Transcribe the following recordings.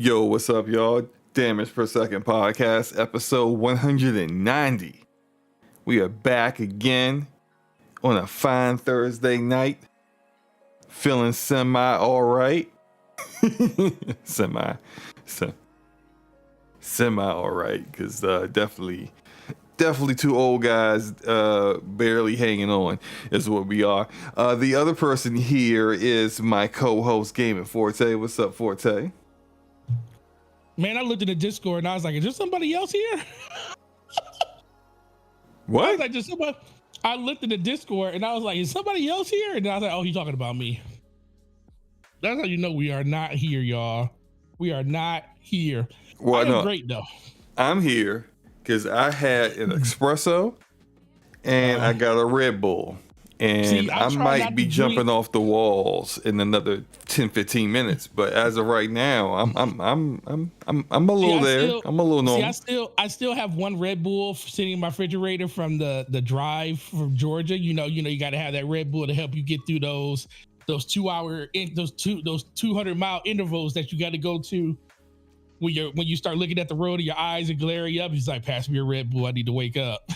Yo, what's up, y'all? Damage Per Second podcast, episode 190. We are back again on a fine Thursday night. Feeling semi all right. semi all right, because definitely two old guys barely hanging on is what we are. The other person here is my co-host, Gaming Forte. What's up, Forte? Man, I looked at the Discord and I was like, is there somebody else here? What? I was like, just somebody. I looked at the Discord and I was like, is somebody else here? And I was like, oh, he's talking about me. That's how you know we are not here, y'all. We are not here. Well, I am great, though. I'm here because I had an espresso and I got a Red Bull. And I might be jumping off the walls in another 10-15 minutes, but as of right now, I'm a little there. I'm a little normal. I still have one Red Bull sitting in my refrigerator from the drive from Georgia. You know, you got to have that Red Bull to help you get through those 200-mile intervals that you got to go to when you start looking at the road and your eyes are glaring up. He's like, pass me a Red Bull. I need to wake up.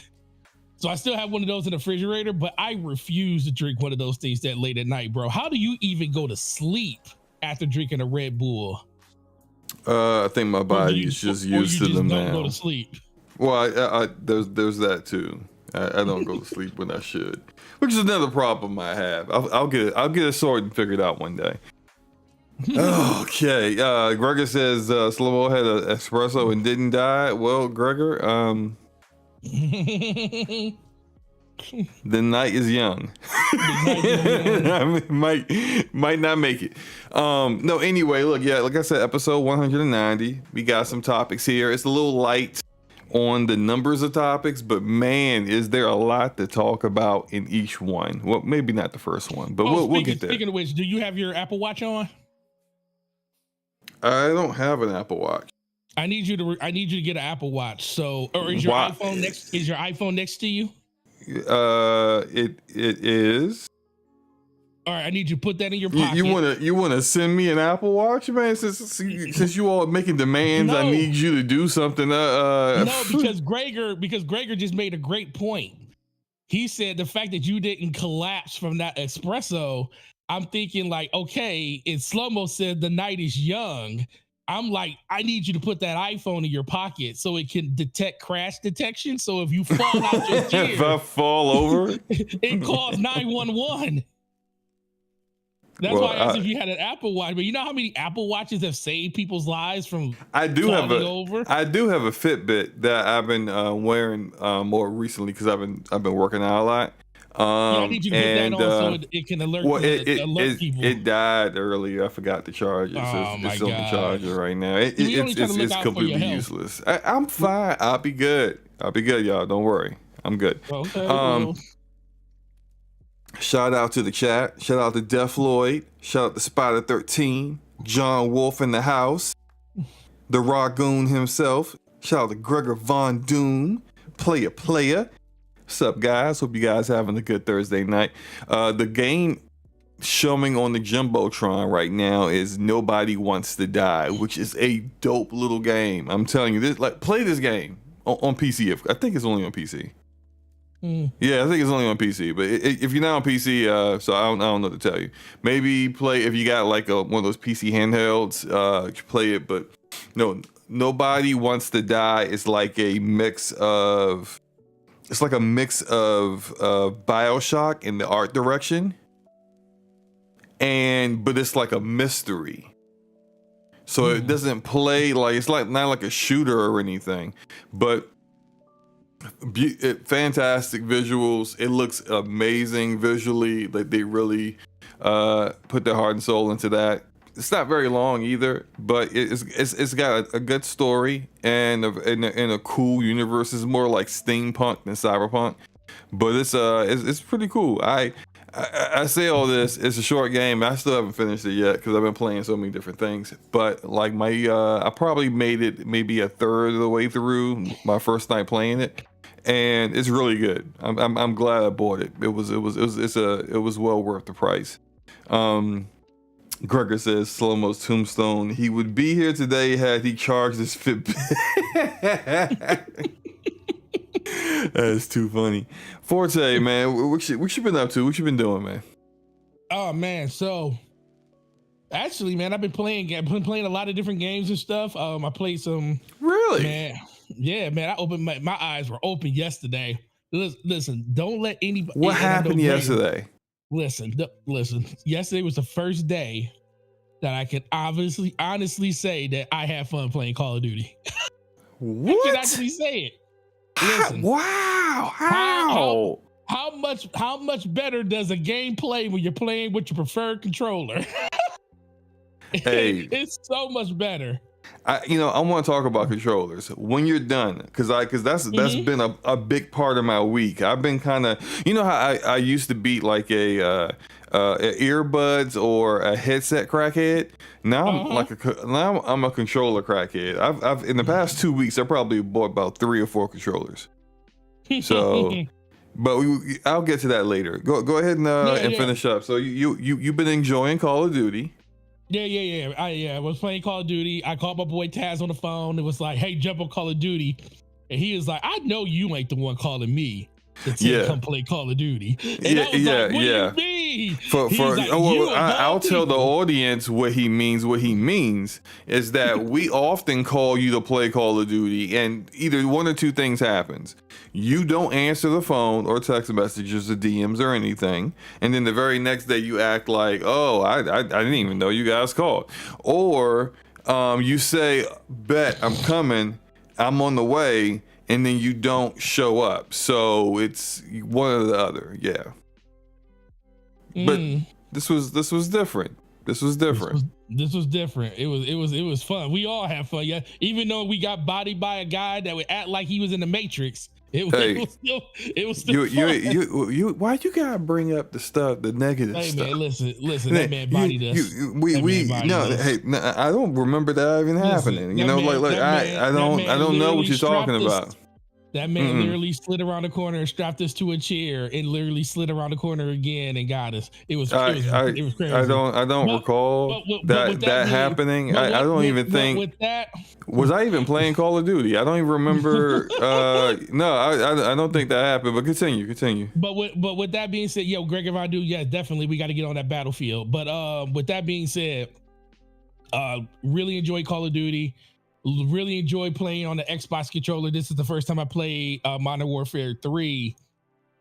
So I still have one of those in the refrigerator, but I refuse to drink one of those things that late at night, bro. How do you even go to sleep after drinking a Red Bull? I think my body is just used to them now. Go to sleep. Well, there's that too. I don't go to sleep when I should, which is another problem I have. I'll get it sorted and figured out one day. Okay. Gregor says Slow-Mo had an espresso and didn't die. Well, Gregor, the night is young. I mean, might not make it. No, anyway, look, yeah, like I said, episode 190. We got some topics here. It's a little light on the numbers of topics, but man, is there a lot to talk about in each one. Well, maybe not the first one, but we'll get there. Speaking of which, do you have your Apple Watch on? I don't have an Apple Watch. I need you to get an Apple Watch. So, or is your iPhone next? Is your iPhone next to you? It is. All right, I need you to put that in your pocket. You wanna send me an Apple Watch, man? Since you all making demands, I need you to do something. No, because Gregor just made a great point. He said the fact that you didn't collapse from that espresso. I'm thinking like, okay, and Slow-Mo said the night is young. I'm like, I need you to put that iPhone in your pocket so it can detect crash detection. So if you fall out your chair, if I fall over, it calls 911. That's why I asked if you had an Apple Watch. But you know how many Apple Watches have saved people's lives from I do have a Fitbit that I've been wearing more recently because I've been working out a lot. I need you to put that on so it can alert, alert people. It died earlier. I forgot to charge it. So it's on the charger right now. It's completely useless. I'm fine. I'll be good, y'all. Don't worry. I'm good. Okay. Shout out to the chat. Shout out to Def Lloyd. Shout out to Spider 13. John Wolf in the house. The Ragoon himself. Shout out to Gregor Von Doom. Player. What's up, guys? Hope you guys having a good Thursday night. The game showing on the Jumbotron right now is Nobody Wants to Die, which is a dope little game. I'm telling you, play this game on PC. I think it's only on PC. Yeah, I think it's only on PC. But if you're not on PC, so I don't know what to tell you. Maybe play if you got like one of those PC handhelds. Play it, but no, Nobody Wants to Die is like a mix of. It's like a mix of BioShock in the art direction, but it's like a mystery. So it doesn't play like it's not like a shooter or anything, but fantastic visuals. It looks amazing visually. Like they really put their heart and soul into that. It's not very long either, but it's got a good story and a cool universe. It's more like steampunk than cyberpunk, but it's pretty cool. I say all this. It's a short game. I still haven't finished it yet because I've been playing so many different things. But like I probably made it maybe a third of the way through my first night playing it, and it's really good. I'm glad I bought it. It was well worth the price. Gregor says Slow-Mo's tombstone. He would be here today had he charged his Fitbit. That's too funny. Forte, man, what you been up to? What you been doing, man? Oh man, so actually, man, I've been playing a lot of different games and stuff. I played some. Really? Man, yeah, man. I opened my eyes were open yesterday. Listen, don't let anybody. What happened yesterday? Listen. Yesterday was the first day that I could honestly say that I had fun playing Call of Duty. What? I can actually say it. Listen, wow. How much better does a game play when you're playing with your preferred controller? Hey, it's so much better. I want to talk about controllers when you're done, because that's been a big part of my week. I've been kind of, how I used to beat like a earbuds or a headset crackhead. Now I'm a controller crackhead. I've in the past 2 weeks I probably bought about 3 or 4 controllers. So, but I'll get to that later. Go ahead and finish up. So you've been enjoying Call of Duty. Yeah. I was playing Call of Duty. I called my boy Taz on the phone. It was like, hey, jump on Call of Duty. And he was like, I know you ain't the one calling me to say come play Call of Duty. And I was like, what do you mean? I'll tell the audience what he means. What he means is that we often call you to play Call of Duty, and either one or two things happens. You don't answer the phone or text messages or DMs or anything, and then the very next day you act like, oh, I didn't even know you guys called. Or you say, bet I'm coming, I'm on the way, and then you don't show up. So it's one or the other. Yeah. But this was different. This was different. It was fun. We all had fun. Yeah. Even though we got bodied by a guy that would act like he was in the Matrix. It was still fun. Why you gotta bring up the negative stuff? Hey man, listen, that man bodied us. I don't remember that even happening. I don't know what you're talking about. That man literally slid around the corner and strapped us to a chair and literally slid around the corner again and got us. It was crazy. I don't recall that happening. I don't even think. With that, was I even playing Call of Duty? I don't even remember. No, I don't think that happened. But continue. But with that being said, Greg, if I do, yeah, definitely we got to get on that battlefield. But with that being said, really enjoy Call of Duty. Really enjoy playing on the Xbox controller. This is the first time I played Modern Warfare 3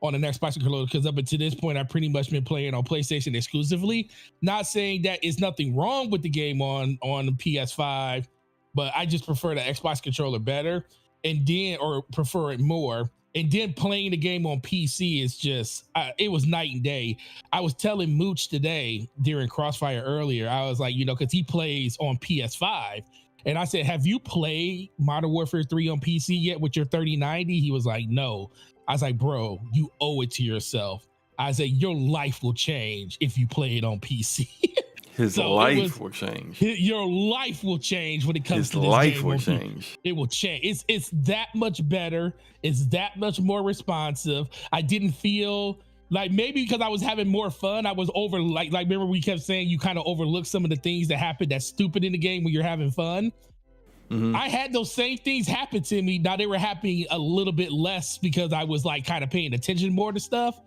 on an Xbox controller, because up until this point, I've pretty much been playing on PlayStation exclusively. Not saying that it's nothing wrong with the game on the PS5, but I just prefer the Xbox controller better, or prefer it more. And then playing the game on PC is just, it was night and day. I was telling Mooch today during Crossfire earlier, I was like, because he plays on PS5. And I said, have you played Modern Warfare 3 on PC yet with your 3090? He was like, no. I was like, bro, you owe it to yourself. I said, your life will change if you play it on PC. His life will change. Your life will change when it comes to this game. His life will change. It will change. It's that much better. It's that much more responsive. I didn't feel like, maybe because I was having more fun, I was like remember we kept saying you kind of overlook some of the things that happen that's stupid in the game when you're having fun. I had those same things happen to me. Now they were happening a little bit less because I was like kind of paying attention more to stuff.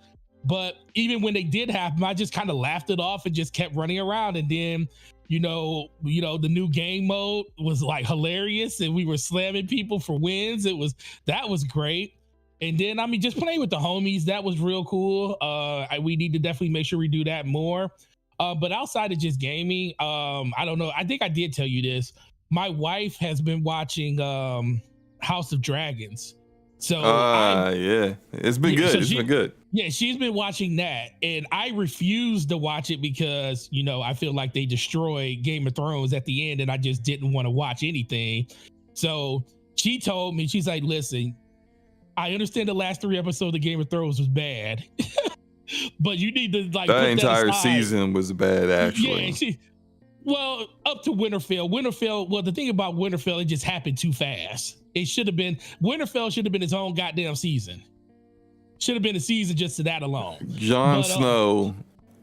But even when they did happen, I just kind of laughed it off and just kept running around. And then, the new game mode was like hilarious, and we were slamming people for wins. That was great. And then, just playing with the homies, that was real cool. We need to definitely make sure we do that more. But outside of just gaming, I don't know. I think I did tell you this. My wife has been watching House of Dragons. So yeah, it's been good. It's been good. Yeah, she's been watching that, and I refused to watch it because I feel like they destroyed Game of Thrones at the end, and I just didn't want to watch anything. So she told me, she's like, "Listen, I understand the last 3 episodes of Game of Thrones was bad, but you need to like that entire season was bad, actually." Yeah, up to Winterfell. Well, the thing about Winterfell, it just happened too fast. Winterfell should have been its own goddamn season. Should have been a season just to that alone. Jon Snow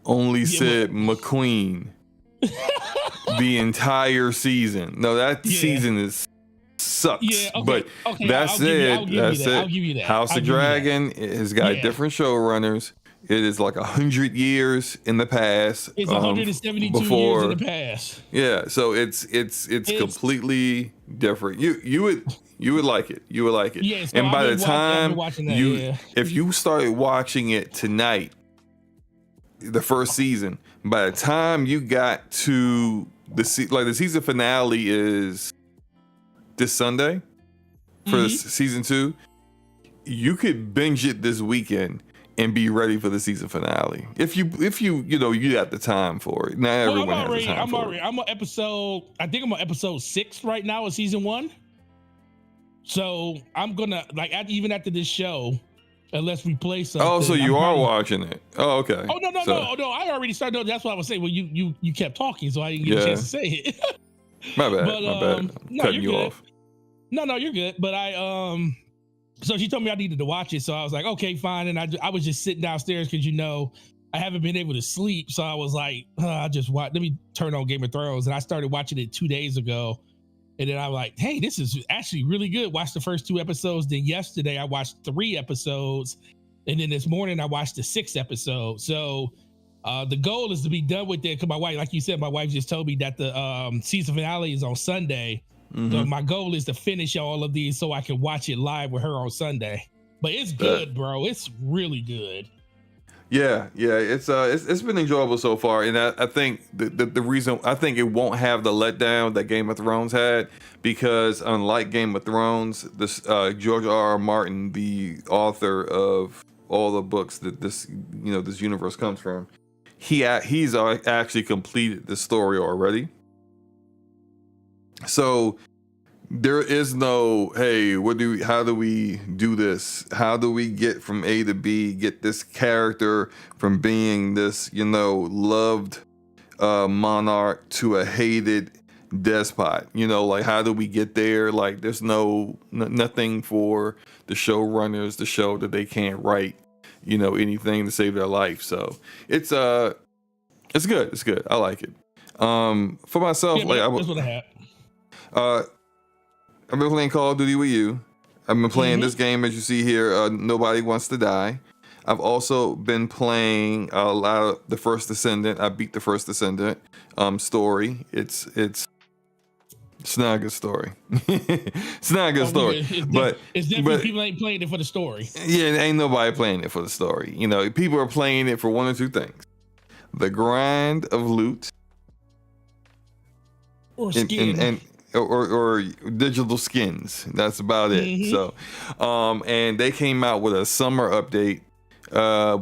only said McQueen the entire season. No, that season is sucks. Yeah, okay, but okay, that's I'll give it. I'll give you that. House of Dragon has got different showrunners. It is like 100 years in the past. It's 172 years in the past. Yeah, so it's completely different. You would like it. You would like it. Yeah, so and by the time if you started watching it tonight, the first season, by the time you got to the season finale is this Sunday for season 2, you could binge it this weekend and be ready for the season finale. If you got the time for it. Not everyone has the time for it. I'm on episode, I think I'm on episode 6 right now of season 1. So I'm gonna even after this show, unless we play something. Oh, so you are watching it? Oh, okay. Oh no! I already started. No, that's what I was saying. Well, you kept talking, so I didn't get a chance to say it. My bad. My bad. Cutting you off. No, you're good. But so she told me I needed to watch it, so I was like, okay, fine. And I was just sitting downstairs because I haven't been able to sleep, so I was like, I just watch. Let me turn on Game of Thrones, and I started watching it 2 days ago. And then I'm like, hey, this is actually really good. Watched the first 2 episodes. Then yesterday I watched 3 episodes. And then this morning I watched the 6th episode. So the goal is to be done with it. Cause my wife, like you said, my wife just told me that the season finale is on Sunday. So my goal is to finish all of these so I can watch it live with her on Sunday. But it's good, bro. It's really good. Yeah, it's been enjoyable so far, and I think the reason I think it won't have the letdown that Game of Thrones had, because unlike Game of Thrones, this George R.R. Martin, the author of all the books that this universe comes from, he's actually completed the story already. So there is no, hey, how do we do this? How do we get from A to B, get this character from being this, loved monarch to a hated despot? How do we get there? Like, there's nothing for the showrunners to show that they can't write, anything to save their life. So it's good. It's good. I like it. For myself, that's what I have. I've been playing Call of Duty with you. I've been playing this game, as you see here, Nobody Wants to Die. I've also been playing a lot of the First Descendant. I beat the First Descendant story. It's not a good story. It's not a good story. It's definitely people ain't playing it for the story. Yeah, ain't nobody playing it for the story. People are playing it for one or two things: the grind of loot, or skin. Or digital skins. That's about it. So, and they came out with a summer update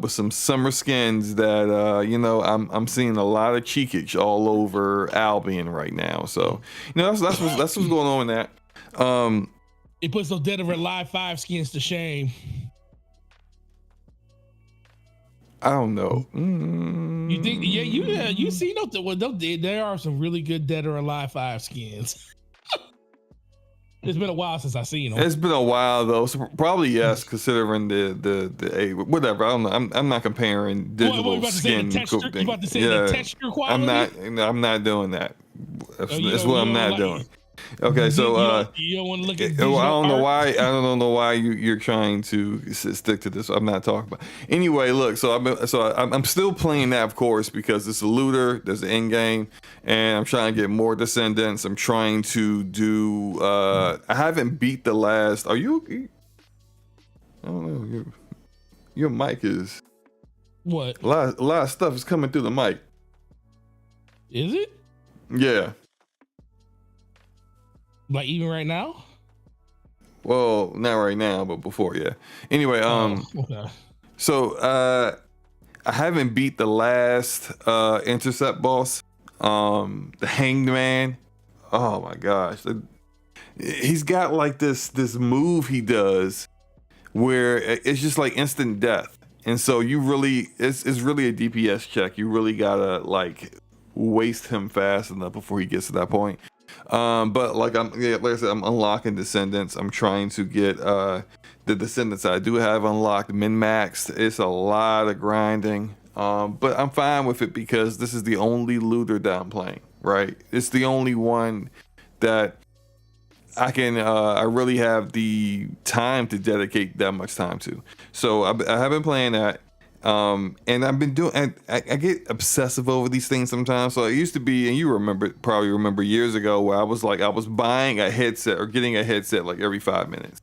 with some summer skins that I'm seeing a lot of cheekage all over Albion right now. So, that's what's going on with that. It puts those Dead or Alive 5 skins to shame. I don't know. You think? Yeah, you see, there are some really good Dead or Alive 5 skins. It's been a while since I've seen them. It's been a while though, so probably yes, considering the whatever. I don't know. I'm not comparing digital skin. You about to say the texture quality? I'm not doing that. That's what I'm not doing. Okay, so you don't want to look at. I don't know why. I don't know why you're trying to stick to this. I'm not talking about. Anyway, look. So I'm still playing that, of course, because it's a looter. There's an end game, and I'm trying to get more descendants. I'm trying to do. I haven't beat the last. Are you? I don't know. Your mic is. What? A lot of stuff is coming through the mic. Is it? Yeah. Like even right now? Well, not right now, but before, yeah. Anyway, okay. So I haven't beat the last intercept boss, the Hanged Man. Oh my gosh, he's got like this move he does where it's just like instant death, and so it's really a DPS check. You really gotta like waste him fast enough before he gets to that point. But like I said, I'm unlocking descendants. I'm trying to get the descendants I do have unlocked min-maxed. It's a lot of grinding. But I'm fine with it because this is the only looter that I'm playing, right? It's the only one that I can, I really have the time to dedicate that much time to. So I have been playing that. And I've been doing, I get obsessive over these things sometimes. So it used to be, and you probably remember years ago where I was buying a headset or getting a headset like every 5 minutes.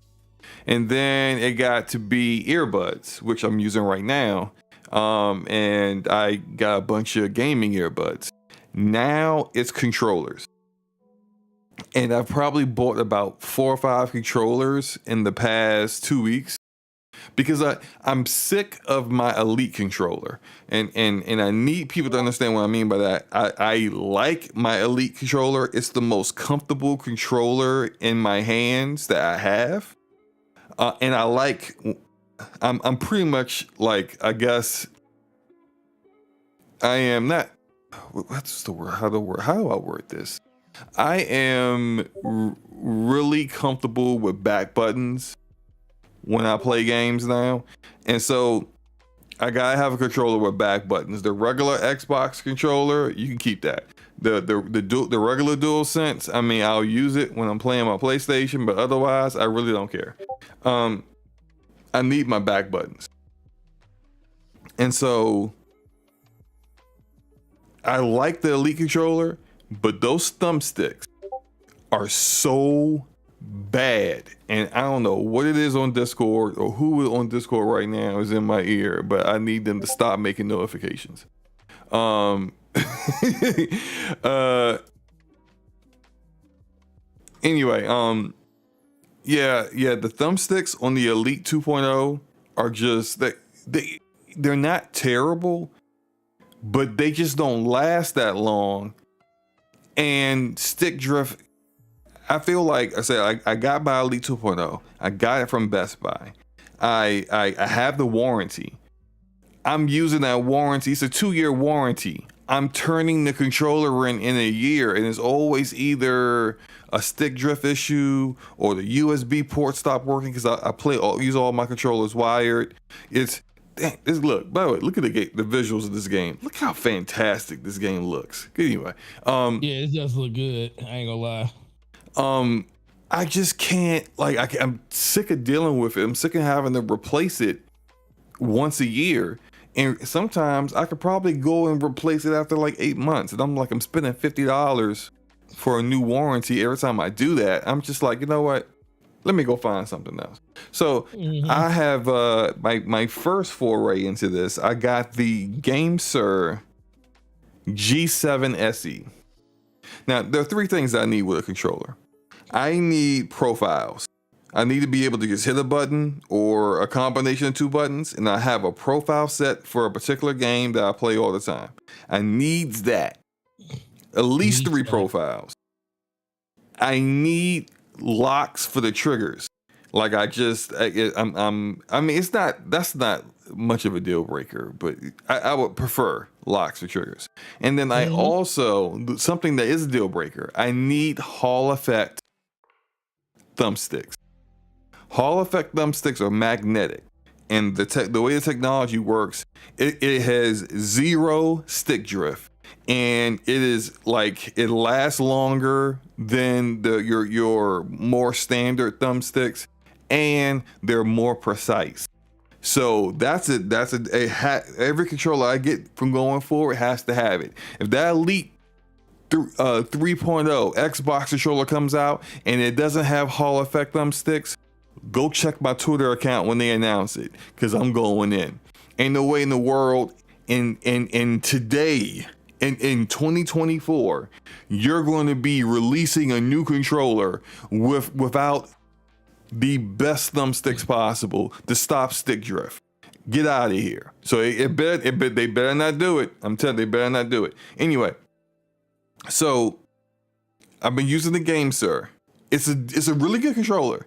And then it got to be earbuds, which I'm using right now. And I got a bunch of gaming earbuds. Now it's controllers. And I've probably bought about 4 or 5 controllers in the past 2 weeks because I'm sick of my Elite controller. And I need people to understand what I mean by that. I like my Elite controller. It's the most comfortable controller in my hands that I have. And I'm pretty much like, I guess I am not, what's the word? How do I word this? I am really comfortable with back buttons when I play games now. And so I gotta have a controller with back buttons. The regular Xbox controller, you can keep that. The regular DualSense, I mean, I'll use it when I'm playing my PlayStation, but otherwise I really don't care. I need my back buttons. And so I like the Elite controller, but those thumbsticks are so bad. And I don't know what it is on Discord or who on Discord right now is in my ear, but I need them to stop making notifications. Anyway, the thumbsticks on the Elite 2.0 are just they're not terrible, but they just don't last that long. And stick drift, I feel like I said, I got my Elite 2.0. I got it from Best Buy. I have the warranty. I'm using that warranty. It's a 2-year warranty. I'm turning the controller in a year, and it's always either a stick drift issue or the USB port stopped working because I use all my controllers wired. Look, by the way, look at the visuals of this game. Look how fantastic this game looks. Anyway, yeah, it does look good. I ain't gonna lie. I just can't, I'm sick of dealing with it. I'm sick of having to replace it once a year. And sometimes I could probably go and replace it after like 8 months. And I'm spending $50 for a new warranty every time I do that. I'm just like, you know what? Let me go find something else. So I have my first foray into this. I got the GameSir G7 SE. Now, there are 3 things I need with a controller. I need profiles. I need to be able to just hit a button or a combination of 2 buttons, and I have a profile set for a particular game that I play all the time. I need that. At least 3 profiles. I need locks for the triggers. Like that's not much of a deal breaker, but I would prefer locks for triggers. And then I also, something that is a deal breaker, I need Hall effect thumbsticks. Hall effect thumbsticks are magnetic, and the way the technology works, it has 0 stick drift, and it lasts longer than your more standard thumbsticks, and they're more precise. So that's every controller I get from going forward has to have it. If that Elite 3.0 Xbox controller comes out and it doesn't have Hall effect thumbsticks, go check my Twitter account when they announce it, because I'm going in. Ain't no way in the world in today, in 2024, you're going to be releasing a new controller without the best thumbsticks possible to stop stick drift. Get out of here. So they better not do it. I'm telling you, they better not do it. Anyway, so I've been using the GameSir. It's a really good controller,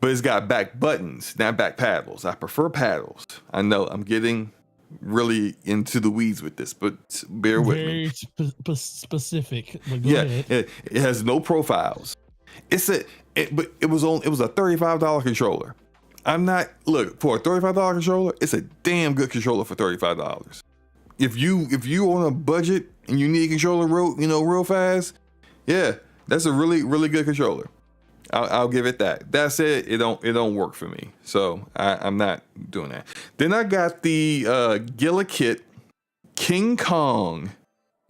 but it's got back buttons, not back paddles. I prefer paddles. I know I'm getting really into the weeds with this, but bear with me. Very specific. But go ahead. It has no profiles. But it was a $35 controller. I'm not, look, for a $35 controller, it's a damn good controller for $35. If you on a budget and you need a controller real fast, yeah, that's a really, really good controller. I'll give it that. That said, it don't work for me. So I'm not doing that. Then I got the Gillakit King Kong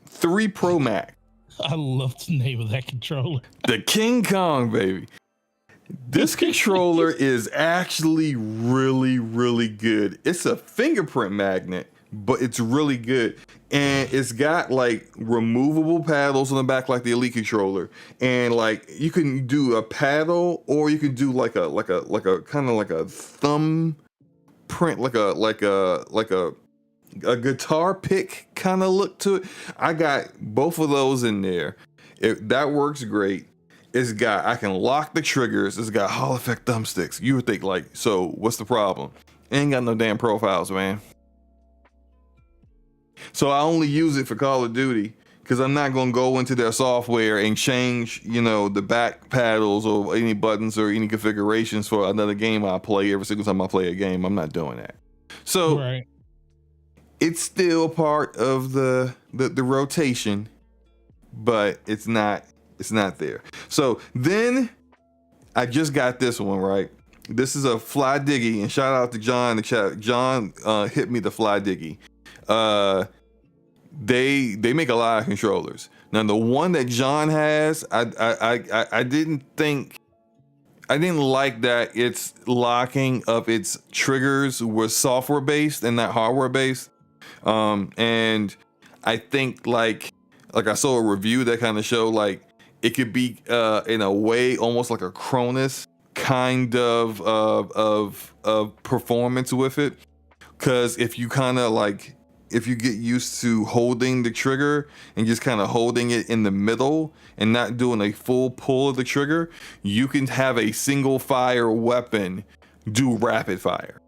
3 Pro Max. I love the name of that controller. The King Kong, baby. This controller is actually really, really good. It's a fingerprint magnet, but it's really good. And it's got like removable paddles on the back like the Elite controller. And like you can do a paddle, or you can do like a kind of like a thumb print, like a guitar pick kind of look to it. I got both of those in there. That works great. I can lock the triggers. It's got Hall effect thumbsticks. You would think like, so what's the problem? Ain't got no damn profiles, man. So I only use it for Call of Duty because I'm not going to go into their software and change, the back paddles or any buttons or any configurations for another game I play every single time I play a game. I'm not doing that. So right. It's still part of the rotation, but it's not there. So then I just got this one, right? This is a Fly Diggy, and shout out to John in the chat. John hit me the Fly Diggy. They make a lot of controllers. Now the one that John has, I didn't like that its locking of its triggers was software based and not hardware based. And I think like I saw a review that kind of showed like it could be in a way almost like a Cronus kind of performance with it. Cause if you get used to holding the trigger and just kind of holding it in the middle and not doing a full pull of the trigger, you can have a single fire weapon do rapid fire.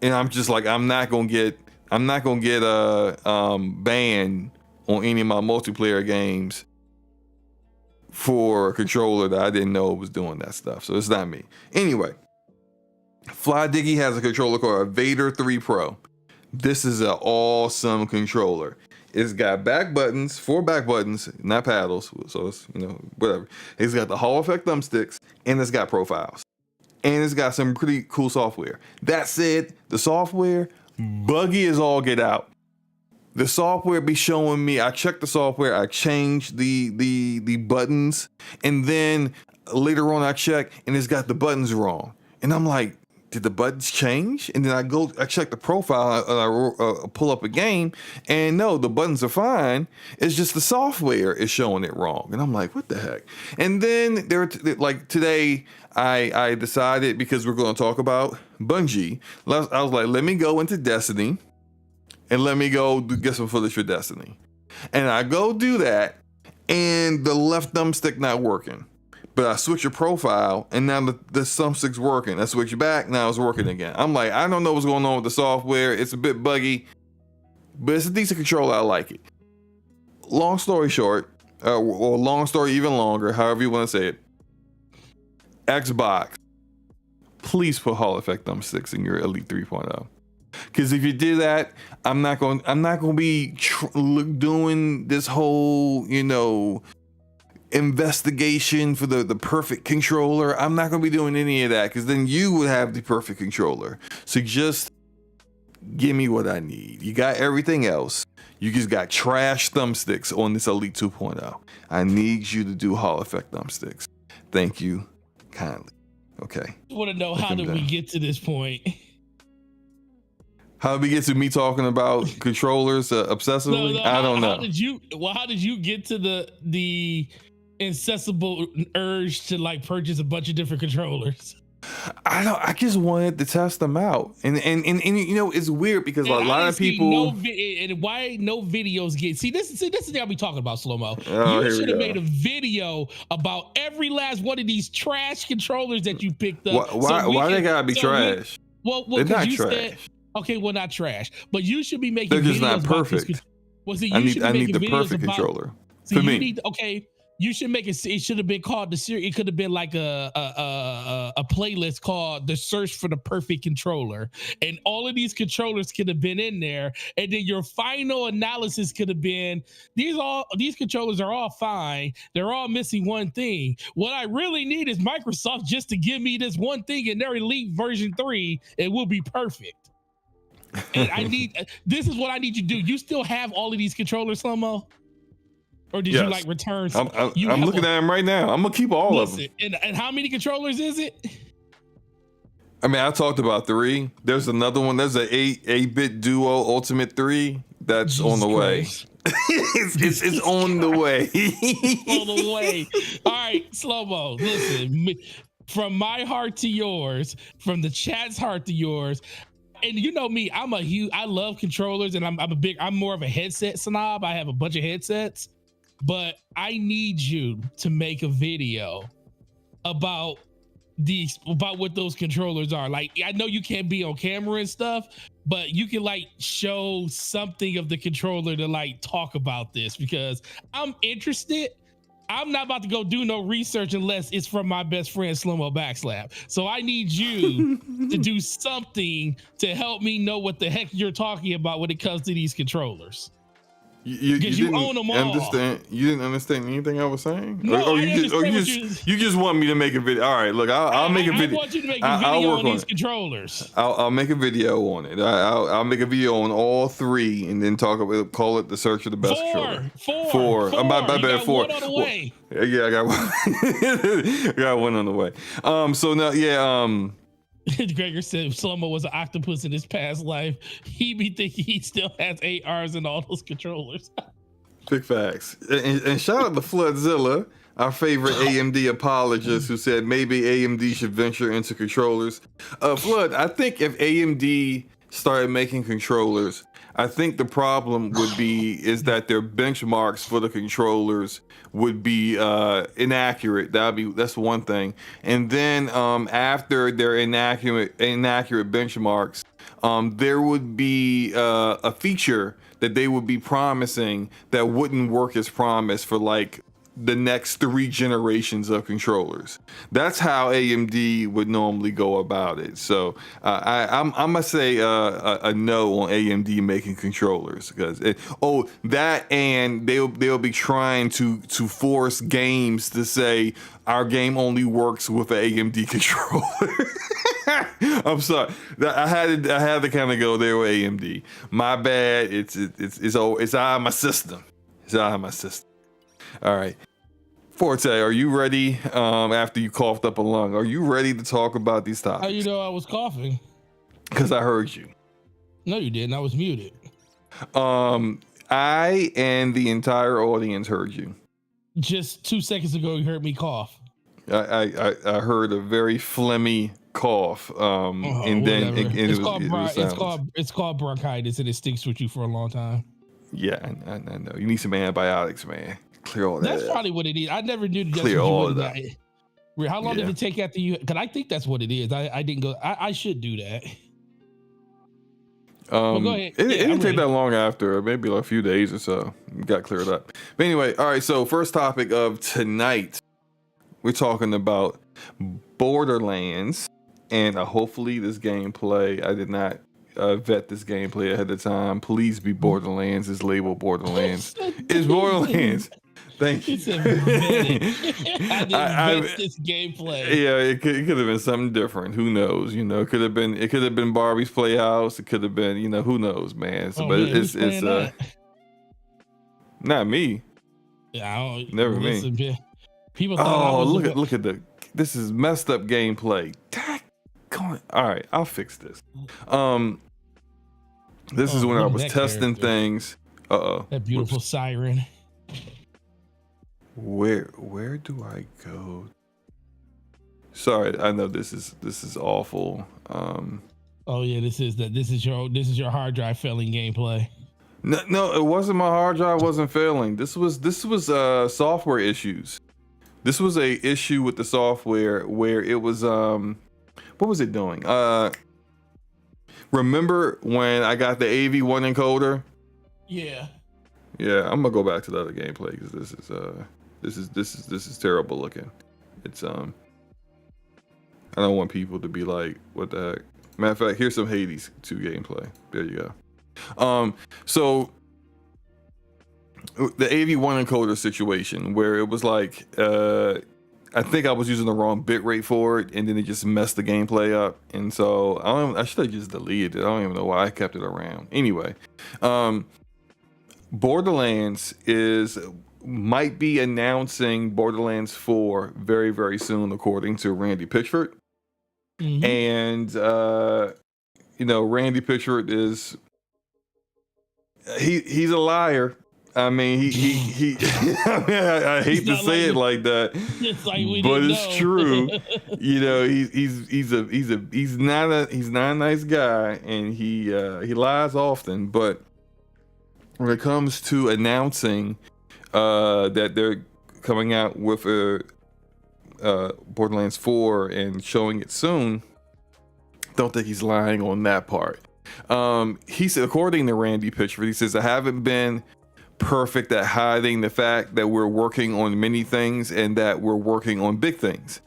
And I'm just like, I'm not gonna get banned on any of my multiplayer games for a controller that I didn't know was doing that stuff. So it's not me. Anyway, Fly Diggy has a controller called a Vader 3 Pro. This is an awesome controller. It's got back buttons, 4 back buttons, not paddles. So it's, whatever. It's got the Hall effect thumbsticks, and it's got profiles. And it's got some pretty cool software. That said, the software, buggy as all get out. The software be showing me, I checked the software, I changed the buttons, and then later on I check, and it's got the buttons wrong. And I'm like, did the buttons change? And then I check the profile, and I pull up a game, and no, the buttons are fine. It's just the software is showing it wrong. And I'm like, what the heck? And then today, I decided, because we're going to talk about Bungie, I was like, let me go into Destiny, and let me go get some footage for Destiny. And I go do that, and the left thumbstick not working. But I switch your profile, and now the thumbstick's working. I switch it back, now it's working again. I'm like, I don't know what's going on with the software. It's a bit buggy, but it's a decent controller. I like it. Long story short, or long story even longer, however you want to say it. Xbox, please put Hall effect thumbsticks in your Elite 3.0. Because if you do that, I'm not going to be doing this whole, investigation for the perfect controller. I'm not going to be doing any of that, because then you would have the perfect controller. So just give me what I need. You got everything else. You just got trash thumbsticks on this Elite 2.0. I need you to do Hall effect thumbsticks. Thank you kindly. Okay. I want to know, how did we get to this point? How did we get to me talking about controllers obsessively? No, I don't know. How did you get to the incessable urge to purchase a bunch of different controllers? I just wanted to test them out, and it's weird because a lot of people and why no videos get this is the thing I'll be talking about, Slow Mo. You should have made a video about every last one of these trash controllers that you picked up. Why they gotta be trash? Well, they're not you trash. said, okay, well, not trash, but you should be making. They're just videos not perfect. I need the perfect controller for me. You should make it. It should have been called the series. It could have been like a playlist called "The Search for the Perfect Controller," and all of these controllers could have been in there. And then your final analysis could have been: these controllers are all fine. They're all missing one thing. What I really need is Microsoft just to give me this one thing in their Elite version 3. It will be perfect. And I need. This is what I need you to do. You still have all of these controllers, Slomo? Or did you like return? I'm looking at them right now. I'm gonna keep all of them. And how many controllers is it? I mean, I talked about 3. There's another one. There's a 8-bit Duo Ultimate 3 that's Jesus on the way. it's on the way. On the way. All right, Slow-mo. Listen, from my heart to yours, from the chat's heart to yours. And you know me, I love controllers, and I'm more of a headset snob. I have a bunch of headsets. But I need you to make a video about what those controllers are. Like, I know you can't be on camera and stuff, but you can like show something of the controller to like talk about this, because I'm interested. I'm not about to go do no research unless it's from my best friend Slow-mo Backslap. So I need you to do something to help me know what the heck you're talking about when it comes to these controllers. Because you own them all. You didn't understand anything I was saying? No, you just want me to make a video. All right, look, I'll make a video. I want you to make a video on these controllers. I'll make a video on it. I'll make a video on all 3 and then call it the search of the best controller. Four. My bad, 4. One on the way. Yeah, I got one. I got one on the way. So now, Gregor said Slow-mo was an octopus in his past life. He be thinking he still has 8 R's in all those controllers. Big facts. And shout out to Floodzilla, our favorite AMD apologist, who said maybe AMD should venture into controllers. Flood, I think if AMD started making controllers, I think the problem is that their benchmarks for the controllers would be inaccurate. That's one thing. And then after their inaccurate benchmarks, there would be a feature that they would be promising that wouldn't work as promised for like the next 3 generations of controllers. That's how AMD would normally go about it. So I'm gonna say a no on AMD making controllers, because and they'll be trying to force games to say our game only works with an AMD controller. I'm sorry. I had to kind of go there with AMD. My bad. It's out of my system. It's out of my system. All right. Forte, are you ready? After you coughed up a lung, are you ready to talk about these topics? How you know I was coughing? Because I heard you. No, you didn't. I was muted. I and the entire audience heard you. Just 2 seconds ago, you heard me cough. I heard a very phlegmy cough. And then it's called bronchitis, and it sticks with you for a long time. Yeah, I know. You need some antibiotics, man. Clear all that. That's probably what it is. I never knew that's clear what all of that. How long did it take after you? Because I think that's what it is. I didn't go. I should do that. Well, go ahead. It didn't take that long after, maybe like a few days or so. It got cleared up. But anyway, all right. So first topic of tonight, we're talking about Borderlands, and hopefully this gameplay. I did not vet this gameplay ahead of time. Please be Borderlands. It's labeled Borderlands. It's Borderlands. Thank you. I vet this gameplay. Yeah, it could have been something different. Who knows? It could have been Barbie's Playhouse. It could have been, who knows, man. So, but it's not me. Yeah, never me. People thought look at this is messed up gameplay. All right, I'll fix this. This is when I was testing things. That beautiful siren. Where do I go? Sorry, I know this is awful. Oh yeah, this is your hard drive failing gameplay. No, it wasn't. My hard drive wasn't failing. This was software issues. This was a issue with the software where it was what was it doing? Remember when I got the AV1 encoder? Yeah. Yeah, I'm gonna go back to the other gameplay because this is This is terrible looking. It's I don't want people to be like, what the heck? Matter of fact, here's some Hades 2 gameplay. There you go. So the AV1 encoder situation where it was like, I think I was using the wrong bitrate for it, and then it just messed the gameplay up. And so I should have just deleted it. I don't even know why I kept it around. Anyway, Borderlands might be announcing Borderlands 4 very, very soon, according to Randy Pitchford. Mhm. And Randy Pitchford is he's a liar. I mean, he I mean, I hate to say it like that, but it's true. He's not a nice guy, and he lies often. But when it comes to announcing that they're coming out with Borderlands 4 and showing it soon, don't think he's lying on that part. He said, according to Randy Pitchford, he says, I haven't been perfect at hiding the fact that we're working on many things and that we're working on big things.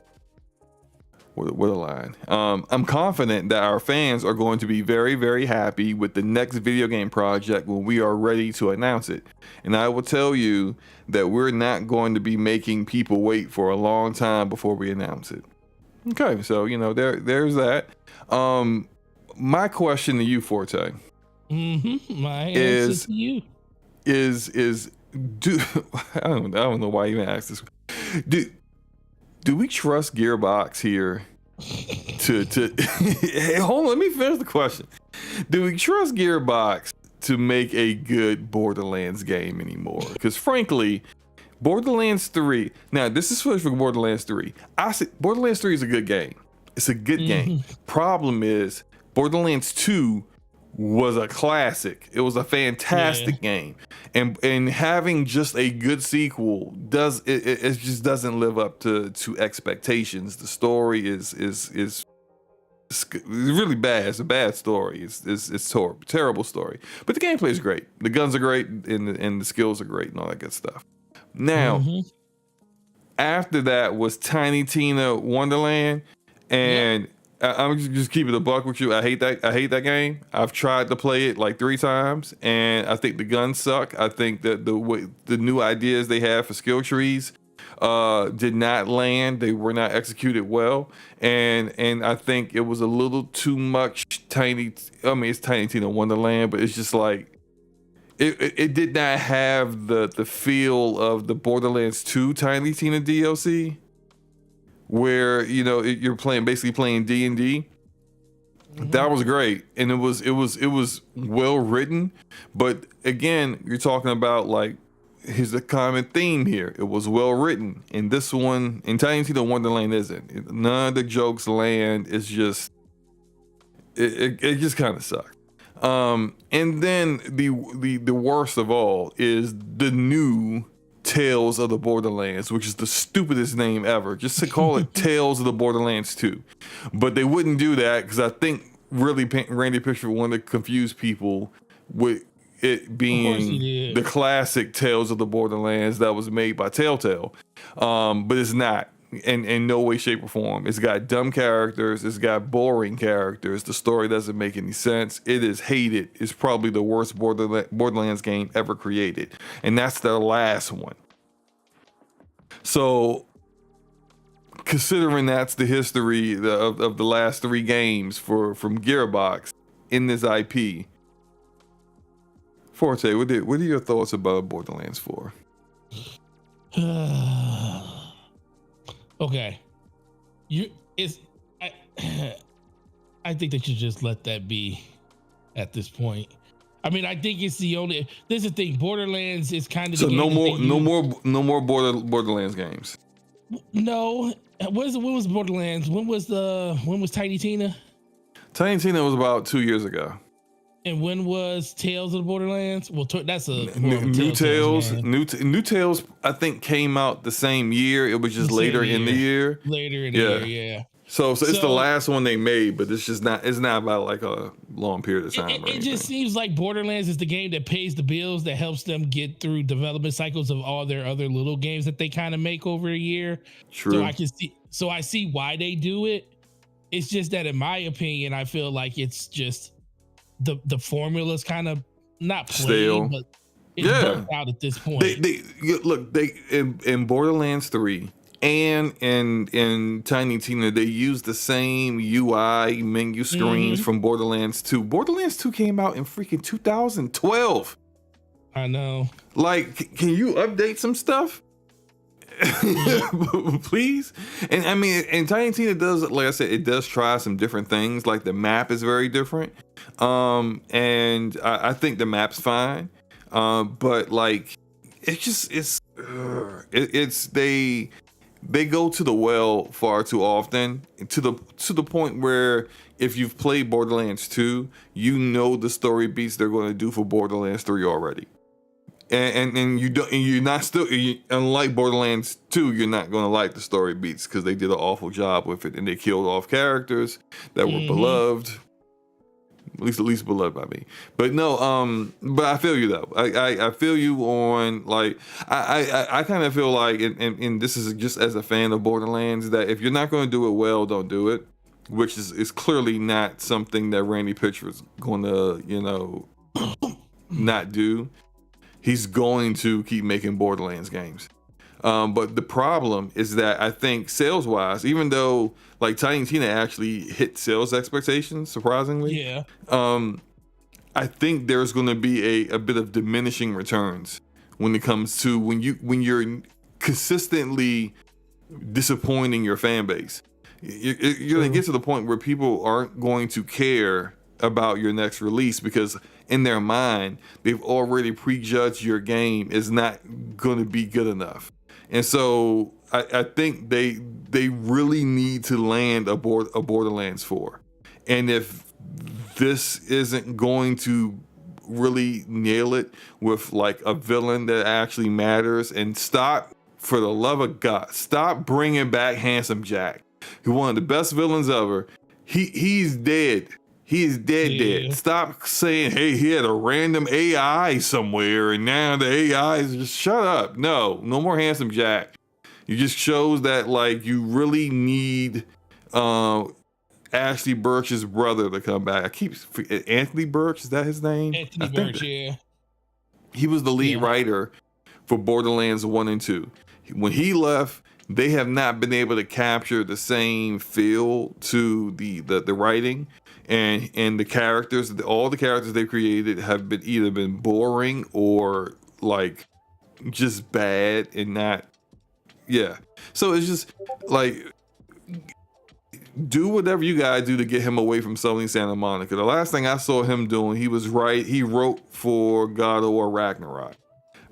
What a line. I'm confident that our fans are going to be very, very happy with the next video game project when we are ready to announce it. And I will tell you that we're not going to be making people wait for a long time before we announce it. Okay, so there's that. My question to you, Forte, my answer to you is I don't know why you even asked this. Do we trust Gearbox here to hey, hold on, let me finish the question. Do we trust Gearbox to make a good Borderlands game anymore? Because frankly, Borderlands 3, now this is for Borderlands 3. I said Borderlands 3 is a good game. It's a good game. Problem is, Borderlands 2 was a classic. It was a fantastic game, and having just a good sequel it just doesn't live up to expectations. The story is really bad. It's a bad story. It's terrible story. But the gameplay is great. The guns are great, and the skills are great, and all that good stuff. Now, after that was Tiny Tina Wonderland, and I'm just keeping it a buck with you. I hate that game. I've tried to play it like 3 times, and I think the guns suck. I think that the new ideas they have for skill trees did not land. They were not executed well, and I think it was a little too much it's Tiny Tina Wonderland, but it's just like it did not have the feel of the Borderlands 2 Tiny Tina DLC, where you're basically playing D&D. That was great, and it was well written. But again, you're talking about, like, here's a common theme here. It was well written, and this one in Tiny Tina Wonderland isn't. None of the jokes land. It's just it just kind of sucked. And then the worst of all is the new Tales of the Borderlands, which is the stupidest name ever, just to call it Tales of the Borderlands 2. But they wouldn't do that because I think really Randy Pitchford wanted to confuse people with it being the classic Tales of the Borderlands that was made by Telltale. But it's not. In no way, shape, or form. It's got dumb characters. It's got boring characters. The story doesn't make any sense. It is hated. It's probably the worst Borderlands game ever created. And that's their last one. So, considering that's the history of the last 3 games from Gearbox in this IP, Forte, what are your thoughts about Borderlands 4? Okay, I think they should just let that be at this point. I mean, I think it's the only. There's the thing. Borderlands is kind of so no more Borderlands games. No, when was Borderlands? When was Tiny Tina? Tiny Tina was about 2 years ago. And when was Tales of the Borderlands? Well, that's a New Tales. New Tales, I think, came out the same year. It was just later in the year. Later in the year, yeah. So it's the last one they made, but it's just not. It's not about like a long period of time. It just seems like Borderlands is the game that pays the bills, that helps them get through development cycles of all their other little games that they kind of make over a year. True. So I can see. So I see why they do it. It's just that, in my opinion, I feel like it's just the formula's kind of not played, but it's burnt out at this point. They in Borderlands 3. And in Tiny Tina, they use the same UI menu screens from Borderlands 2. Borderlands 2 came out in freaking 2012. I know. Like, can you update some stuff? Please? And I mean, and Tiny Tina does, like I said, it does try some different things. Like the map is very different. And I think the map's fine. But like, they go to the well far too often, to the point where if you've played Borderlands 2, you know the story beats they're going to do for Borderlands 3 already. And you're not still, unlike Borderlands 2, you're not going to like the story beats because they did an awful job with it, and they killed off characters that were beloved. At least beloved by me. But no, but I feel you though. I feel you on, like, I kind of feel like, and this is just as a fan of Borderlands, that if you're not going to do it well, don't do it. Which is clearly not something that Randy Pitchford's going to, not do. He's going to keep making Borderlands games. But the problem is that I think sales-wise, even though like Tiny Tina actually hit sales expectations, surprisingly, I think there's going to be a bit of diminishing returns when it comes to when you're consistently disappointing your fan base. You're going to get to the point where people aren't going to care about your next release because in their mind they've already prejudged your game is not going to be good enough. And so I think they really need to land a Borderlands 4. And if this isn't going to really nail it with like a villain that actually matters, and stop, for the love of God, stop bringing back Handsome Jack. He's one of the best villains ever. He's dead. He's dead. Stop saying, hey, he had a random AI somewhere and now the AI is just, shut up. No more Handsome Jack. You just shows that like you really need Ashley Burch's brother to come back. I keep Anthony Burch, is that his name? Anthony Burch, yeah. He was the lead writer for Borderlands 1 and 2. When he left, they have not been able to capture the same feel to the writing. And the characters, all the characters they created have been either been boring or like just bad and not, So it's just like, do whatever you gotta do to get him away from Sony Santa Monica. The last thing I saw him doing, he wrote for God of War Ragnarok.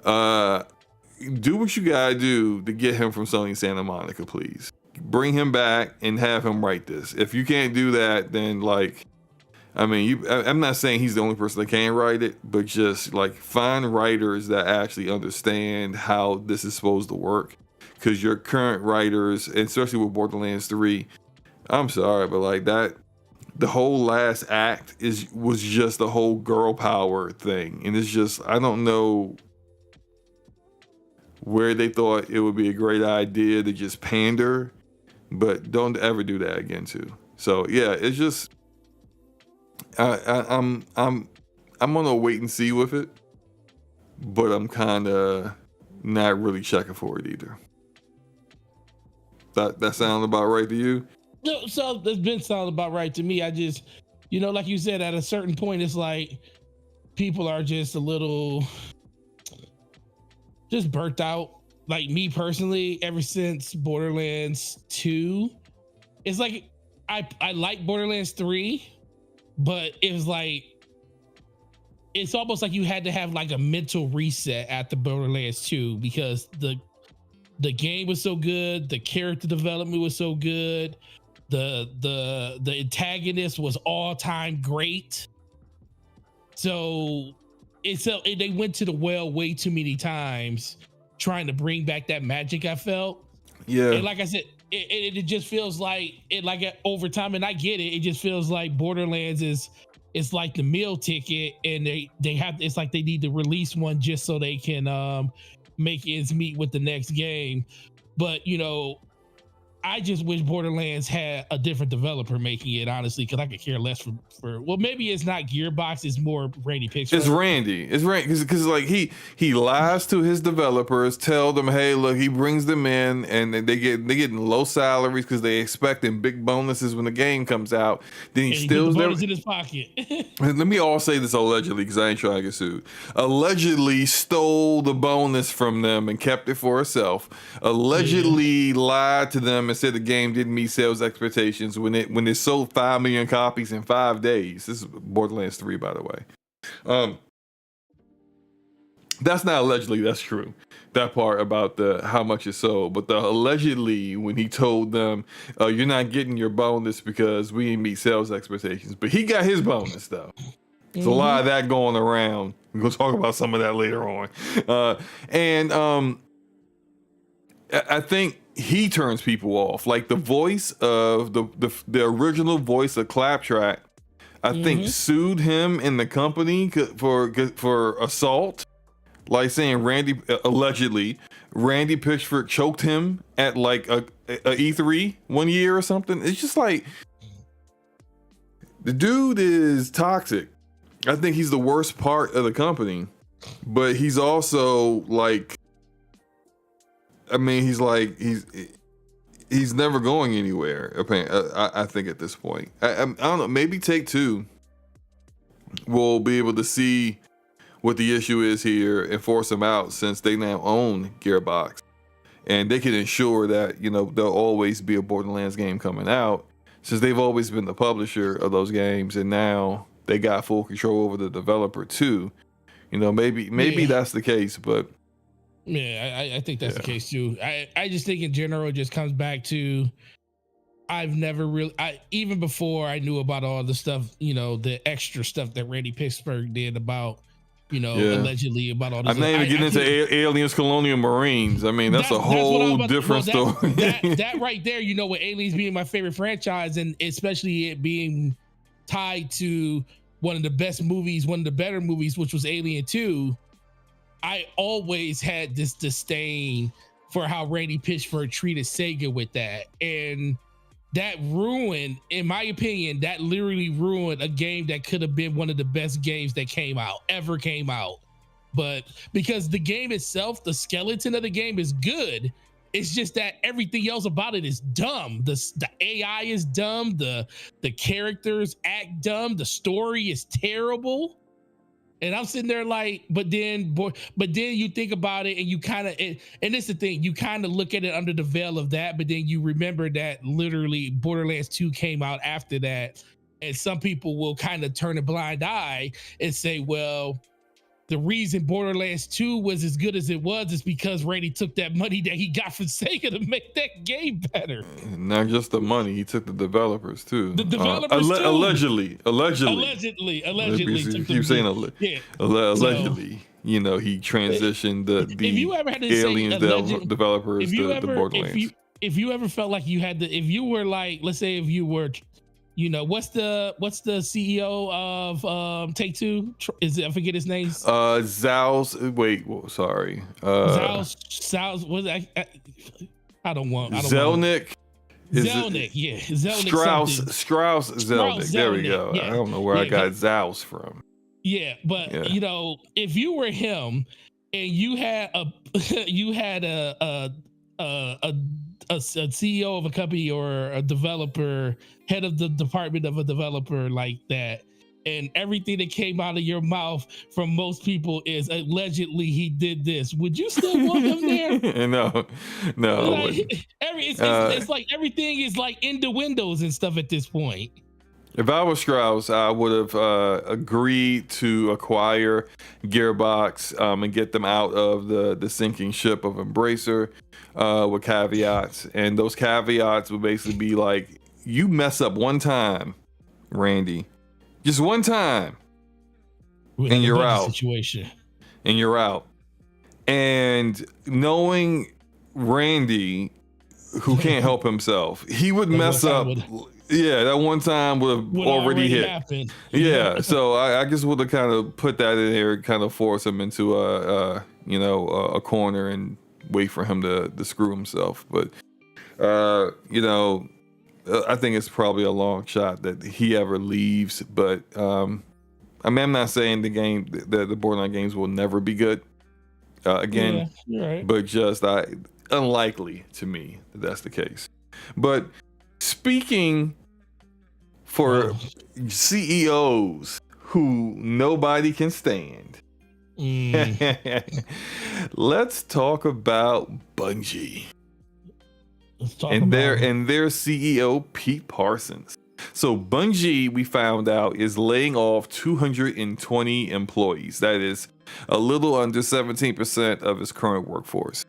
Do what you gotta do to get him from Sony Santa Monica, please. Bring him back and have him write this. If you can't do that, then like, I mean, I'm not saying he's the only person that can write it, but just like find writers that actually understand how this is supposed to work. Because your current writers, and especially with Borderlands 3, I'm sorry, but like that, the whole last act was just the whole girl power thing, and it's just, I don't know where they thought it would be a great idea to just pander, but don't ever do that again too. So yeah, it's just I'm on a wait and see with it, but I'm kind of not really checking for it either. That sounds about right to you? No, so it's been sound about right to me. I just, like you said, at a certain point, it's like people are just a little just burnt out. Like me personally, ever since Borderlands 2, it's like I like Borderlands 3, but it was like, it's almost like you had to have like a mental reset at the Borderlands 2 because the game was so good, the character development was so good, the antagonist was all-time great. So they went to the well way too many times trying to bring back that magic I felt. Yeah. And like I said, it just feels like over time, and I get it. It just feels like Borderlands it's like the meal ticket, and they have, it's like they need to release one just so they can make ends meet with the next game. But I just wish Borderlands had a different developer making it, honestly, because I could care less for. Well, maybe it's not Gearbox; it's more Randy Pitchford. It's Randy. It's Randy because like he lies to his developers, tell them, hey, look, he brings them in, and they getting low salaries because they expecting big bonuses when the game comes out. Then he steals their bonus in his pocket. Let me all say this allegedly because I ain't trying to get sued. Allegedly stole the bonus from them and kept it for herself. Allegedly lied to them and said the game didn't meet sales expectations when it sold 5 million copies in 5 days. This is Borderlands 3, by the way. That's not allegedly, that's true. That part about the how much it sold, but the allegedly when he told them, you're not getting your bonus because we didn't meet sales expectations. But he got his bonus though. There's a lot of that going around. We're gonna talk about some of that later on. I think he turns people off. Like the voice of the original voice of Claptrap, I think sued him in the company for assault. Like saying allegedly Randy Pitchford choked him at like a E3 one year or something. It's just like the dude is toxic. I think he's the worst part of the company, but he's also like, I mean, he's never going anywhere. I think at this point, I don't know. Maybe Take-Two will be able to see what the issue is here and force him out, since they now own Gearbox, and they can ensure that there'll always be a Borderlands game coming out, since they've always been the publisher of those games, and now they got full control over the developer too. Maybe that's the case, but. Yeah, I think that's the case too. I just think in general it just comes back to, I've never really, even before I knew about all the stuff, the extra stuff that Randy Pitchford did about, allegedly about all this. I'm not even getting into aliens, colonial marines. I mean, that's a whole different story. That right there, with Aliens being my favorite franchise, and especially it being tied to one of the best movies, one of the better movies, which was Alien 2. I always had this disdain for how Randy Pitchford treated Sega with that. And that ruined, in my opinion, that literally ruined a game that could have been one of the best games that ever came out. But because the game itself, the skeleton of the game is good, it's just that everything else about it is dumb. The AI is dumb. The characters act dumb. The story is terrible. And I'm sitting there like, but then you think about it and you kind of, and it's the thing, you kind of look at it under the veil of that, but then you remember that literally Borderlands 2 came out after that. And some people will kind of turn a blind eye and say, well, the reason Borderlands 2 was as good as it was is because Randy took that money that he got from Sega to make that game better. Not just the money, he took the developers too. The developers too. Allegedly. Keep saying allegedly. He transitioned the if you ever had to developers to Borderlands. If you ever felt like you had to, if you were like, let's say if you were, what's the CEO of Take-Two? I forget his name. Zal's. Wait, sorry. Zal's. What? I don't want. Zelnick. Zelnick. Yeah. Zelnick. Strauss Zelnick. There we go. Yeah. I don't know where I got Zal's from. Yeah, but if you were him and you had a CEO of a company or a developer, head of the department of a developer like that, and everything that came out of your mouth from most people is allegedly he did this, would you still want him there? No. Like, it's like everything is like in the windows and stuff at this point. If I was Strauss, I would have agreed to acquire Gearbox and get them out of the sinking ship of Embracer with caveats. And those caveats would basically be like, you mess up one time, Randy, just one time, and you're out. And knowing Randy, who can't help himself. He would mess up. Yeah, that one time would have already hit. Happened. Yeah, so I just would have kind of put that in there, kind of force him into a corner and wait for him to screw himself. But I think it's probably a long shot that he ever leaves. But I'm not saying the Borderlands games will never be good again. Yeah, you're right. But just unlikely to me that's the case. But speaking for CEOs who nobody can stand, let's talk about Bungie and their CEO Pete Parsons. So Bungie, we found out, is laying off 220 employees. That is a little under 17% of its current workforce.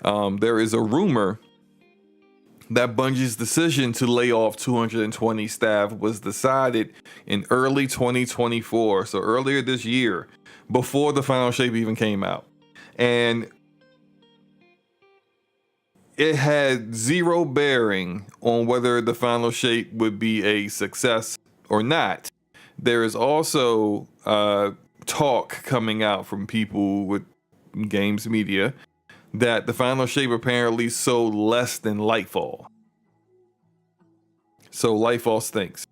There is a rumor that Bungie's decision to lay off 220 staff was decided in early 2024, so earlier this year, before the final shape even came out. And it had zero bearing on whether the final shape would be a success or not. There is also talk coming out from people with games media that the final shape apparently sold less than Lightfall. So Lightfall stinks.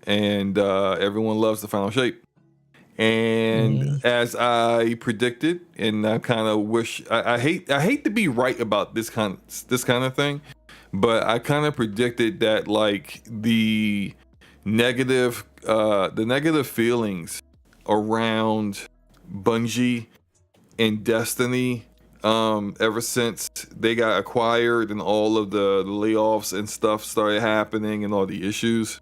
And everyone loves the final shape. And as I predicted, and I kind of wish I hate to be right about this kind of thing, but I kind of predicted that like the negative feelings around Bungie and Destiny ever since they got acquired and all of the layoffs and stuff started happening and all the issues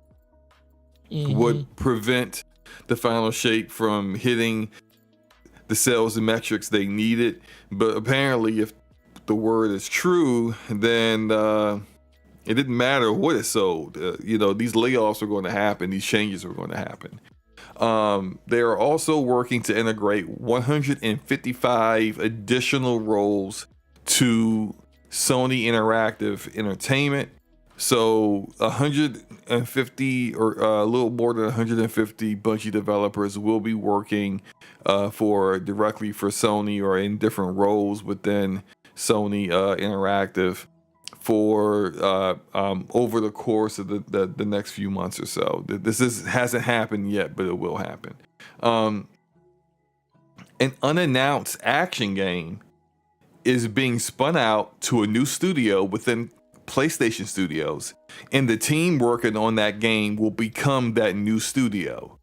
would prevent the final shape from hitting the sales and metrics they needed. But apparently, if the word is true, then it didn't matter what it sold. These layoffs are going to happen. These changes are going to happen. They are also working to integrate 155 additional roles to Sony Interactive Entertainment. So 150 or a little more than 150 Bungie developers will be working directly for Sony or in different roles within Sony Interactive for over the course of the next few months or so. Hasn't happened yet, but it will happen. An unannounced action game is being spun out to a new studio within PlayStation Studios, and the team working on that game will become that new studio.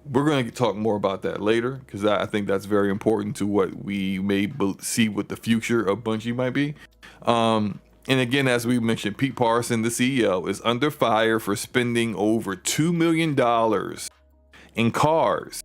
We're going to talk more about that later because I think that's very important to what we may see what the future of Bungie might be. And again, as we mentioned, Pete Parsons, the CEO, is under fire for spending over $2 million in cars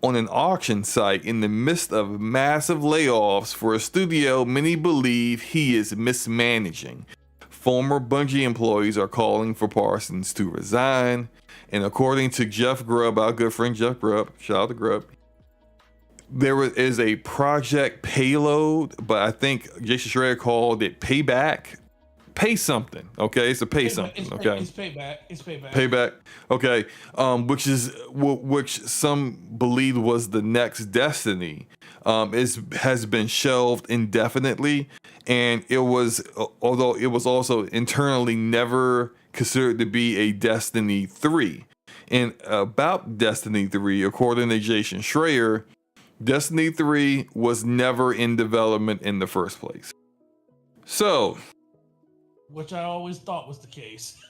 on an auction site in the midst of massive layoffs for a studio many believe he is mismanaging. Former Bungie employees are calling for Parsons to resign. And according to Jeff Grubb, our good friend Jeff Grubb, shout out to Grubb, there is a project payload, but I think Jason Schreier called it payback. Pay something, okay? It's a pay something, okay? It's payback. Payback, okay. Which some believe was the next Destiny, has been shelved indefinitely, and although it was also internally never considered to be a Destiny 3. And about Destiny 3, according to Jason Schreier, Destiny 3 was never in development in the first place. So, which I always thought was the case.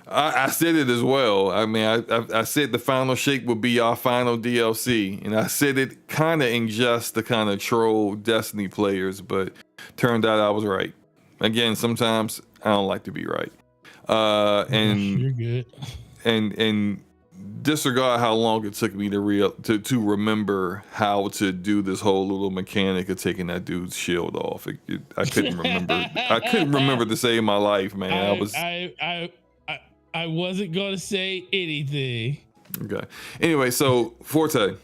I said it as well. I mean, I said the final shape would be our final DLC, and I said it kind of in jest to kind of troll Destiny players, but turned out I was right. Again, sometimes I don't like to be right. And you're good. And disregard how long it took me to remember how to do this whole little mechanic of taking that dude's shield off. I couldn't remember. I couldn't remember to save my life, man. I wasn't gonna say anything. Okay. Anyway, so Forte.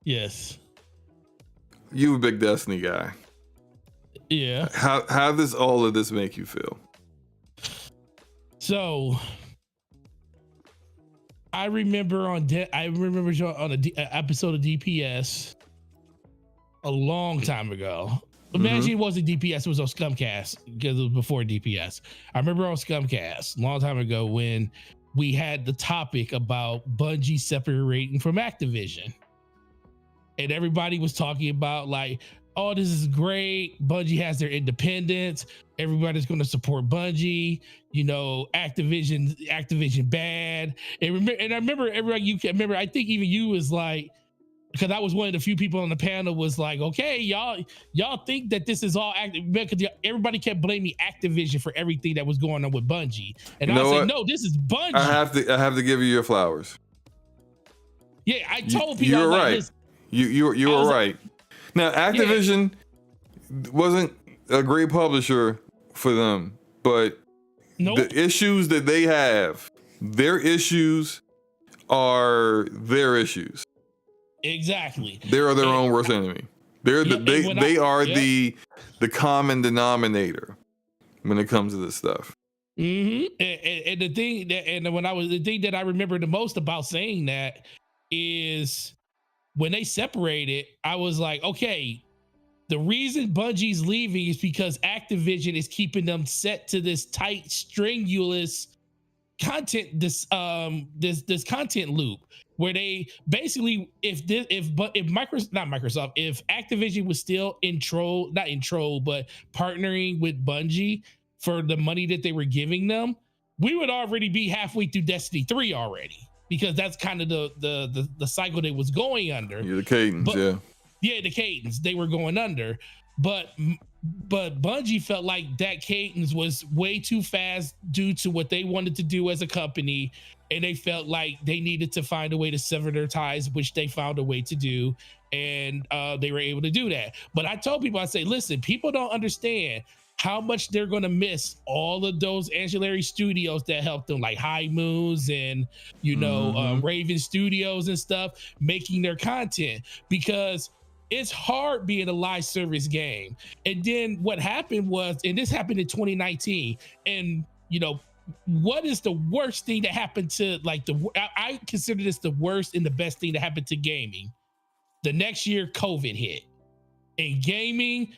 Yes. You a big Destiny guy. Yeah. How does all of this make you feel? So I remember on an episode of DPS a long time ago. Imagine it wasn't DPS, it was on Scumcast because it was before DPS. I remember on Scumcast a long time ago when we had the topic about Bungie separating from Activision. And everybody was talking about like, oh, this is great. Bungie has their independence. Everybody's going to support Bungie. You know, Activision bad. And I remember everybody. You can remember. I think even you was like, because I was one of the few people on the panel was like, okay, y'all think that this is all active, because everybody kept blaming Activision for everything that was going on with Bungie. And I said, no, this is Bungie. I have to give you your flowers. Yeah, I told people. You're right. Like, you were right. Now, Activision wasn't a great publisher for them, but the issues that they have, their issues are their issues. Exactly. They are their own worst enemy. They are the common denominator when it comes to this stuff. Mm-hmm. And the thing that I remember the most about saying that is when they separated, I was like, okay, the reason Bungie's leaving is because Activision is keeping them set to this tight, strenuous content, this content loop where they basically, if Activision was still but partnering with Bungie for the money that they were giving them, we would already be halfway through Destiny 3 already, because that's kind of the cycle they was going under. Yeah, the cadence, the cadence they were going under, but Bungie felt like that cadence was way too fast due to what they wanted to do as a company, and they felt like they needed to find a way to sever their ties, which they found a way to do, and they were able to do that. But I told people, I say, listen, people don't understand how much they're going to miss all of those ancillary studios that helped them, like High Moons and Raven Studios and stuff, making their content, because it's hard being a live service game. And then what happened was, and this happened in 2019, and what is the worst thing that happened to, like, I consider this the worst and the best thing that happened to gaming. The next year, COVID hit. And gaming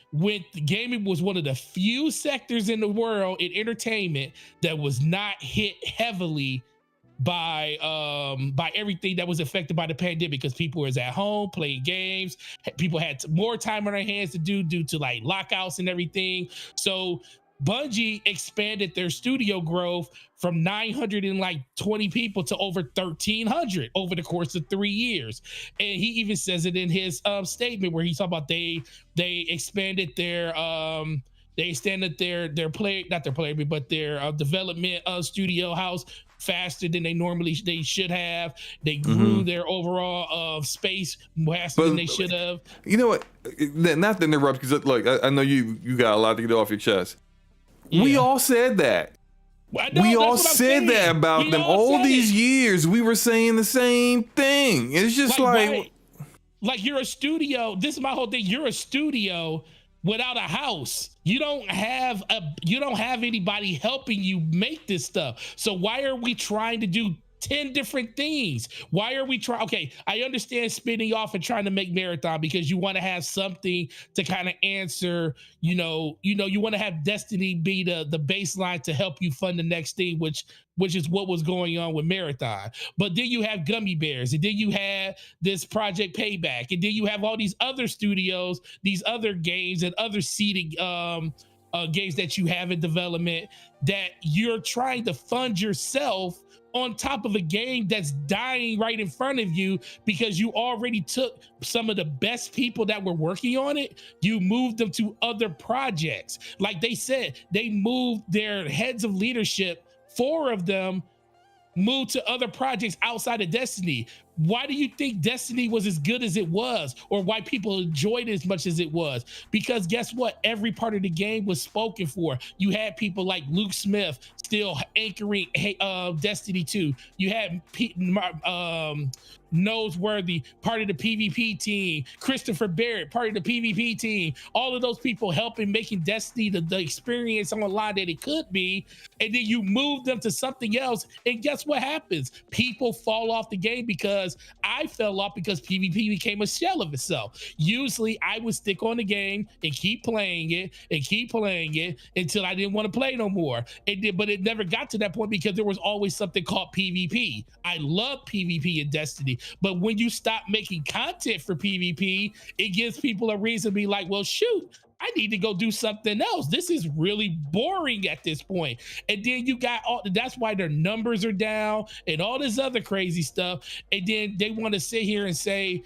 was one of the few sectors in the world in entertainment that was not hit heavily by everything that was affected by the pandemic, because people was at home playing games. People had more time on their hands to due to like lockouts and everything. So Bungie expanded their studio growth from 920 people to over 1,300 over the course of 3 years. And he even says it in his statement where he's talking about they expanded their development studio house faster than they should have. They grew their overall space faster than they should have. You know what? Not to interrupt, because look, I know you got a lot to get off your chest. Yeah. We all said that. We all said that about them all these years. We were saying the same thing. It's just like you're a studio. This is my whole thing. You're a studio without a house. You don't have anybody helping you make this stuff. So why are we trying to do 10 different things? Why are we trying? Okay, I understand spinning off and trying to make Marathon because you want to have something to kind of answer, you want to have Destiny be the baseline to help you fund the next thing, which is what was going on with Marathon. But then you have Gummy Bears, and then you have this Project Payback, and then you have all these other studios, these other games and other seeding games that you have in development that you're trying to fund yourself on top of a game that's dying right in front of you, because you already took some of the best people that were working on it, you moved them to other projects. Like they said, they moved their heads of leadership, 4 of them moved to other projects outside of Destiny. Why do you think Destiny was as good as it was, or why people enjoyed it as much as it was? Because guess what? Every part of the game was spoken for. You had people like Luke Smith still anchoring Destiny 2. You had Noseworthy, part of the PvP team, Christopher Barrett, part of the PvP team, all of those people helping making Destiny the experience online that it could be. And then you move them to something else, and guess what happens? People fall off the game because I fell off because PvP became a shell of itself. Usually I would stick on the game and keep playing it until I didn't want to play no more. But it never got to that point because there was always something called PvP. I love PvP in Destiny, but when you stop making content for PvP, it gives people a reason to be like, well, shoot, I need to go do something else. This is really boring at this point. And then you got that's why their numbers are down and all this other crazy stuff. And then they want to sit here and say,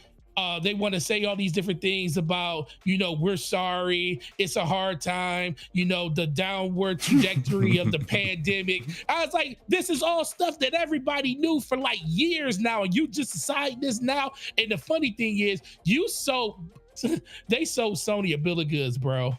they want to say all these different things about, we're sorry, it's a hard time, the downward trajectory of the pandemic. I was like, this is all stuff that everybody knew for like years now, and you just decide this now. And the funny thing is, they sold Sony a bill of goods, bro.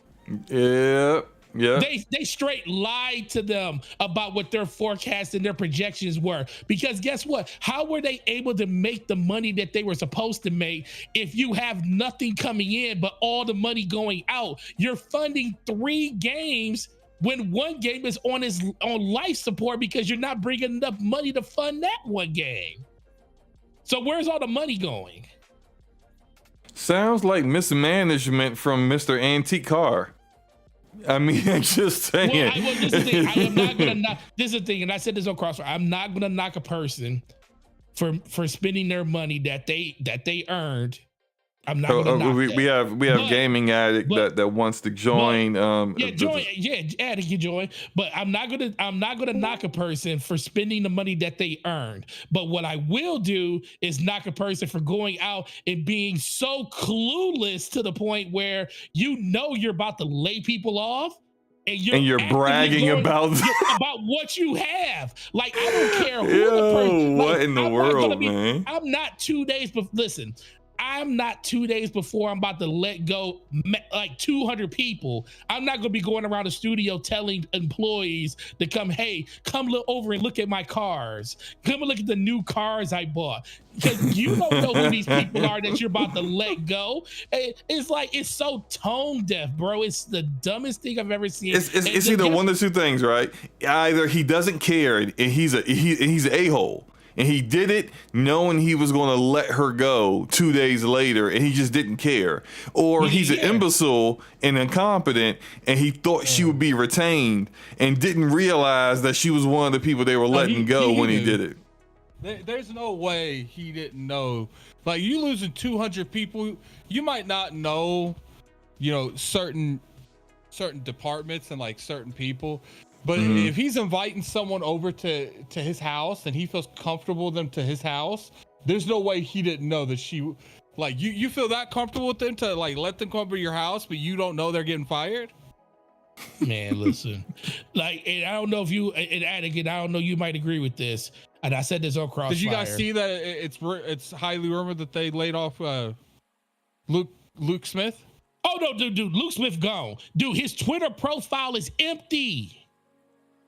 Yeah. They straight lied to them about what their forecasts and their projections were. Because guess what? How were they able to make the money that they were supposed to make if you have nothing coming in but all the money going out? You're funding 3 games when one game is on life support because you're not bringing enough money to fund that one game. So where's all the money going? Sounds like mismanagement from Mr. Antique Car. I mean, I'm just saying. Well, this is the thing. I am not gonna knock. This is the thing, and I said this on Crossfire. I'm not gonna knock a person for spending their money that they earned. I'm not gonna knock that. We have Gaming Addict that wants to join. Addict can join. But I'm not gonna knock a person for spending the money that they earned. But what I will do is knock a person for going out and being so clueless to the point where you're about to lay people off. And you're bragging about what you have. Like, I don't care who the person. What in the world, man? I'm not 2 days. But listen. I'm not 2 days before I'm about to let go like 200 people. I'm not going to be going around the studio telling employees to come look over and look at my cars. Come and look at the new cars I bought. Because you don't know who these people are that you're about to let go. It's like, it's so tone deaf, bro. It's the dumbest thing I've ever seen. It's either one of 2 things, right? Either he doesn't care and he's an a-hole. And he did it knowing he was going to let her go 2 days later, and he just didn't care. Or he's an imbecile and incompetent, and he thought she would be retained and didn't realize that she was one of the people they were letting go when he did it. There's no way he didn't know. Like, you losing 200 people, you might not know, certain departments and like certain people. But if he's inviting someone over to his house and he feels comfortable with them to his house, there's no way he didn't know that she, like, you feel that comfortable with them to like let them come over your house, but you don't know they're getting fired? Man, listen, like, and I don't know if you, and Attic, I don't know, you might agree with this. And I said this on Crossfire. Did you guys see that it's highly rumored that they laid off Luke Smith? Oh no, dude, Luke Smith gone. Dude, his Twitter profile is empty.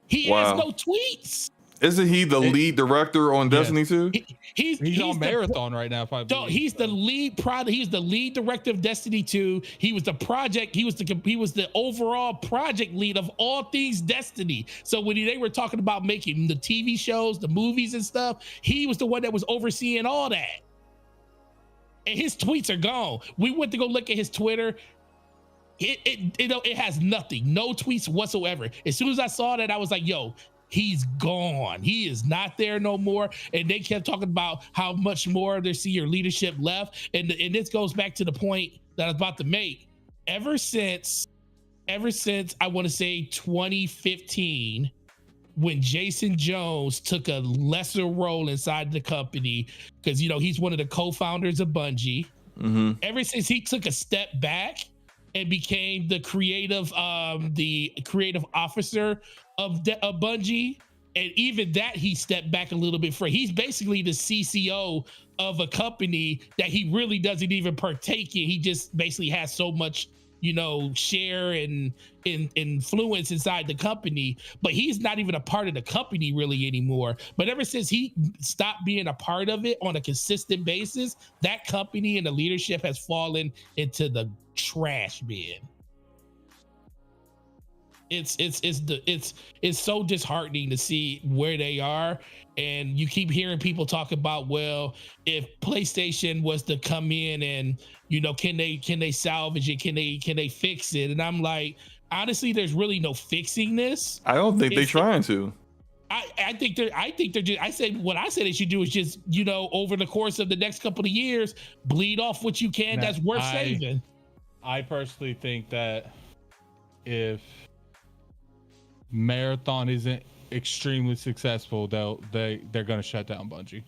He has no tweets. Isn't he the lead director on Destiny 2? He's on Marathon right now. He's the lead He's the lead director of Destiny 2. He was the project. He was the overall project lead of all things Destiny. So when they were talking about making the TV shows, the movies and stuff, he was the one that was overseeing all that. And his tweets are gone. We went to go look at his Twitter. It has nothing, no tweets whatsoever. As soon as I saw that, I was like, yo, he's gone. He is not there no more. And they kept talking about how much more of their senior leadership left. And this goes back to the point that I was about to make. Ever since I want to say 2015, when Jason Jones took a lesser role inside the company, because he's one of the co-founders of Bungie. Ever since he took a step back and became the creative officer of Bungie, And even that, he stepped back a little bit. He's basically the CCO of a company that he really doesn't even partake in. He just basically has so much, share and influence inside the company, but he's not even a part of the company really anymore. But ever since he stopped being a part of it on a consistent basis, that company and the leadership has fallen into the trash bin. It's so disheartening to see where they are. And you keep hearing people talk about, well, if PlayStation was to come in and, can they salvage it? Can they fix it? And I'm like, honestly, there's really no fixing this. I don't think they're trying to. I think they're just, I said they should do is just, over the course of the next couple of years, bleed off what you can that's worth saving. I personally think that if Marathon isn't extremely successful, they're going to shut down Bungie.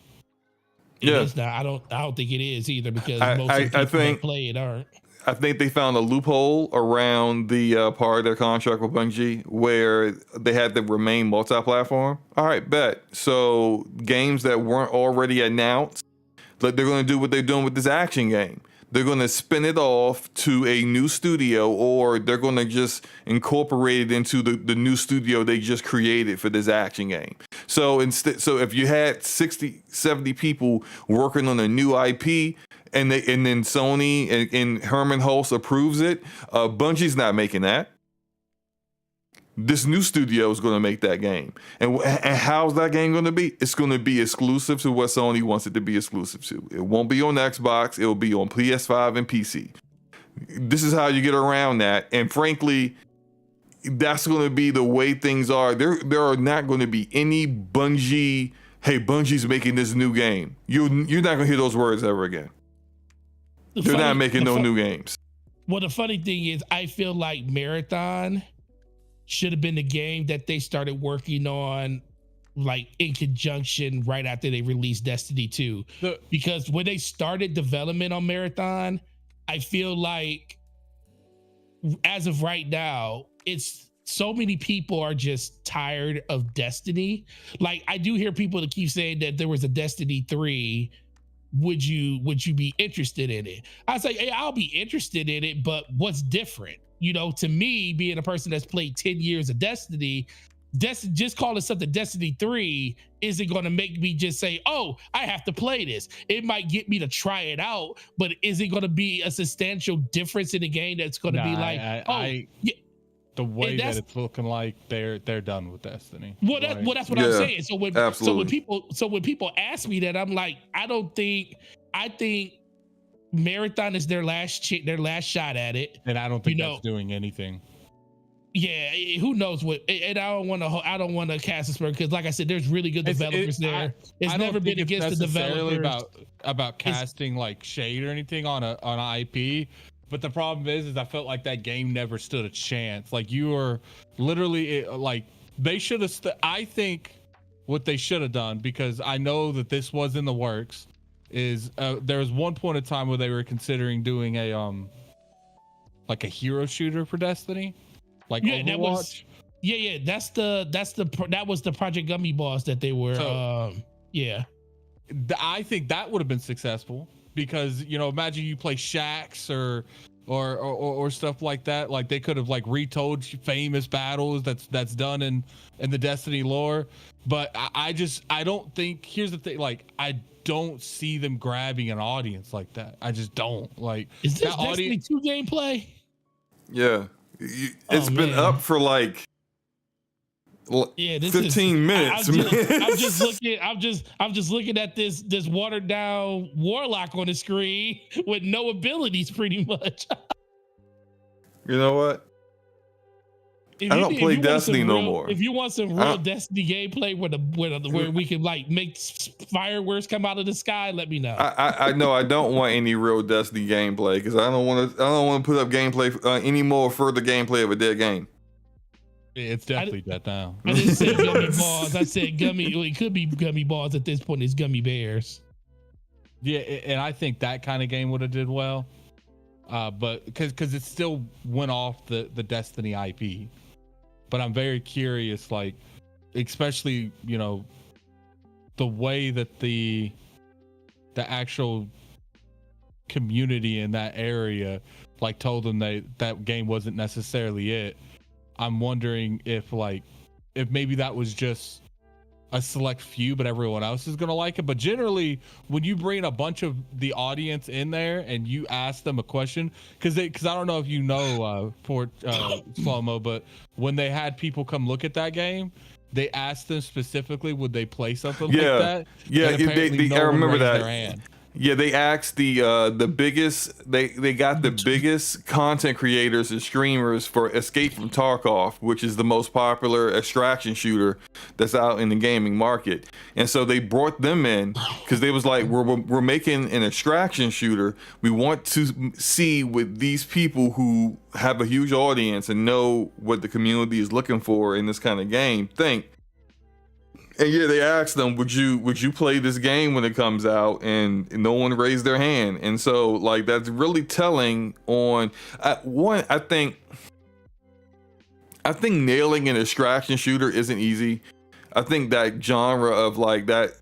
Not, I don't think it is either, because most of the people that play it aren't. I think they found a loophole around the part of their contract with Bungie where they had to remain multi-platform. All right, bet. So games that weren't already announced, like they're going to do what they're doing with this action game. They're going to spin it off to a new studio, or they're going to just incorporate it into the new studio they just created for this action game. So if you had 60, 70 people working on a new IP, and then Sony and Herman Hulst approves it, Bungie's not making that. This new studio is going to make that game. And how's that game going to be? It's going to be exclusive to what Sony wants it to be exclusive to. It won't be on Xbox. It'll be on PS5 and PC. This is how you get around that. And frankly, that's going to be the way things are. There are not going to be any Bungie, hey, Bungie's making this new game. You're not going to hear those words ever again. They're not making no new games. Well, the funny thing is, I feel like Marathon should have been the game that they started working on, like in conjunction right after they released Destiny 2. Because when they started development on Marathon, I feel like as of right now, it's so many people are just tired of Destiny. Like, I do hear people that keep saying that there was a Destiny 3. Would you be interested in it? I say, hey, I'll be interested in it, but what's different? To me, being a person that's played 10 years of Destiny, just calling something Destiny 3 isn't going to make me just say, oh, I have to play this. It might get me to try it out, but is it going to be a substantial difference in the game that's going to be like, the way that it's looking like they're done with Destiny. Well, that's what I'm saying. So when people ask me that, I'm like, I think Marathon is their last shot at it, and I don't think that's doing anything. Yeah, who knows what? And I don't want to cast a spur, because, like I said, there's really good developers there. It's never been against the developers. About casting like shade or anything on an IP. But the problem is I felt like that game never stood a chance. Like, you were literally like, they should have. I think what they should have done, because I know that this was in the works, is there was one point in time where they were considering doing a like a hero shooter for Destiny, like Overwatch. That was the Project Gummy Boss that they were. I think that would have been successful, because imagine you play Shax or stuff like that. Like, they could have like retold famous battles that's done in the Destiny lore. But I don't think, here's the thing, like, I don't see them grabbing an audience like that. I just don't. Like, is this Destiny 2 gameplay? Yeah, it's been up for like 15 minutes. I'm just looking at this watered down warlock on the screen with no abilities, pretty much. You know what? I don't play Destiny no more. If you want some real Destiny gameplay where we can like make fireworks come out of the sky, let me know. I know I don't want any real Destiny gameplay, because I don't want to put up gameplay any more further gameplay of a dead game. It's definitely dead now. I didn't say gummy balls. I said gummy. Well, it could be gummy balls at this point. It's gummy bears. Yeah, and I think that kind of game would have did well, but because it still went off the Destiny IP. But I'm very curious, like, especially, you know, the way that the actual community in that area like told them that game wasn't necessarily it. I'm wondering if maybe that was just a select few, but everyone else is gonna like it. But generally, when you bring a bunch of the audience in there and you ask them a question, because I don't know if you know for Slow-Mo, but when they had people come look at that game, they asked them specifically would they play something like that. Yeah, I remember that. Their hand. Yeah, they asked the biggest. They got the biggest content creators and streamers for Escape from Tarkov, which is the most popular extraction shooter that's out in the gaming market. And so they brought them in because they was like, we're making an extraction shooter. We want to see with these people who have a huge audience and know what the community is looking for in this kind of game think. And yeah, they asked them, would you play this game when it comes out? And no one raised their hand. And so like that's really telling on I think nailing an extraction shooter isn't easy. I think that genre of like that,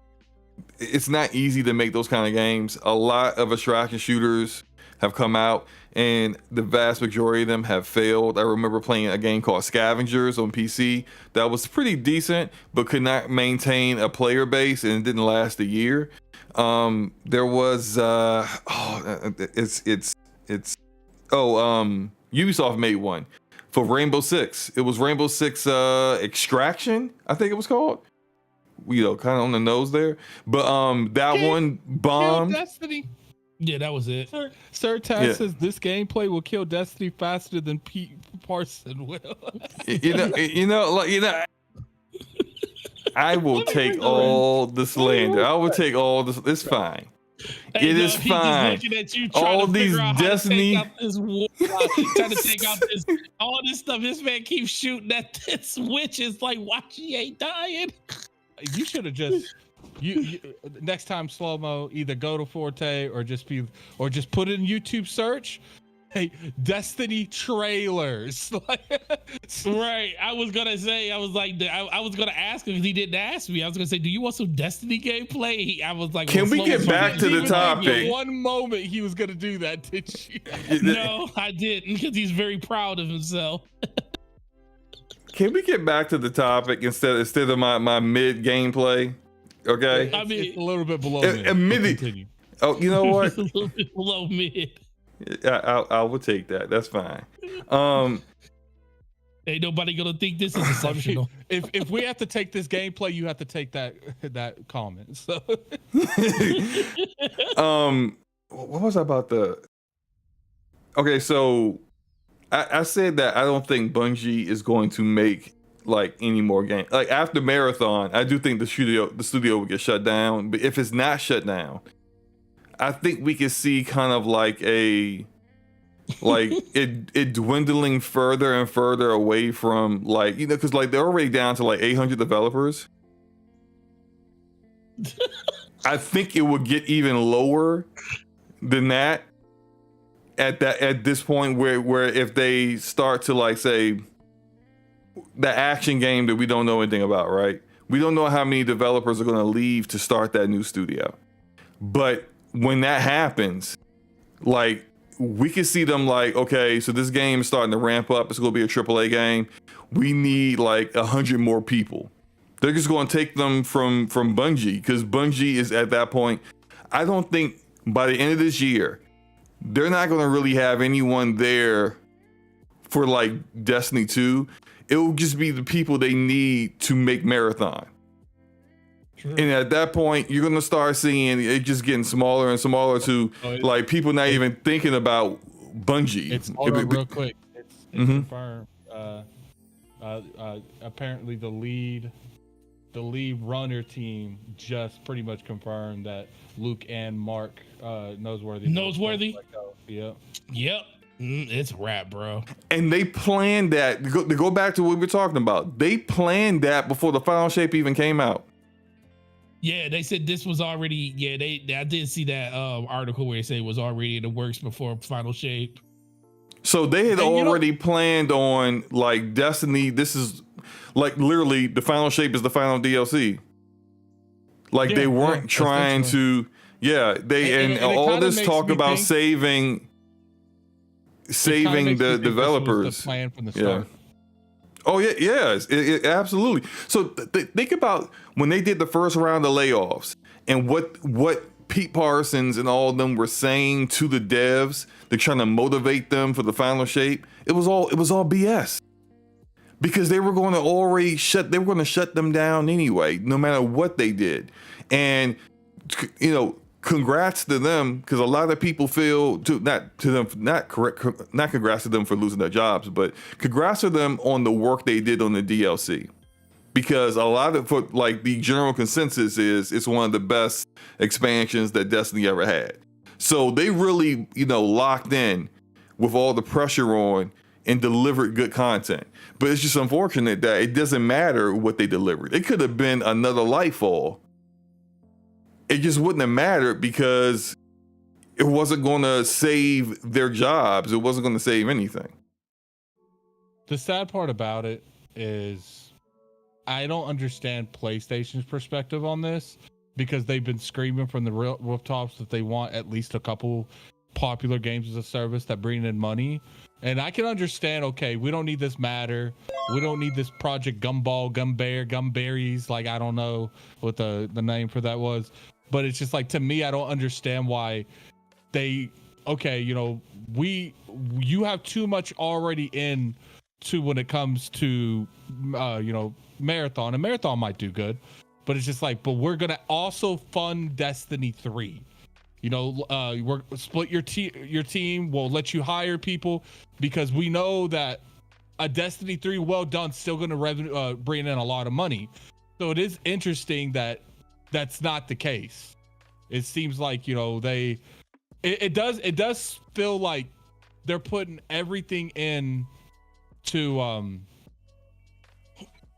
it's not easy to make those kind of games. A lot of extraction shooters have come out and the vast majority of them have failed. I remember playing a game called Scavengers on PC that was pretty decent, but could not maintain a player base and it didn't last a year. There was Ubisoft made one for Rainbow Six. It was Rainbow Six Extraction, I think it was called. You know, kind of on the nose there, but that one bombed. Destiny. Yeah, that was it. Sir Taz says this gameplay will kill Destiny faster than Pete Parson will. I will take all the slander. I will take all this. It's fine. Hey, It is fine. All these Destiny. Trying to take out this, all this stuff. This man keeps shooting at this witch. Is like, watch, he ain't dying. You should have just. You next time, Slow-Mo, either go to Forte or just put it in YouTube search. Hey, Destiny trailers. Right. I was gonna say, I was gonna ask him because he didn't ask me. I was gonna say, do you want some Destiny gameplay? I was like, can we get back to the topic? One moment he was gonna do that, did you? No, I didn't, because he's very proud of himself. Can we get back to the topic instead of my mid gameplay? Okay, I mean, it's a little bit below mid. Oh, you know what? A little bit below mid. I will take that. That's fine. Ain't nobody gonna think this is exceptional. If we have to take this gameplay, you have to take that comment. So, what was I about the? Okay, so I said that I don't think Bungie is going to make like any more games. Like after Marathon, I do think the studio will get shut down. But if it's not shut down, I think we can see kind of like it dwindling further and further away from like, you know, because like they're already down to like 800 developers. I think it would get even lower than that at this point where if they start to like say the action game that we don't know anything about, right? We don't know how many developers are going to leave to start that new studio. But when that happens, like we can see them like, okay, so this game is starting to ramp up. It's going to be a AAA game. We need like 100 more people. They're just going to take them from Bungie because Bungie is at that point. I don't think by the end of this year, they're not going to really have anyone there for like Destiny 2. It will just be the people they need to make Marathon. True. And at that point, you're going to start seeing it just getting smaller and smaller to like people not even thinking about Bungie. It's real quick. It's confirmed. Apparently the lead runner team just pretty much confirmed that Luke and Mark Noseworthy. Yep. It's a wrap, bro. And they planned that to go back to what we were talking about. They planned that before the final shape even came out. Yeah, they said this was already. Yeah, I did see that article where they said it was already in the works before final shape. So they had already planned on like Destiny. This is like literally the final shape is the final DLC. Like they weren't trying to, and all this talk about saving the developers. The plan from the start. Oh yeah, it absolutely. So think about when they did the first round of layoffs and what Pete Parsons and all of them were saying to the devs. They're trying to motivate them for the final shape. It was all BS. Because they were going to shut them down anyway, no matter what they did. And congrats to them, because a lot of people feel not congrats to them for losing their jobs, but congrats to them on the work they did on the DLC. Because a lot of the general consensus is it's one of the best expansions that Destiny ever had. So they really, locked in with all the pressure on and delivered good content. But it's just unfortunate that it doesn't matter what they delivered. It could have been another Lightfall. It just wouldn't have mattered because it wasn't going to save their jobs. It wasn't going to save anything. The sad part about it is I don't understand PlayStation's perspective on this, because they've been screaming from the rooftops that they want at least a couple popular games as a service that bring in money. And I can understand, okay, we don't need this Matter. We don't need this Project Gumball, Gumberries. Like, I don't know what the name for that was. But it's just like, to me, I don't understand why you have too much already in to when it comes to, Marathon. And Marathon might do good. But it's just like, but we're going to also fund Destiny 3. We're split your team. We'll let you hire people because we know that a Destiny 3 well done still going to bring in a lot of money. So it is interesting that that's not the case. It seems like it does feel like they're putting everything in to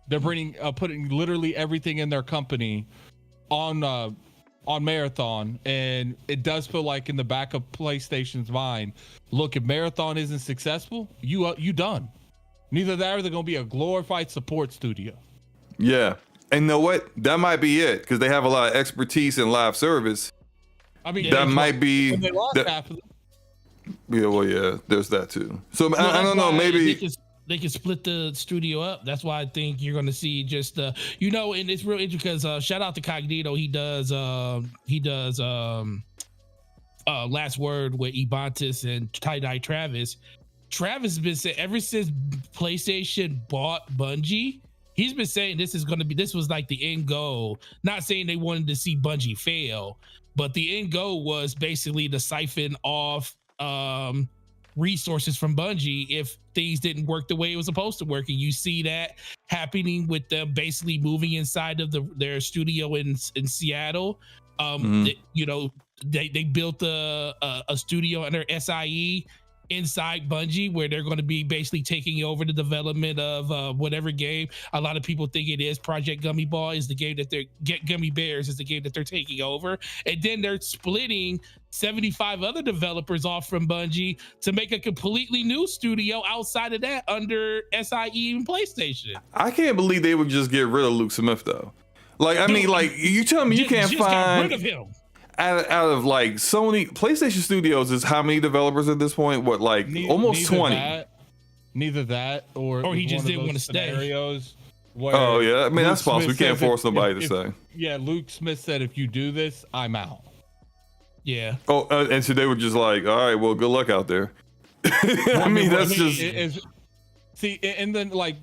they're putting literally everything in their company on Marathon, and it does feel like in the back of PlayStation's mind, look, if Marathon isn't successful, you done. Neither that or they're gonna be a glorified support studio. Yeah, and you know what? That might be it, because they have a lot of expertise in live service. I mean, that might be. They lost half of them. Yeah, well, yeah, there's that too. So I don't know, maybe. They can split the studio up. That's why I think you're going to see just and it's real interesting because shout out to Cognito. He does Last Word with Ebontis and Tie-Dye Travis. Travis has been saying ever since PlayStation bought Bungie, he's been saying this was like the end goal. Not saying they wanted to see Bungie fail, but the end goal was basically to siphon off resources from Bungie if things didn't work the way it was supposed to work. And you see that happening with them basically moving inside of their studio in Seattle. They built a studio under SIE inside Bungie where they're going to be basically taking over the development of whatever game. A lot of people think it is Project Gummy Ball is the game that Gummy Bears is the game that they're taking over. And then they're splitting 75 other developers off from Bungie to make a completely new studio outside of that under SIE and PlayStation. I can't believe they would just get rid of Luke Smith though. Like, I mean, like you tell me you can't find got rid of him. Out of like Sony, PlayStation Studios is how many developers at this point? What, like almost 20? Neither that or he just didn't want to stay. Oh yeah, I mean that's possible. We can't force nobody to say. Yeah, Luke Smith said, if you do this, I'm out. Yeah. Oh, and so they were just like, all right, well, good luck out there. I mean, that's just. See, and then like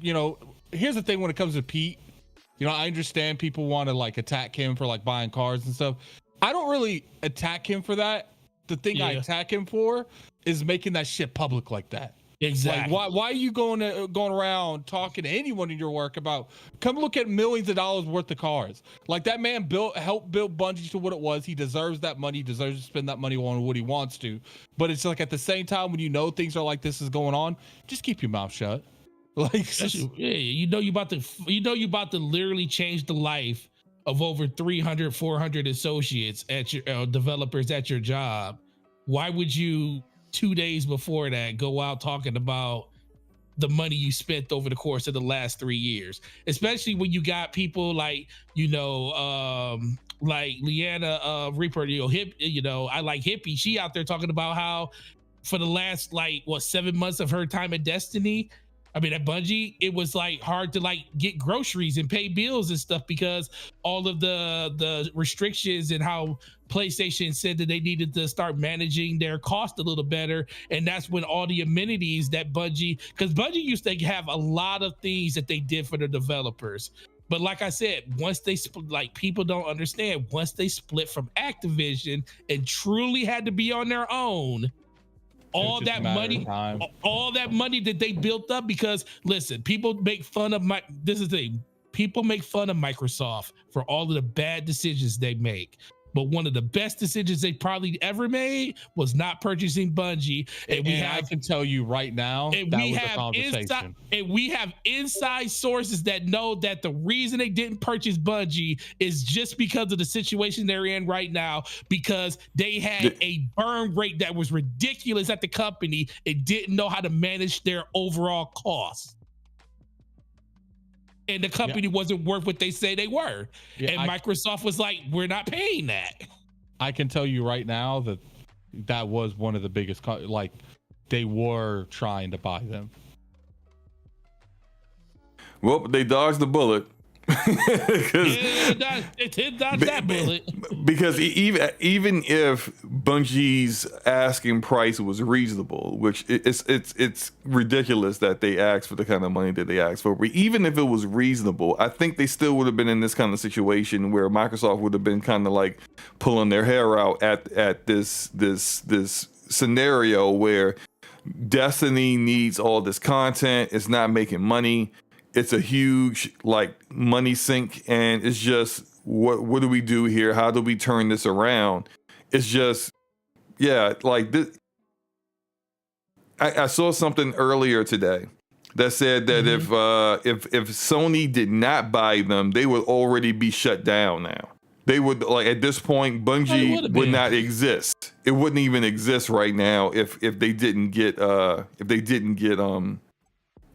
here's the thing when it comes to Pete. I understand people want to like attack him for like buying cars and stuff. I don't really attack him for that. The thing I attack him for is making that shit public like that. Exactly. Like, why are you going around talking to anyone in your work about come look at millions of dollars worth of cars? Like that man helped build Bungie to what it was. He deserves that money. He deserves to spend that money on what he wants to. But it's like at the same time when things are like this is going on, just keep your mouth shut. Like you about to literally change the life of over 300, 400 associates at your developers at your job. Why would you 2 days before that go out talking about the money you spent over the course of the last 3 years, especially when you got people like, like Leanna Reaper, I like Hippie. She out there talking about how for the last 7 months of her time at Destiny, at Bungie, it was like hard to like get groceries and pay bills and stuff because all of the restrictions and how PlayStation said that they needed to start managing their cost a little better. And that's when all the amenities that because Bungie used to have a lot of things that they did for the developers. But like I said, once they people don't understand, once they split from Activision and truly had to be on their own, all that money that they built up, because listen, people make fun of people make fun of Microsoft for all of the bad decisions they make. But one of the best decisions they probably ever made was not purchasing Bungie. And I can tell you right now, that was a conversation. And we have inside sources that know that the reason they didn't purchase Bungie is just because of the situation they're in right now, because they had a burn rate that was ridiculous at the company and didn't know how to manage their overall costs. And the company wasn't worth what they say they were. And Microsoft was like, we're not paying that. I can tell you right now that was one of the biggest, they were trying to buy them. Well, they dodged the bullet. It did dodge that bullet. Because even if Bungie's asking price was reasonable, which it's ridiculous that they asked for the kind of money that they asked for, but even if it was reasonable, I think they still would have been in this kind of situation where Microsoft would have been kind of like pulling their hair out at this scenario where Destiny needs all this content, it's not making money. It's a huge money sink, and it's just what do we do here? How do we turn this around? It's just this. I saw something earlier today that said that if Sony did not buy them, they would already be shut down now. They would at this point, Bungie would not exist. It wouldn't even exist right now if they didn't get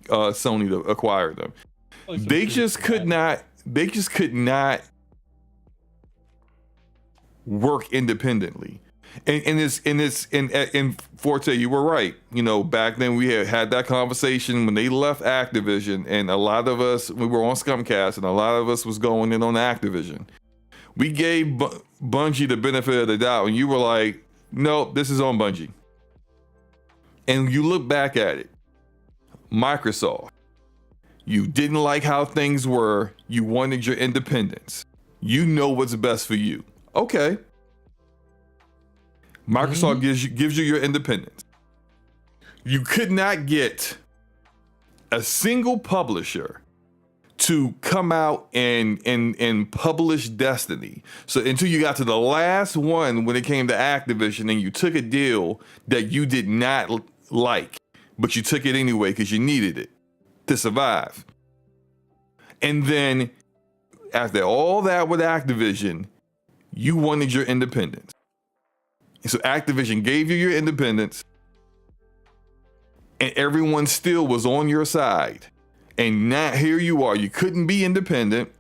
Sony to acquire them. They just could not work independently. And Forte, you were right. Back then we had that conversation when they left Activision, and a lot of us, we were on Scumcast, and a lot of us was going in on Activision. We gave Bungie the benefit of the doubt, and you were like, no, this is on Bungie. And you look back at it, Microsoft, you didn't like how things were. You wanted your independence. You know what's best for you. Okay. Microsoft gives you your independence. You could not get a single publisher to come out and publish Destiny. So until you got to the last one when it came to Activision and you took a deal that you did not like, but you took it anyway because you needed it to survive. And then after all that with Activision, you wanted your independence. And so Activision gave you your independence, and everyone still was on your side. And now here you are. You couldn't be independent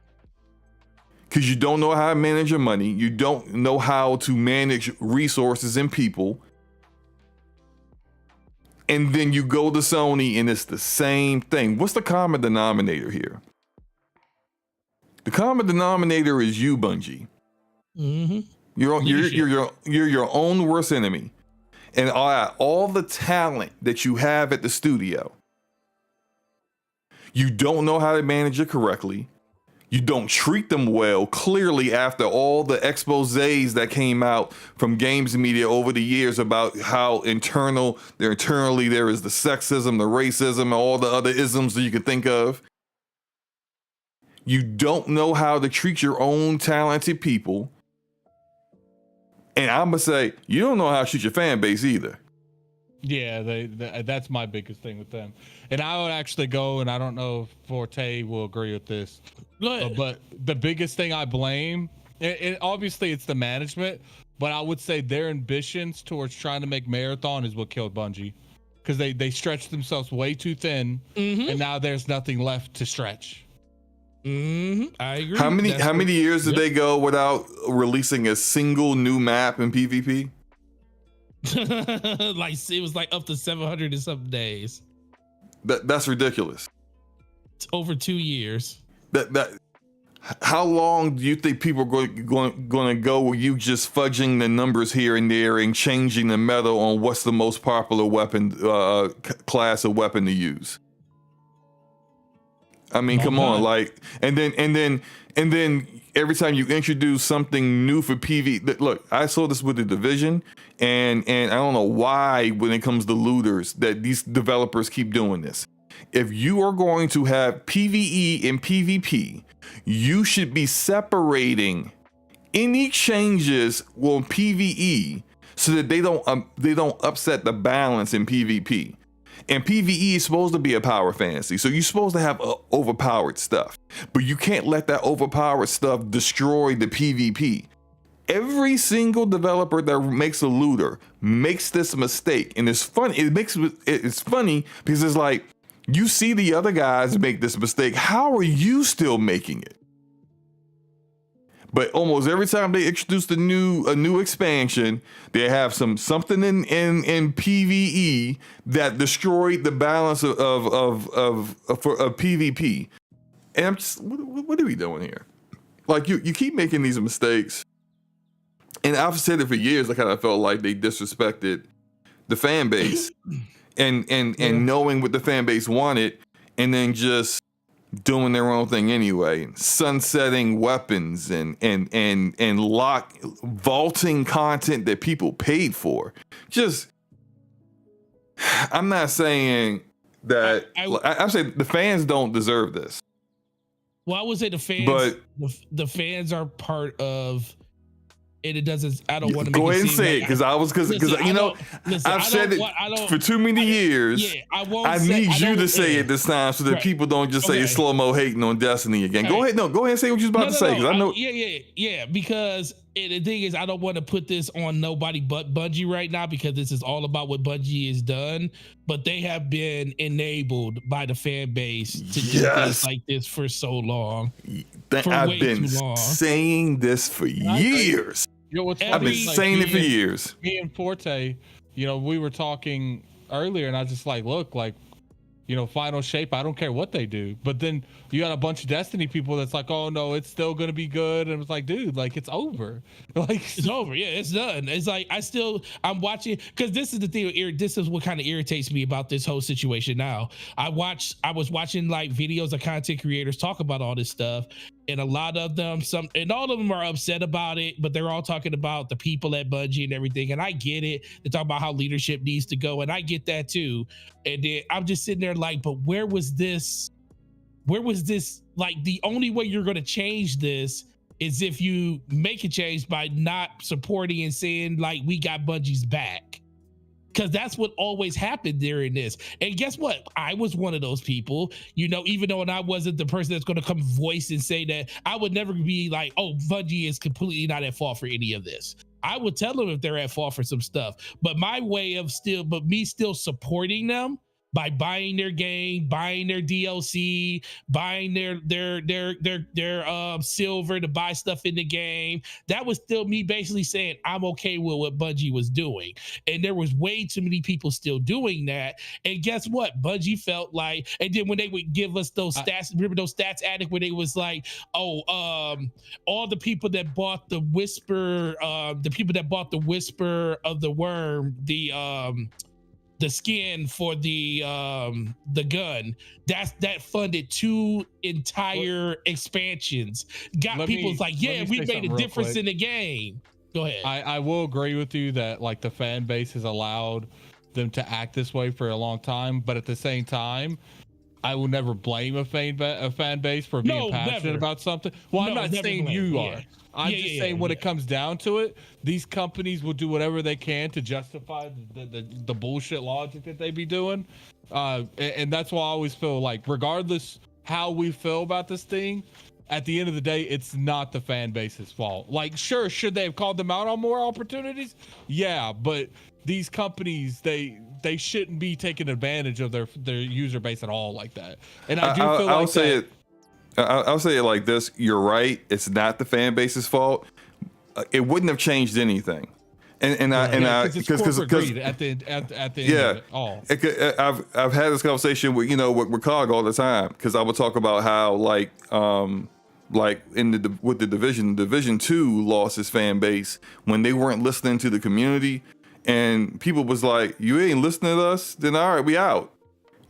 because you don't know how to manage your money. You don't know how to manage resources and people. And then you go to Sony and it's the same thing. What's the common denominator here? The common denominator is you, Bungie. Mm-hmm. You're your own worst enemy. And all the talent that you have at the studio, you don't know how to manage it correctly. You don't treat them well, clearly, after all the exposés that came out from games media over the years about how internally there is the sexism, the racism, and all the other isms that you could think of. You don't know how to treat your own talented people. And I'm going to say, you don't know how to treat your fan base either. Yeah, that's my biggest thing with them. And I would actually go, and I don't know if Forte will agree with this, but the biggest thing I blame, and obviously it's the management, but I would say their ambitions towards trying to make Marathon is what killed Bungie. because they stretched themselves way too thin, and now there's nothing left to stretch. I agree. How many years did they go without releasing a single new map in PvP? Like it was like up to 700 and something days. That's ridiculous. It's over 2 years. How long do you think people are going to go with you just fudging the numbers here and there and changing the meta on what's the most popular weapon class of weapon to use? I mean, come on, like, and then every time you introduce something new for PV, look, I saw this with the Division, and I don't know why when it comes to looters that these developers keep doing this. If you are going to have PvE and PvP, you should be separating any changes on PvE so that they don't upset the balance in PvP. And PvE is supposed to be a power fantasy, so you're supposed to have overpowered stuff, but you can't let that overpowered stuff destroy the PvP. Every single developer that makes a looter makes this mistake, and it's funny. It's funny because it's like you see the other guys make this mistake. How are you still making it? But almost every time they introduce a new expansion, they have something in PvE that destroyed the balance of PvP. And I'm just, what are we doing here? Like you keep making these mistakes, and I've said it for years. I kind of felt like they disrespected the fan base, and knowing what the fan base wanted, and then just doing their own thing anyway, sunsetting weapons and vaulting content that people paid for. Just, I'm not saying that I'm saying the fans don't deserve this. Well, I would say the fans, but the fans are part of. And it doesn't. I don't want to go ahead and say it because you know I've said it for too many years. Yeah, I won't. I need you to say it this time so that people don't just say it's slow mo hating on Destiny again. Go ahead, go ahead and say what you're about to say because I know. Yeah. Because the thing is, I don't want to put this on nobody but Bungie right now because this is all about what Bungie has done. But they have been enabled by the fan base to do things like this for so long. I've been saying this for years. You know, I've been saying it for years. Me and Forte, you know, we were talking earlier, and I was just like, look, like, you know, final shape, I don't care what they do. But then you got a bunch of Destiny people that's like, oh no, it's still gonna be good. And it's like, dude, like it's over. Like it's over. Yeah, it's done. It's like I'm watching because this is the thing. This is what kind of irritates me about this whole situation now. I was watching like videos of content creators talk about all this stuff. And a lot of them, all of them are upset about it, but they're all talking about the people at Bungie and everything. And I get it. They talk about how leadership needs to go, and I get that too. And then I'm just sitting there like, but where was this? Like the only way you're going to change this is if you make a change by not supporting and saying like, we got Bungie's back. Because that's what always happened during this. And guess what? I was one of those people, you know, even though I wasn't the person that's going to come voice and say that, I would never be like, oh, Bungie is completely not at fault for any of this. I would tell them if they're at fault for some stuff. But me still supporting them by buying their game, buying their DLC, buying their silver to buy stuff in the game. That was still me basically saying I'm okay with what Bungie was doing. And there was way too many people still doing that. And guess what? Bungie felt like, and then when they would give us those stats, remember those stats addict where they was like, all the people that bought the Whisper, of the Worm, the skin for the gun that funded 2 entire expansions. People's like, yeah, we made a difference in the game. Go ahead. I will agree with you that like the fan base has allowed them to act this way for a long time, but at the same time, I will never blame a fan base for being passionate about something. Well, I'm not saying you are. I'm just saying when it comes down to it, these companies will do whatever they can to justify the bullshit logic that they be doing. And that's why I always feel like, regardless how we feel about this thing, at the end of the day, it's not the fan base's fault. Like, sure, should they have called them out on more opportunities? Yeah, but these companies, they shouldn't be taking advantage of their user base at all like that. And I do feel like I'll say it like this. You're right. It's not the fan base's fault. It wouldn't have changed anything. Because greed at the end of it all. I've had this conversation with with Cog all the time, because I would talk about how like with the Division 2 lost its fan base when they weren't listening to the community, and people was like, you ain't listening to us, then all right, we out.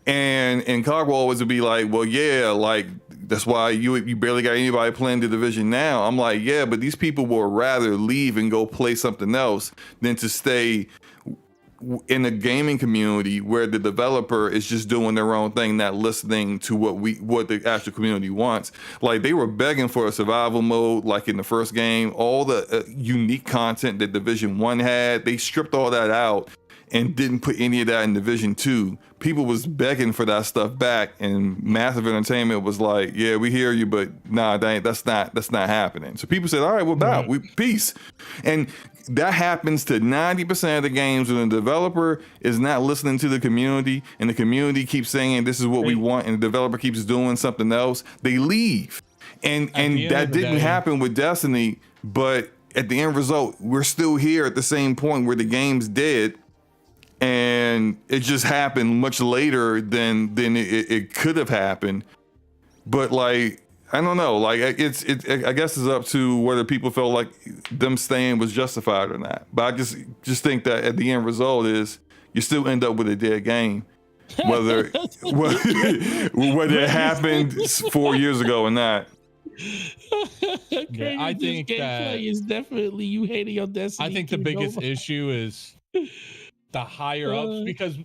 And Cog will always be like, well, yeah, like that's why you barely got anybody playing the Division now. I'm like, yeah, but these people will rather leave and go play something else than to stay in the gaming community where the developer is just doing their own thing, not listening to what the actual community wants. Like, they were begging for a survival mode, like in the first game, all the unique content that Division 1 had. They stripped all that out and didn't put any of that in Division 2. People was begging for that stuff back, and Massive Entertainment was like, yeah, we hear you, but nah, that's not happening. So people said, all right, we're out, peace. And that happens to 90% of the games when the developer is not listening to the community, and the community keeps saying this is what we want, and the developer keeps doing something else, they leave. And that didn't happen with Destiny, but at the end result, we're still here at the same point where the game's dead. And it just happened much later than it could have happened. But like, I don't know, like I guess it's up to whether people felt like them staying was justified or not. But I just think that at the end result is you still end up with a dead game, whether it happened 4 years ago or not. Yeah, I think that is definitely you hating your Destiny. I think the biggest issue is the higher ups, because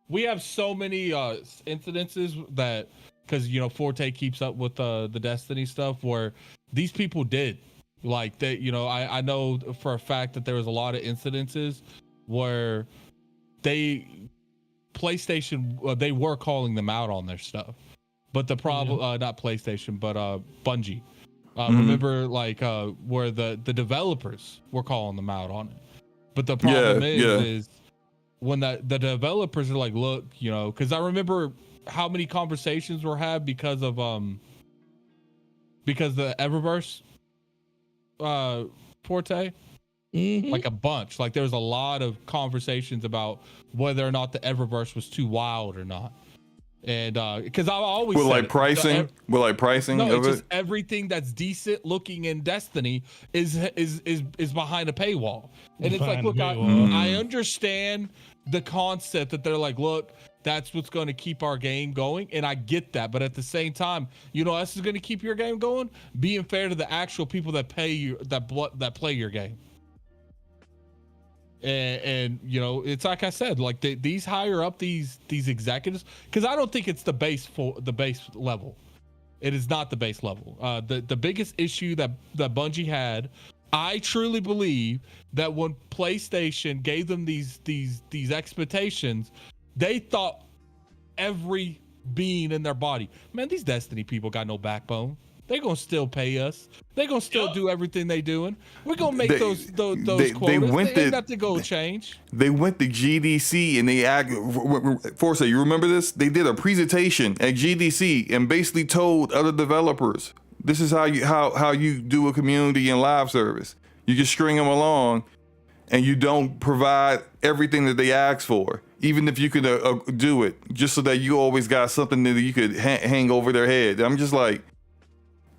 we have so many incidences that, because Forte keeps up with the Destiny stuff, where these people did like that. I know for a fact that there was a lot of incidences where PlayStation they were calling them out on their stuff, but the problem not PlayStation but Bungie, remember, like where the developers were calling them out on it. But the problem is when the developers are like, look, because I remember how many conversations were had because the Eververse Forte, like a bunch. Like there was a lot of conversations about whether or not the Eververse was too wild or not. And because I always said pricing no, of it's just it. everything that's decent looking in Destiny is behind a paywall. And it's like, look, I understand the concept that they're like, look, that's what's going to keep our game going, and I get that. But at the same time, this is going to keep your game going, being fair to the actual people that pay you, that play your game. And it's like I said, like these higher up, these executives, because I don't think it's the base level. It is not the base level. The biggest issue that Bungie had, I truly believe that when PlayStation gave them these expectations, they thought every being in their body, man, these Destiny people got no backbone. They're gonna still pay us. They're gonna still do everything they doing. We're gonna make those quotas. They ain't got to go change. They went to GDC and Forte, you remember this? They did a presentation at GDC and basically told other developers, this is how you do a community and live service. You just string them along, and you don't provide everything that they ask for, even if you could do it, just so that you always got something that you could hang over their head. I'm just like,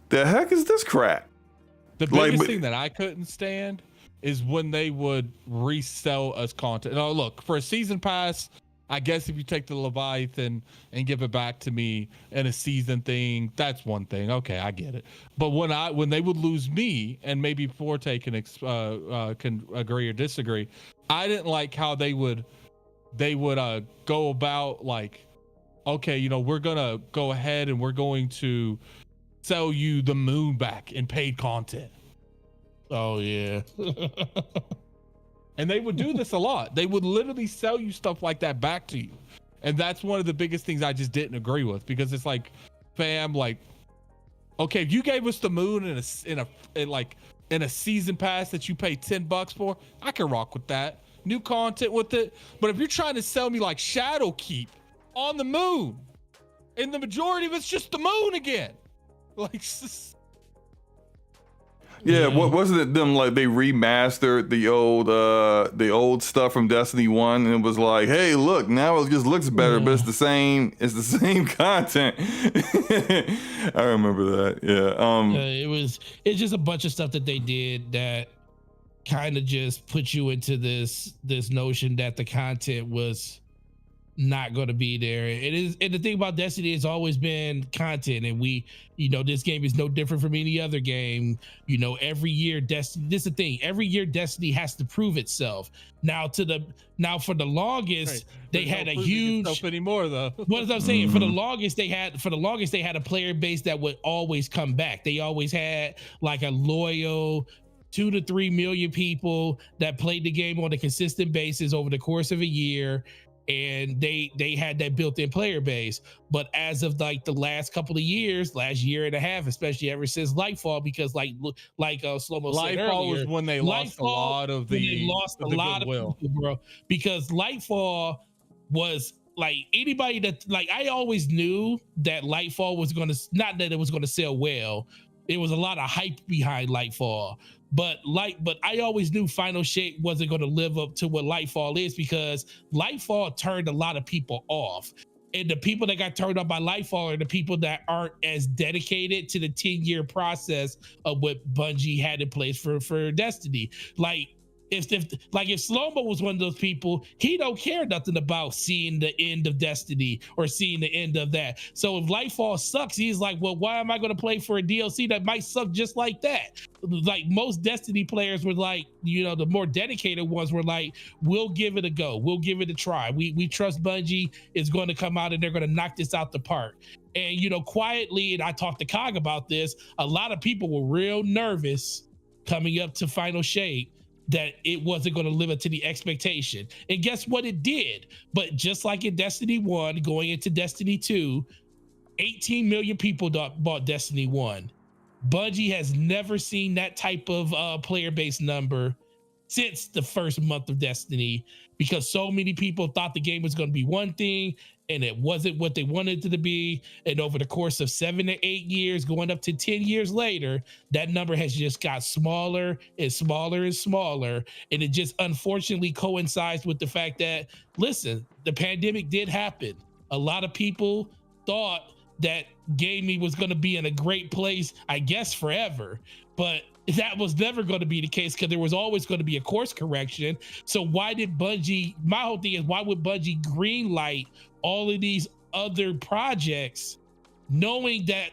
the heck is this crap? The biggest thing that I couldn't stand is when they would resell us content. Now, look, for a season pass, I guess if you take the Leviathan and give it back to me in a season thing, that's one thing. Okay, I get it. But when they would lose me, and maybe Forte can agree or disagree, I didn't like how they would go about like, okay, we're gonna go ahead and we're going to sell you the moon back in paid content. Oh yeah. And they would do this a lot. They would literally sell you stuff like that back to you. And that's one of the biggest things I just didn't agree with, because it's like, fam, like, Okay, if you gave us the moon in a season pass that you pay $10 for, I can rock with that. New content with it. But if you're trying to sell me like Shadowkeep on the moon, and the majority of it's just the moon again, like. Yeah, what wasn't it them like they remastered the old stuff from Destiny 1 and it was like, hey, look, now it just looks better, but it's the same content. I remember that. Yeah. It's just a bunch of stuff that they did that kind of just put you into this notion that the content was not going to be there. It is, and the thing about Destiny has always been content, and this game is no different from any other game. Every year Destiny, this is the thing, every year Destiny has to prove itself. Now for the longest, they had a huge anymore though. What I'm saying, for the longest they had a player base that would always come back. They always had like a loyal 2 to 3 million people that played the game on a consistent basis over the course of a year. And they had that built-in player base. But as of like the last couple of years, last year and a half, especially ever since Lightfall, because like Slow-Mo said earlier, Lightfall was when they lost a lot of goodwill, people, bro. Because Lightfall was like, anybody that, like, I always knew that Lightfall was going to, not that it was going to sell well. It was a lot of hype behind Lightfall. But I always knew Final Shape wasn't going to live up to what Lightfall is, because Lightfall turned a lot of people off. And the people that got turned off by Lightfall are the people that aren't as dedicated to the 10-year process of what Bungie had in place for Destiny. Like, if Slow-Mo was one of those people, he don't care nothing about seeing the end of Destiny or seeing the end of that. So if Lightfall sucks, he's like, well, why am I going to play for a DLC that might suck just like that? Like, most Destiny players were like, the more dedicated ones were like, we'll give it a go, we'll give it a try. We trust Bungie is going to come out and they're going to knock this out the park. And quietly, and I talked to Cog about this, a lot of people were real nervous coming up to Final Shape that it wasn't going to live up to the expectation. And guess what? It did. But just like in Destiny 1, going into Destiny 2, 18 million people bought Destiny 1. Bungie has never seen that type of player base number since the first month of Destiny, because so many people thought the game was going to be one thing and it wasn't what they wanted it to be. And over the course of 7 to 8 years, going up to 10 years later, that number has just got smaller and smaller and smaller. And it just unfortunately coincides with the fact that, listen, the pandemic did happen. A lot of people thought that gaming was going to be in a great place, I guess, forever. But that was never going to be the case, because there was always going to be a course correction. So why would Bungie greenlight all of these other projects, knowing that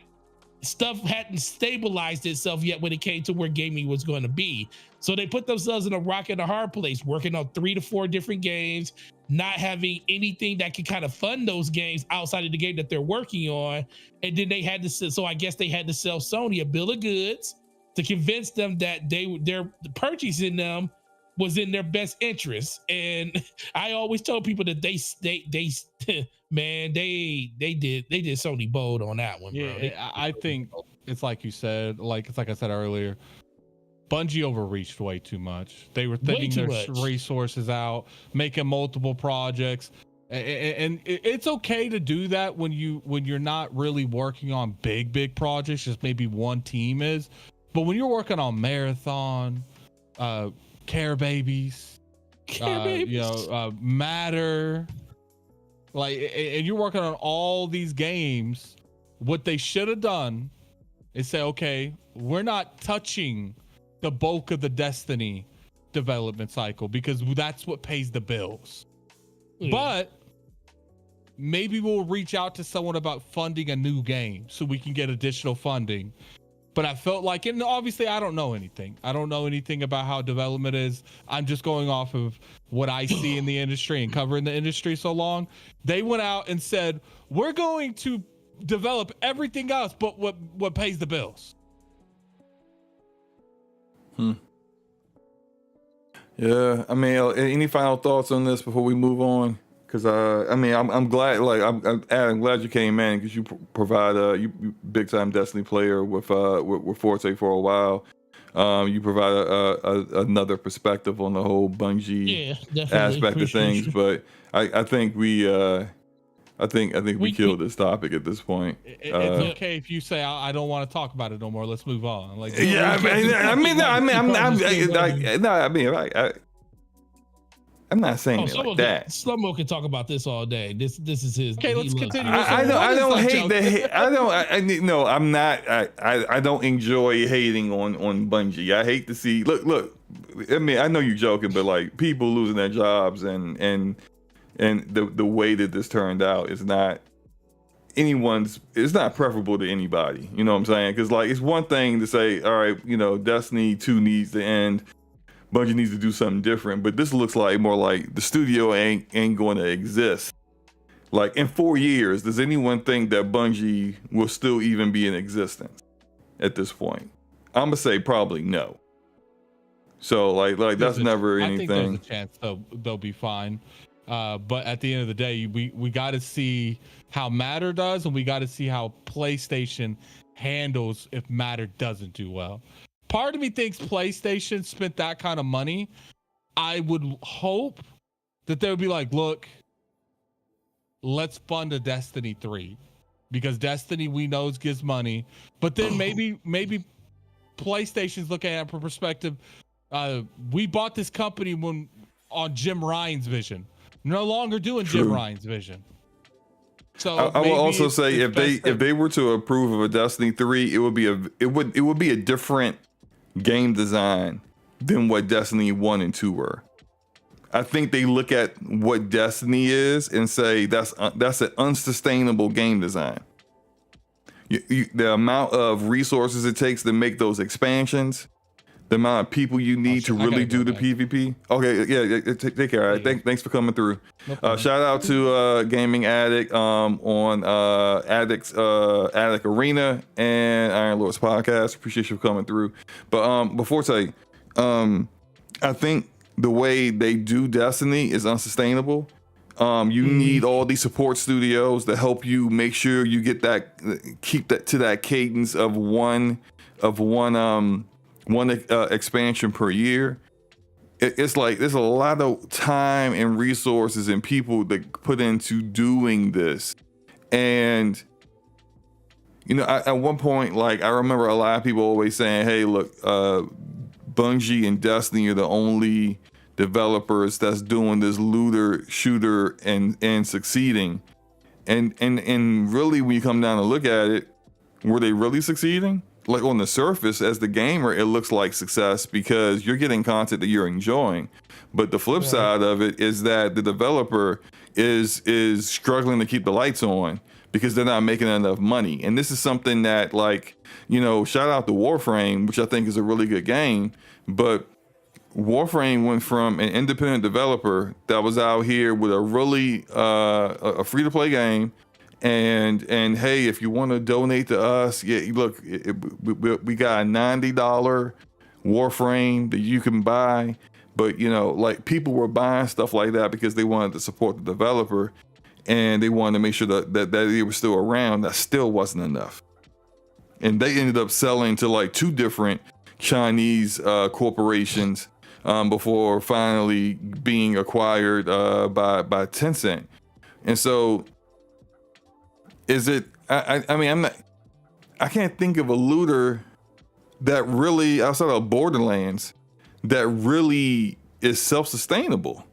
stuff hadn't stabilized itself yet when it came to where gaming was going to be? So they put themselves in a rock and a hard place, working on 3 to 4 different games, not having anything that could kind of fund those games outside of the game that they're working on. And then they had to, so I guess they had to sell Sony a bill of goods to convince them that their purchasing them was in their best interest. And I always told people that they man, they did Sony bold on that one, bro. Yeah, I think it's like you said, it's like I said earlier, Bungie overreached way too much. They were thinking their resources out, making multiple projects. And it's okay to do that when you're not really working on big projects, just maybe one team is. But when you're working on Marathon, Care Babies, Matter, and you're working on all these games, what they should have done is say, okay, we're not touching the bulk of the Destiny development cycle because that's what pays the bills. But maybe we'll reach out to someone about funding a new game so we can get additional funding. But I felt like, and obviously I don't know anything. I don't know anything about how development is. I'm just going off of what I see in the industry and covering the industry so long. They went out and said, we're going to develop everything else but what pays the bills. Yeah, I mean, any final thoughts on this before we move on? Because I mean, I'm glad. Like, I'm glad you came in because you provide you big time Destiny player with Forte for a while. You provide another perspective on the whole Bungie aspect of things. You. But I think I think we killed this topic at this point. It's okay if you say I don't want to talk about it no more. Let's move on. Like, yeah, I'm not saying it like that. Slumbo can talk about this all day. This is his. Okay, let's continue. I don't hate the. I'm not. I don't enjoy hating on Bungie. I hate to see. Look. I mean, I know you're joking, but like people losing their jobs and the way that this turned out is not anyone's. It's not preferable to anybody. You know what I'm saying? Because like it's one thing to say, all right, you know, Destiny 2 needs to end. Bungie needs to do something different, but this looks like more like the studio ain't going to exist. Like in 4 years, does anyone think that Bungie will still even be in existence at this point? I'm gonna say probably no. So like that's never anything. I think there's a chance they'll be fine. But at the end of the day, we got to see how Matter does, and we got to see how PlayStation handles if Matter doesn't do well. Part of me thinks PlayStation spent that kind of money. I would hope that they would be like, look, let's fund a Destiny 3 because Destiny we know gives money. But then maybe PlayStation's looking at it from perspective. We bought this company on Jim Ryan's vision. No longer doing True. Jim Ryan's vision. So I will also say if they were to approve of a Destiny 3, it would be a different game design than what Destiny 1 and 2 were. I think they look at what Destiny is and say that's an unsustainable game design. The amount of resources it takes to make those expansions, the amount of people you need to really do the PvP. Okay, yeah, take care. All right, thanks for coming through. No shout out to Gaming Addict on Addict Arena and Iron Lords Podcast. Appreciate you coming through. But before I I think the way they do Destiny is unsustainable. You need all these support studios to help you make sure you get keep that to that cadence of one expansion per year. It's like there's a lot of time and resources and people that put into doing this. And you know, at one point, like I remember a lot of people always saying, hey, look, Bungie and Destiny are the only developers that's doing this looter shooter and succeeding. And really when you come down to look at it, were they really succeeding? Like on the surface, as the gamer, it looks like success because you're getting content that you're enjoying. But the flip side of it is that the developer is struggling to keep the lights on because they're not making enough money. And this is something that, like, you know, shout out to Warframe, which I think is a really good game. But Warframe went from an independent developer that was out here with a really a free-to-play game. And hey, if you want to donate to us, yeah, look, we got a $90 Warframe that you can buy. But you know, like people were buying stuff like that because they wanted to support the developer, and they wanted to make sure that they were still around. That still wasn't enough, and they ended up selling to like 2 different Chinese corporations before finally being acquired by Tencent. And so. Is it? I mean, I can't think of a looter that really, outside of Borderlands, that really is self-sustainable.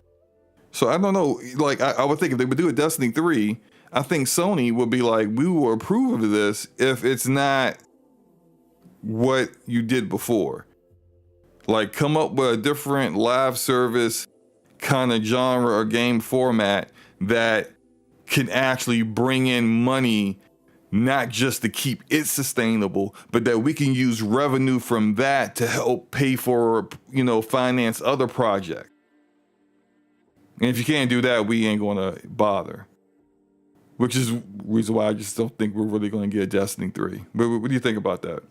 So I don't know. Like I would think if they would do a Destiny 3, I think Sony would be like, we will approve of this if it's not what you did before. Like come up with a different live service kind of genre or game format that can actually bring in money, not just to keep it sustainable, but that we can use revenue from that to help pay for, you know, finance other projects. And if you can't do that, we ain't gonna bother. Which is the reason why I just don't think we're really gonna get Destiny 3. But what do you think about that?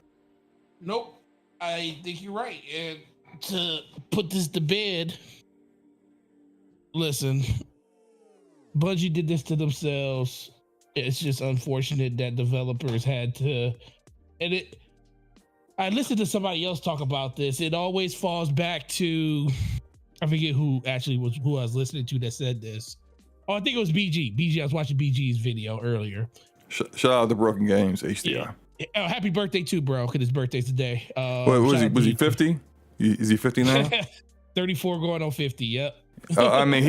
Nope. I think you're right. And to put this to bed, listen, Bungie did this to themselves. It's just unfortunate that developers had to, and I listened to somebody else talk about this. It always falls back to, I forget who I was listening to that said this. Oh, I think it was BG. I was watching BG's video earlier. Shout out to Broken Games, HDR. Yeah. Oh, happy birthday too, bro, because his birthday's today. Was he 50? Is he 50 now? 34 going on 50, yep. I mean,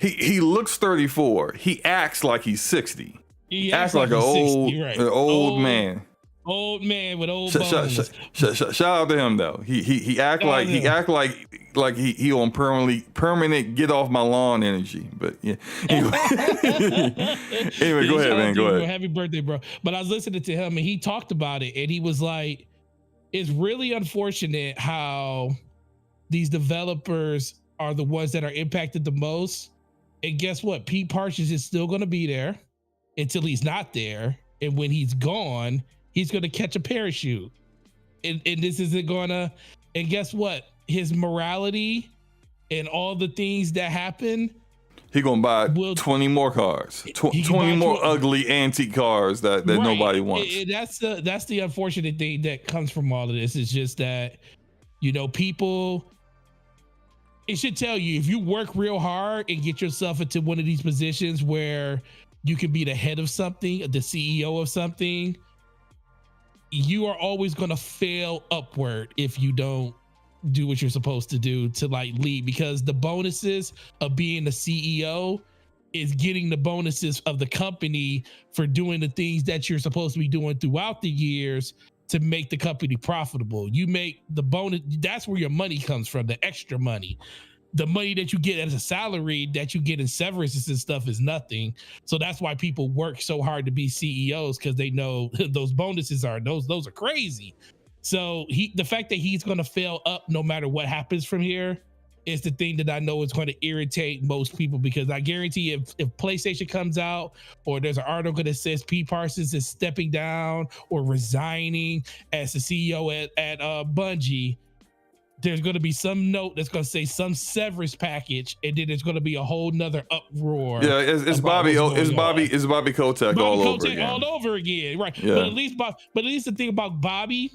he looks 34. He acts like he's 60. He acts like an old man. Old man with old bones. Shout out to him though. He act like he on permanent get off my lawn energy. But yeah. Anyway, go ahead, man. Go ahead. Happy birthday, bro. But I was listening to him and he talked about it and he was like, it's really unfortunate how these developers are the ones that are impacted the most. And guess what? Pete Parsons is still gonna be there until he's not there. And when he's gone, he's going to catch a parachute, and this isn't gonna. And guess what? His morality and all the things that happen. He gonna buy 20 more cars, 20 more ugly antique cars that right. Nobody wants. That's the unfortunate thing that comes from all of this. Is just that, people. It should tell you if you work real hard and get yourself into one of these positions where you can be the head of something, the CEO of something. You are always going to fail upward if you don't do what you're supposed to do to lead, because the bonuses of being the CEO is getting the bonuses of the company for doing the things that you're supposed to be doing throughout the years to make the company profitable. You make the bonus. That's where your money comes from, the extra money. The money that you get as a salary that you get in severances and stuff is nothing. So that's why people work so hard to be CEOs, because they know those bonuses are those are crazy. So the fact that he's going to fail up no matter what happens from here is the thing that I know is going to irritate most people, because I guarantee if PlayStation comes out or there's an article that says Pete Parsons is stepping down or resigning as the CEO at Bungie, there's going to be some note that's going to say some severance package, and then there's going to be a whole nother uproar. Yeah, it's Bobby Kotick all over again, right? Yeah. But at least the thing about Bobby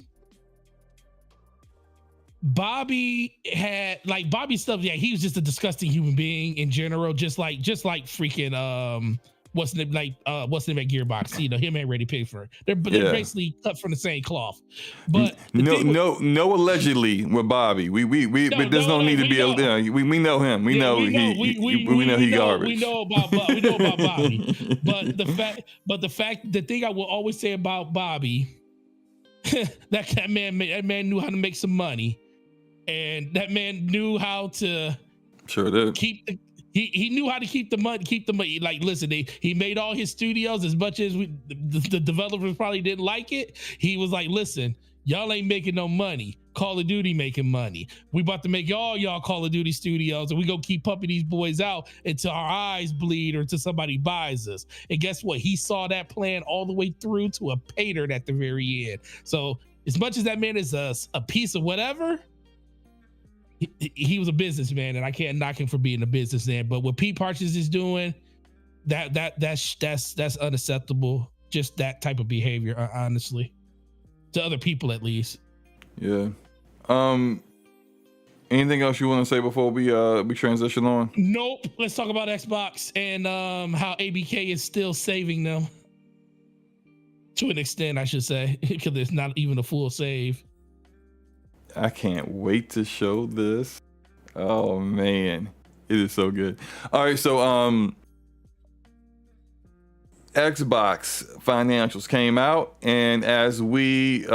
had Bobby stuff. Yeah, he was just a disgusting human being in general, just like freaking what's the name at Gearbox? Him and Ready Pigford. They're basically cut from the same cloth. But no, allegedly with Bobby. There's no need to be. We know him. We know he garbage. We know about Bobby. But the thing I will always say about Bobby, that man knew how to make some money, and that man knew how to keep the. He knew how to keep the money. Like, listen, he made all his studios, as much as the developers probably didn't like it. He was like, listen, y'all ain't making no money. Call of Duty making money. We about to make y'all Call of Duty studios, and we gonna keep pumping these boys out until our eyes bleed or until somebody buys us. And guess what? He saw that plan all the way through to a paydirt at the very end. So as much as that man is a piece of whatever, he was a businessman, and I can't knock him for being a businessman. But what Pete Parsons is doing, that's unacceptable. Just that type of behavior, honestly, to other people at least. Yeah. Anything else you want to say before we transition on? Nope. Let's talk about Xbox and how ABK is still saving them to an extent, I should say, because it's not even a full save. I can't wait to show this. Oh man, it is so good. All right, so Xbox financials came out, and as we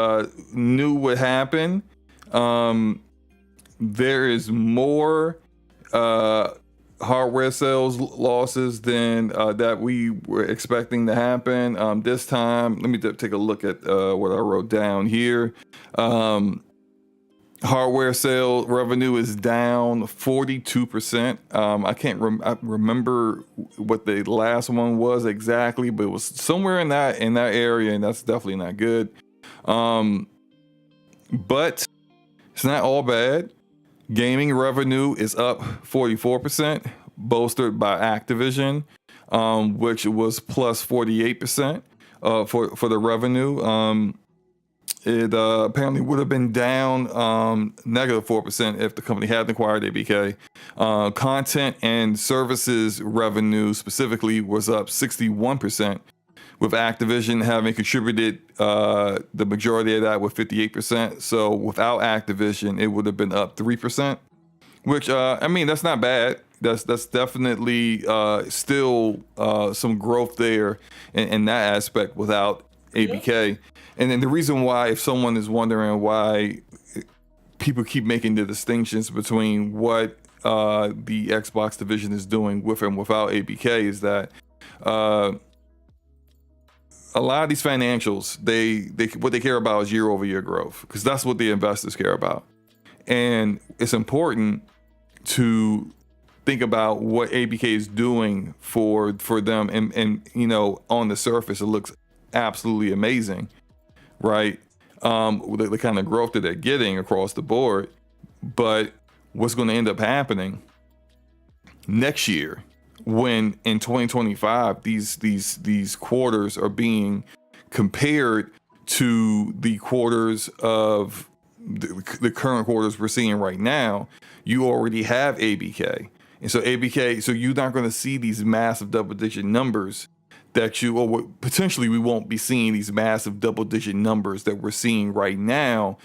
knew what happened, there is more hardware sales losses than that we were expecting to happen. This time, let me take a look at what I wrote down here. Hardware sale revenue is down 42%. I can't remember what the last one was exactly, but it was somewhere in that area, and that's definitely not good. But it's not all bad. Gaming revenue is up 44%, bolstered by Activision. which was plus 48% for the revenue. It apparently would have been down negative 4% if the company hadn't acquired ABK. Content and services revenue specifically was up 61%, with Activision having contributed the majority of that with 58%. So without Activision, it would have been up 3%, which I mean, that's not bad. That's definitely still some growth there in that aspect without ABK. Yeah. And then the reason why, if someone is wondering why people keep making the distinctions between what the Xbox division is doing with and without ABK, is that a lot of these financials, they what they care about is year-over-year growth, because that's what the investors care about. And it's important to think about what ABK is doing for them, and you know, on the surface it looks absolutely amazing, right? The kind of growth that they're getting across the board. But what's going to end up happening next year, when in 2025 these quarters are being compared to the quarters of the current quarters we're seeing right now, you already have ABK. And so so you're not going to see these massive double-digit numbers that or potentially we won't be seeing these massive double-digit numbers that we're seeing right now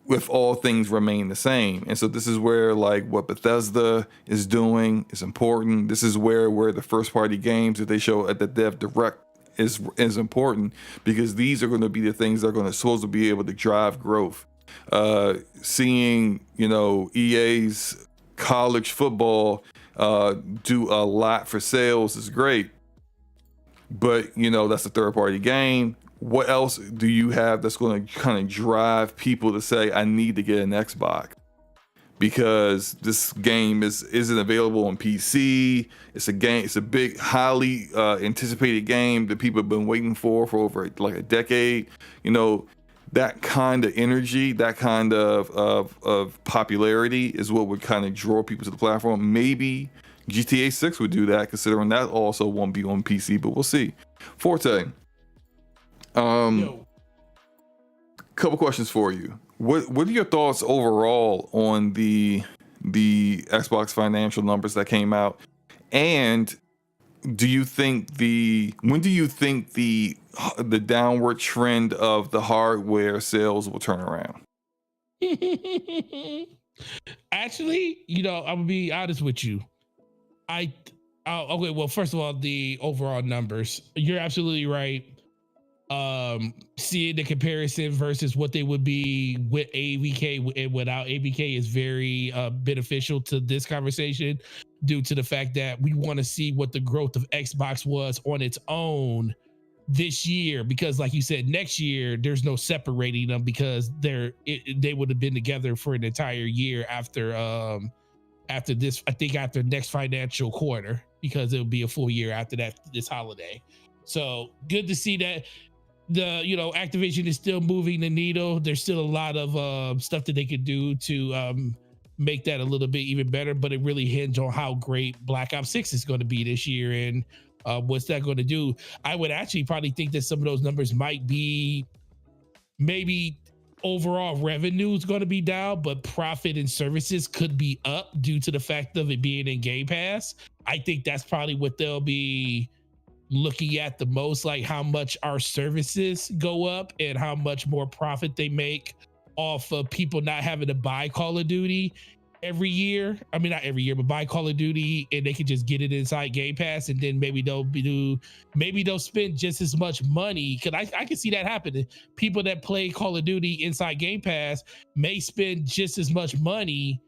if all things remain the same. And so this is where, like, what Bethesda is doing is important. This is where the first-party games that they show at the Dev Direct is important, because these are going to be the things that are going to supposed to be able to drive growth. Seeing, you know, EA's college football do a lot for sales is great, but you know, that's a third-party game. What else do you have that's going to kind of drive people to say, I need to get an Xbox because this game isn't available on PC? It's a big, highly anticipated game that people have been waiting for over like a decade. You know, that kind of energy, that kind of popularity is what would kind of draw people to the platform. Maybe GTA 6 would do that, considering that also won't be on PC, but we'll see. Forte, couple questions for you. What are your thoughts overall on the Xbox financial numbers that came out? And when do you think the downward trend of the hardware sales will turn around? Actually, you know, I'm gonna be honest with you. Okay, well, first of all, the overall numbers, you're absolutely right. Seeing the comparison versus what they would be with ABK and without ABK is very beneficial to this conversation, due to the fact that we want to see what the growth of Xbox was on its own this year, because like you said, next year there's no separating them, because they would have been together for an entire year after this, I think after next financial quarter, because it'll be a full year after that, this holiday. So good to see that Activision is still moving the needle. There's still a lot of stuff that they could do to make that a little bit even better, but it really hinges on how great Black Ops 6 is going to be this year, and what's that going to do. I would actually probably think that some of those numbers might be, maybe overall revenue is going to be down, but profit and services could be up due to the fact of it being in Game Pass. I think that's probably what they'll be looking at the most, like how much our services go up and how much more profit they make off of people not having to buy Call of Duty every year. I mean, not every year, but buy Call of Duty and they can just get it inside Game Pass, and then maybe they'll spend just as much money. Cause I can see that happening. People that play Call of Duty inside Game Pass may spend just as much money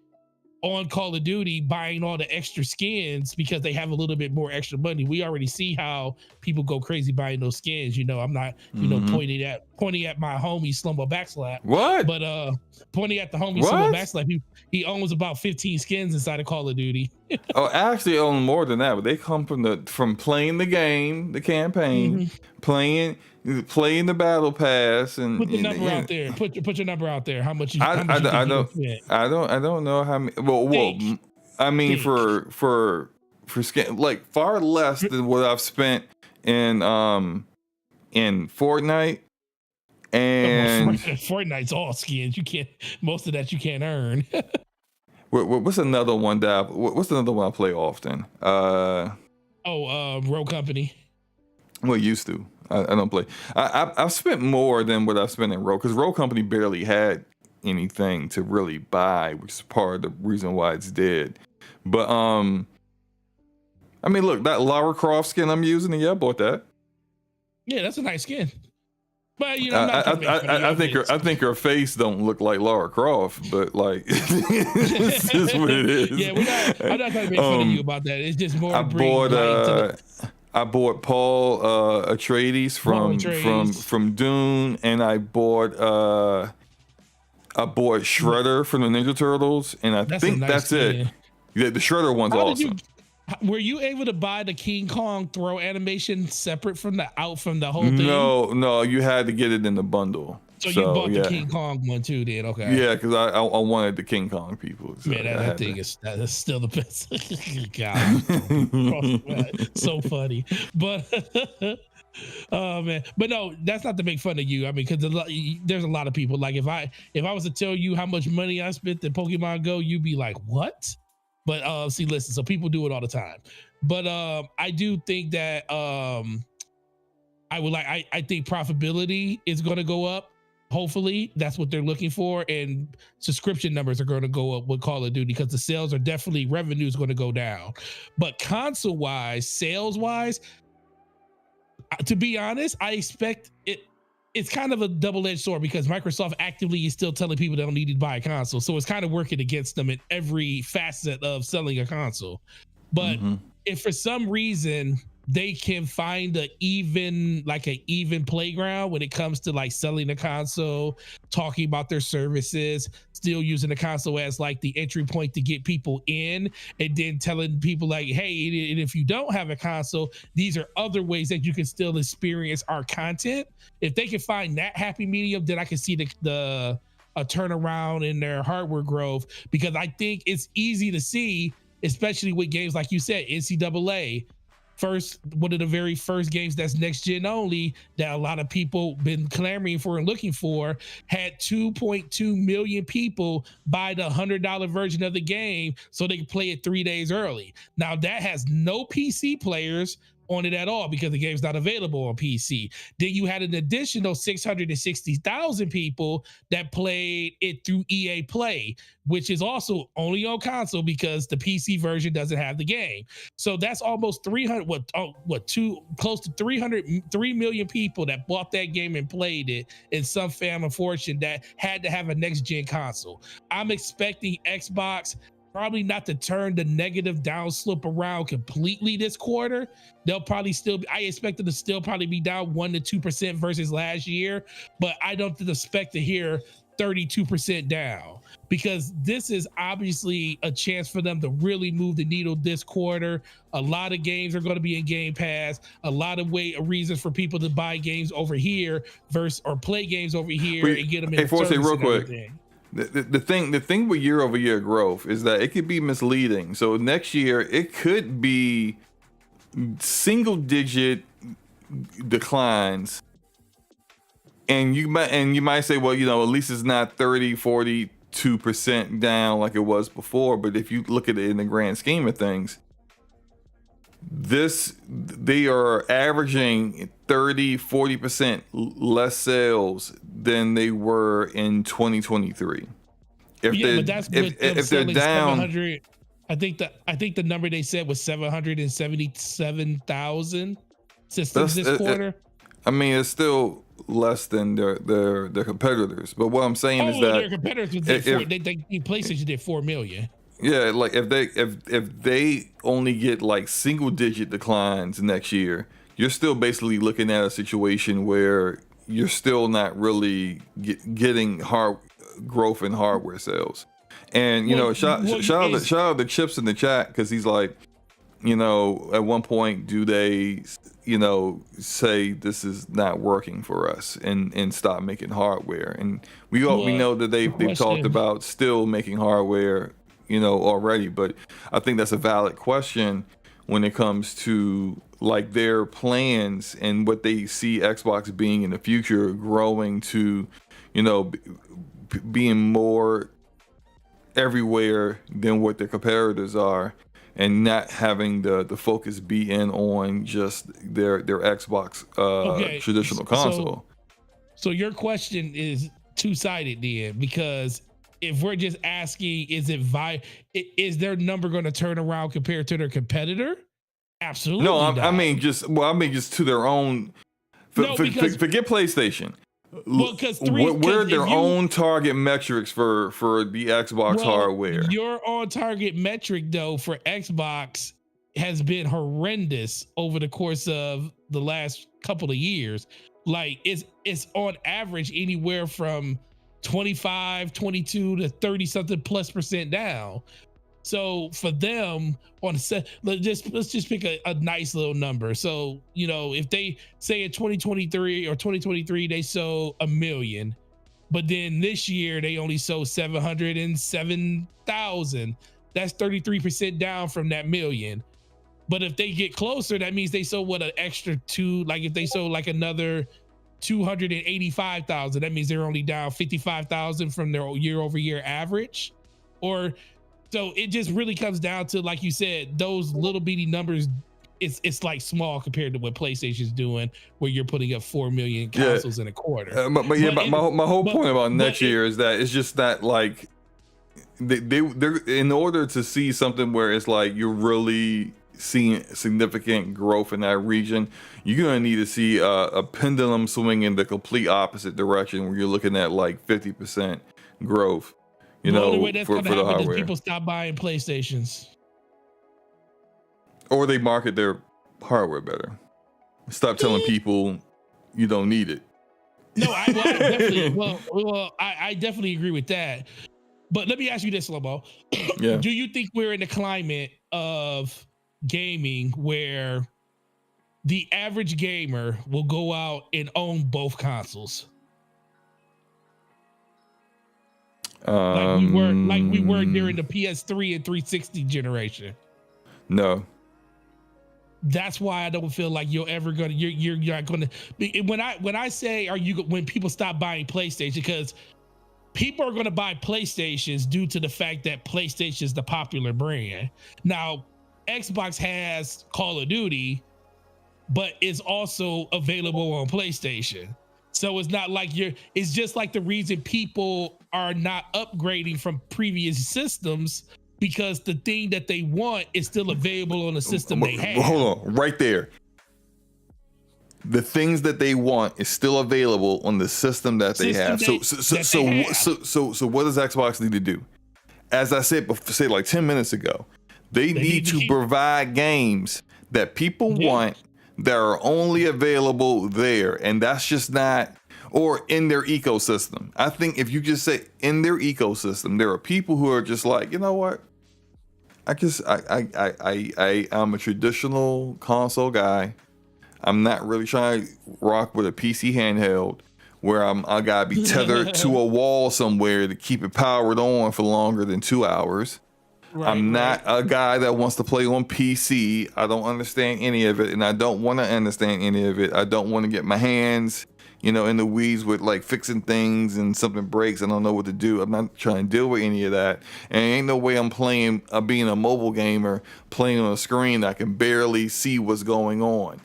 on Call of Duty buying all the extra skins because they have a little bit more extra money. We already see how people go crazy buying those skins. You know, I'm not, pointing at my homie Slumbo Backslap. What? But pointing at the homie Slumbo Backslap, he owns about 15 skins inside of Call of Duty. Oh, actually own more than that, but they come from playing the game, the campaign, playing the battle pass, and put the number out there. Put your number out there. How much you? I don't know how many. Well, I mean, for for skin, like far less than what I've spent in Fortnite. And Fortnite's all skins. You can't. Most of that you can't earn. what's another one that what's another one I play often? Rogue Company. Well, used to. I don't play. I've spent more than what I've spent in Rogue, because Rogue Company barely had anything to really buy, which is part of the reason why it's dead. But I mean, look, that Lara Croft skin I'm using, I bought that. Yeah, that's a nice skin. But you know, I think her face don't look like Lara Croft, but like this is what it is. Yeah, I'm not trying to make fun of you about that. It's just more. I bought Paul Atreides from Dune, and I bought Shredder from the Ninja Turtles, and I think that's it. Yeah, the Shredder one's awesome. Were you able to buy the King Kong throw animation separate from the whole thing? No, you had to get it in the bundle. So you bought the King Kong one too, then? Okay. Yeah, because I wanted the King Kong people. So man, that thing is still the best. God, so funny. But oh man, but no, that's not to make fun of you. I mean, because there's a lot of people. Like if I was to tell you how much money I spent in Pokemon Go, you'd be like, what? But see, listen, so people do it all the time. But I do think that I think profitability is going to go up. Hopefully that's what they're looking for, and subscription numbers are going to go up with Call of Duty, because the sales are definitely, revenue is going to go down. But console wise, sales wise, to be honest, I expect it. It's kind of a double-edged sword, because Microsoft actively is still telling people they don't need to buy a console. So it's kind of working against them in every facet of selling a console. But if for some reason they can find an even playground when it comes to like selling a console, talking about their services, still using the console as like the entry point to get people in, and then telling people like, hey, and if you don't have a console, these are other ways that you can still experience our content. If they can find that happy medium, then I can see a turnaround in their hardware growth, because I think it's easy to see, especially with games like you said, NCAA. One of the very first games that's next gen only, that a lot of people been clamoring for and looking for, had 2.2 million people buy the $100 version of the game so they can play it 3 days early. Now that has no PC players on it at all, because the game's not available on PC. Then you had an additional 660,000 people that played it through EA Play, which is also only on console because the PC version doesn't have the game. So that's almost 3 million people that bought that game and played it in some form or fortune that had to have a next gen console. I'm expecting Xbox probably not to turn the negative downslope around completely this quarter. They'll probably I expect them to still probably be down 1% to 2% versus last year, but I don't expect to hear 32% down, because this is obviously a chance for them to really move the needle this quarter. A lot of games are going to be in Game Pass, a lot of reasons for people to buy games over here or play games over here and get them in. Hey, Forte, real quick. The thing with year-over-year growth is that it could be misleading. So next year it could be single-digit declines, and you might say, well, at least it's not 42% down like it was before. But if you look at it in the grand scheme of things, they are averaging 30-40% less sales than they were in 2023. If they're down, I think the number they said was 777,000 systems this quarter. I mean, it's still less than their competitors. But what I'm saying is that their competitors PlayStation did 4 million. Yeah, like if they only get like single digit declines next year, you're still basically looking at a situation where you're still not really getting hard growth in hardware sales. And shout out to Chips in the chat, because he's like, at one point, do they say this is not working for us and stop making hardware? And we know that they've talked about still making hardware already, but I think that's a valid question when it comes to like their plans and what they see Xbox being in the future, growing to, you know, being more everywhere than what their competitors are, and not having the focus be in on just their Xbox traditional console. So your question is two-sided then, because if we're just asking, is their number going to turn around compared to their competitor? Absolutely. No, I mean just to their own. Forget PlayStation. Well, because we're their own target metrics for the Xbox hardware. Your on target metric though for Xbox has been horrendous over the course of the last couple of years. Like it's on average anywhere from 25, 22 to 30 something plus percent down. So for them on a set, let's just pick a nice little number. So, you know, if they say in 2023 they sold 1 million, but then this year they only sold 707,000. That's 33% down from that million. But if they get closer, that means they sold an extra two. Like if they sold like another 285,000, that means they're only down 55,000 from their year-over-year average. Or so it just really comes down to, like you said, those little bitty numbers. It's like small compared to what PlayStation's doing, where you're putting up 4 million consoles in a quarter. My whole point about next year is that it's just that like they're in order to see something where it's like you're really seeing significant growth in that region, you're gonna need to see a pendulum swing in the complete opposite direction, where you're looking at like 50% growth. You know, only way that's for gonna the happen hardware. is people stop buying PlayStations, or they market their hardware better. Stop telling people you don't need it. No, I definitely agree with that. But let me ask you this, Lobo. Yeah. Do you think we're in a climate of gaming where the average gamer will go out and own both consoles? Like we were during the PS3 and 360 generation. No. That's why I don't feel like you're not gonna be, when I say when people stop buying PlayStation, because people are gonna buy PlayStations due to the fact that PlayStation is the popular brand. Now, Xbox has Call of Duty, but it's also available on PlayStation. So it's not like it's just like the reason people are not upgrading from previous systems, because the thing that they want is still available on the system they have. Hold on, right there. The things that they want is still available on the system that they have. So what does Xbox need to do? As I said like 10 minutes ago, they need to provide games that people want that are only available there, and that's just not, or in their ecosystem. I think if you just say in their ecosystem, there are people who are just like, you know what? I'm a traditional console guy. I'm not really trying to rock with a PC handheld where I gotta be tethered to a wall somewhere to keep it powered on for longer than 2 hours. I'm not a guy that wants to play on PC. I don't understand any of it, and I don't want to understand any of it. I don't want to get my hands, in the weeds with like fixing things, and something breaks, I don't know what to do. I'm not trying to deal with any of that. And ain't no way I'm playing, being a mobile gamer, playing on a screen that I can barely see what's going on.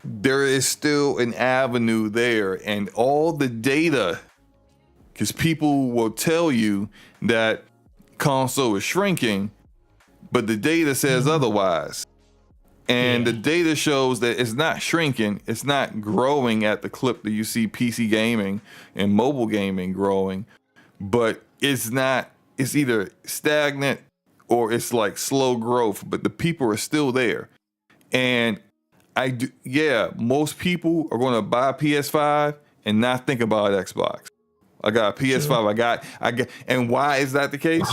There is still an avenue there, and all the data, because people will tell you that console is shrinking, but the data says otherwise. And the data shows that it's not shrinking, it's not growing at the clip that you see PC gaming and mobile gaming growing, but it's either stagnant or it's like slow growth, but the people are still there. And most people are going to buy a PS5 and not think about Xbox. I got a PS5. Sure. I got, and why is that the case?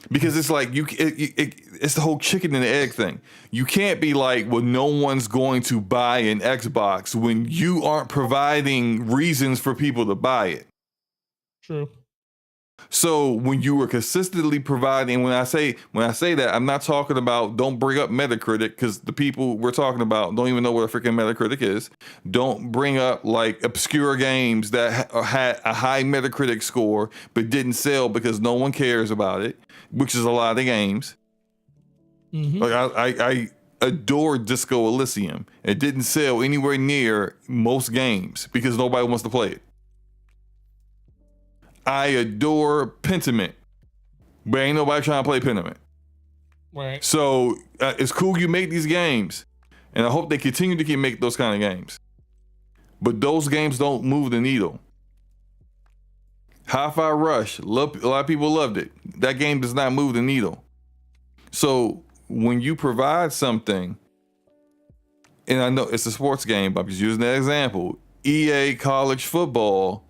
Because it's like it's the whole chicken and the egg thing. You can't be like, well, no one's going to buy an Xbox when you aren't providing reasons for people to buy it. True. So when you were consistently providing, when I say that, I'm not talking about don't bring up Metacritic, because the people we're talking about don't even know what a freaking Metacritic is. Don't bring up like obscure games that had a high Metacritic score but didn't sell because no one cares about it, which is a lot of games. Mm-hmm. Like I adore Disco Elysium. It didn't sell anywhere near most games because nobody wants to play it. I adore Pentiment, but ain't nobody trying to play Pentiment. Right. So it's cool you make these games, and I hope they continue to keep make those kind of games. But those games don't move the needle. Hi-Fi Rush, a lot of people loved it. That game does not move the needle. So when you provide something, and I know it's a sports game, but I'm just using that example. EA College Football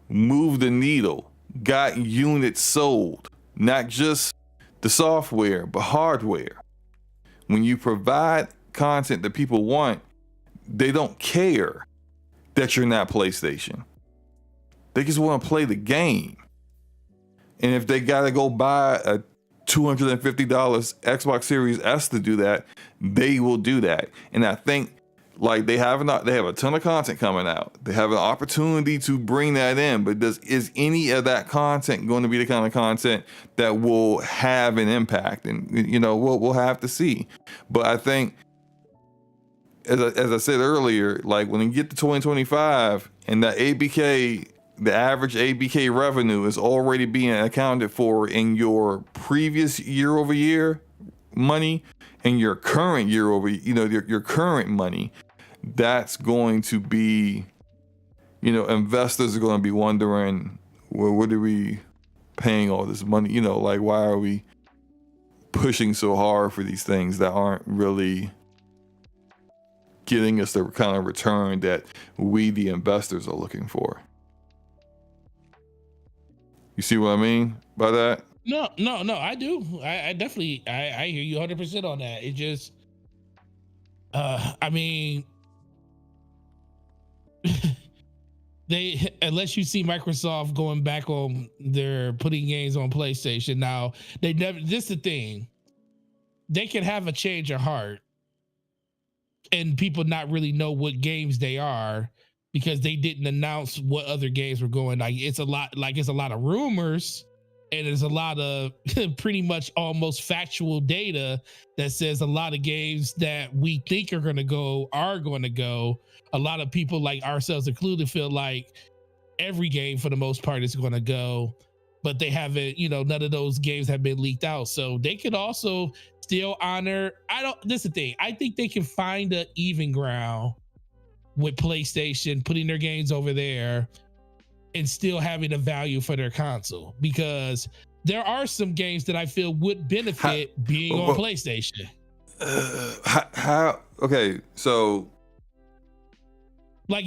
moved the needle, got units sold, not just the software, but hardware. When you provide content that people want, they don't care that you're not PlayStation. They just want to play the game. And if they got to go buy a $250 Xbox Series S to do that, they will do that. And I think like they have a ton of content coming out. They have an opportunity to bring that in, but is any of that content going to be the kind of content that will have an impact? And we'll have to see. But I think, as I said earlier, like when you get to 2025 and that ABK, the average ABK revenue is already being accounted for in your previous year-over-year money and your current your current money, that's going to be, investors are going to be wondering, well, what are we paying all this money? Like, why are we pushing so hard for these things that aren't really getting us the kind of return that we, the investors, are looking for? You see what I mean by that? No, I do. I definitely, I hear you 100% on that. It just, I mean, unless you see Microsoft going back on their putting games on PlayStation now, this is the thing. They can have a change of heart and people not really know what games they are because they didn't announce what other games were going. It's a lot of rumors, and there's a lot of pretty much almost factual data that says a lot of games that we think are going to go. A lot of people, like ourselves included, feel like every game for the most part is going to go, but they haven't, none of those games have been leaked out. So they could also still honor, this is the thing. I think they can find an even ground with PlayStation putting their games over there and still having a value for their console, because there are some games that I feel would benefit being on PlayStation. Okay, so let's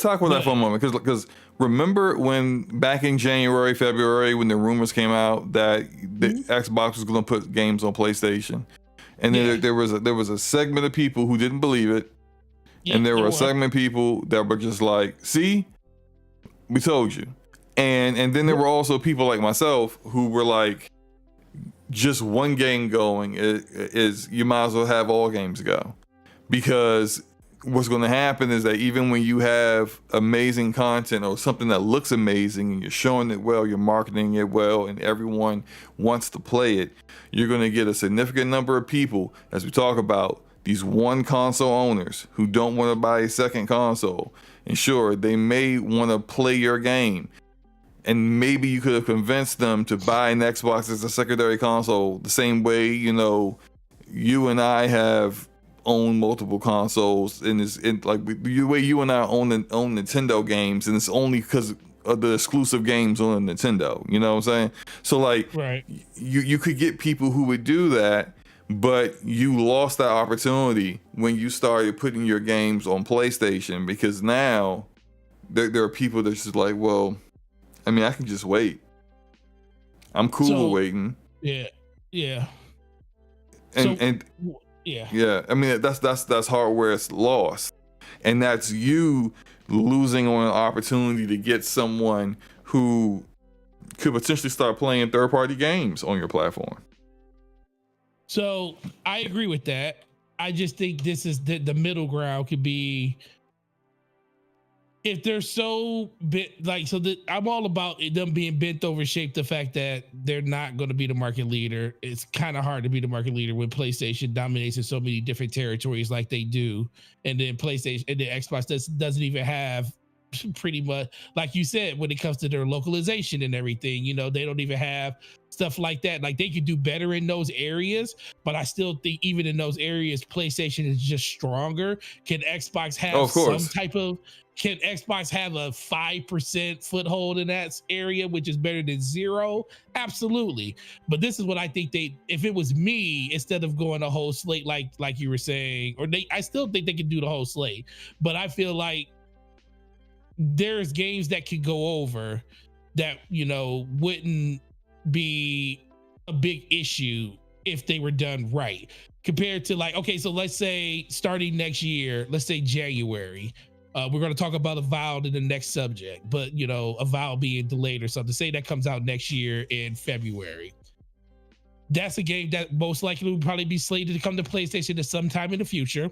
talk about that for a moment, because remember when back in January, February, when the rumors came out that the Xbox was going to put games on PlayStation, and then there was a segment of people who didn't believe it, and there were a segment of people that were just like, "See, we told you," and then there were also people like myself who were like, "Just one game going is you might as well have all games go," because what's going to happen is that even when you have amazing content or something that looks amazing and you're showing it well, you're marketing it well, and everyone wants to play it, you're going to get a significant number of people, as we talk about, these one console owners who don't want to buy a second console. And sure, they may want to play your game, and maybe you could have convinced them to buy an Xbox as a secondary console the same way, you and I have own multiple consoles, and the way you and I own Nintendo games, and it's only because of the exclusive games on Nintendo. You know what I'm saying? So right. you could get people who would do that, but you lost that opportunity when you started putting your games on PlayStation, because now there are people that's just like, well, I mean, I can just wait. I'm cool with waiting. Yeah. And I mean, that's hardware it's lost, and that's you losing on an opportunity to get someone who could potentially start playing third-party games on your platform. So I agree with that. I just think this is the middle ground could be if they're so bit like so that I'm all about them being bent over shape. The fact that they're not going to be the market leader. It's kind of hard to be the market leader when PlayStation dominates in so many different territories like they do, and then PlayStation and the Xbox doesn't even have pretty much, like you said, when it comes to their localization and everything, you know, they don't even have stuff like that. Like they could do better in those areas, but I still think even in those areas, PlayStation is just stronger. Can Xbox have some type of, can Xbox have a 5% foothold in that area, which is better than 0? Absolutely. But this is what I think if it was me, instead of going a whole slate, like you were saying, I still think they could do the whole slate, but I feel like there's games that could go over that, you know, wouldn't be a big issue if they were done right, compared to like, okay, so let's say starting next year, let's say January, we're going to talk about Avowed in the next subject, but you know, Avowed being delayed or something, say that comes out next year in February. That's a game that most likely would probably be slated to come to PlayStation at some time in the future.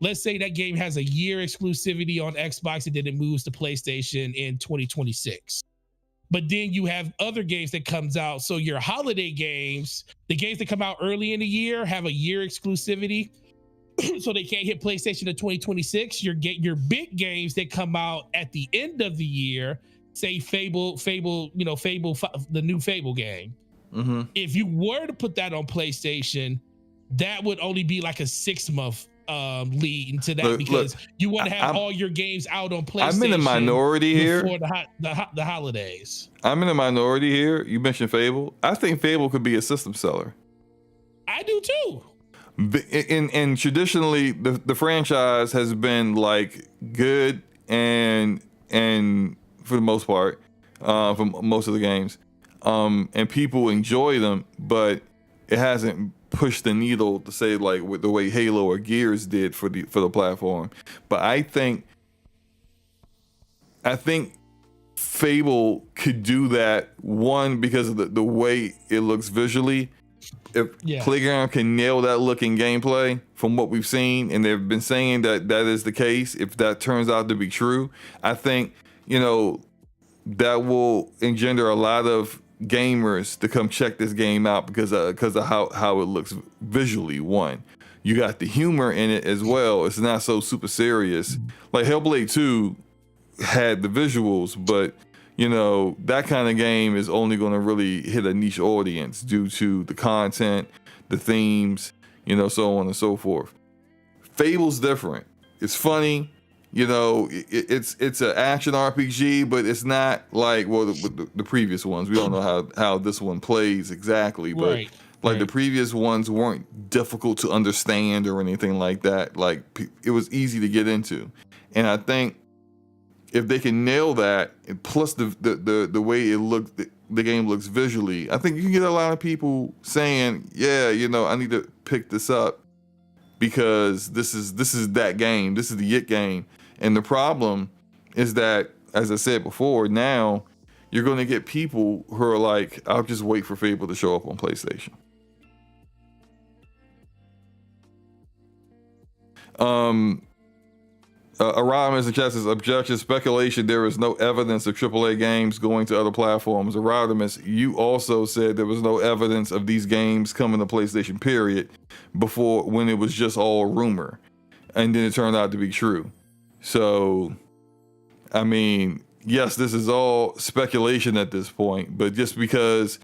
Let's say that game has a year exclusivity on Xbox and then it moves to PlayStation in 2026. But then you have other games that comes out. So your holiday games, the games that come out early in the year have a year exclusivity. So they can't hit PlayStation in 2026. Your big games that come out at the end of the year, say Fable, the new Fable game. Mm-hmm. If you were to put that on PlayStation, that would only be like a 6-month lead into that, because you want to have all your games out on PlayStation. I'm in a minority here before the holidays. I'm in a minority here. You mentioned Fable. I think Fable could be a system seller. I do too. And traditionally, the franchise has been like good and for the most part, for most of the games, and people enjoy them, but it hasn't pushed the needle to say like with the way Halo or Gears did for the platform. But I think Fable could do that, one, because of the way it looks visually. If Playground can nail that look in gameplay from what we've seen, and they've been saying that is the case, if that turns out to be true, I think, you know, that will engender a lot of gamers to come check this game out because of how it looks visually. One, you got the humor in it as well. It's not so super serious. Like Hellblade 2 had the visuals, but you know, that kind of game is only going to really hit a niche audience due to the content, the themes, you know, so on and so forth. Fable's different. It's funny. You know, it's an action RPG, but it's not like, well, the previous ones. We don't know how this one plays exactly, but the previous ones weren't difficult to understand or anything like that. Like, it was easy to get into. And I think if they can nail that, and plus the way it looks, the game looks visually, I think you can get a lot of people saying, yeah, you know, I need to pick this up because this is that game. This is the it game. And the problem is that, as I said before, now you're going to get people who are like, I'll just wait for Fable to show up on PlayStation. Aramis and Chess's objection, speculation, there is no evidence of AAA games going to other platforms. Aramis, you also said there was no evidence of these games coming to PlayStation, period, before, when it was just all rumor. And then it turned out to be true. So, I mean, yes, this is all speculation at this point, but just because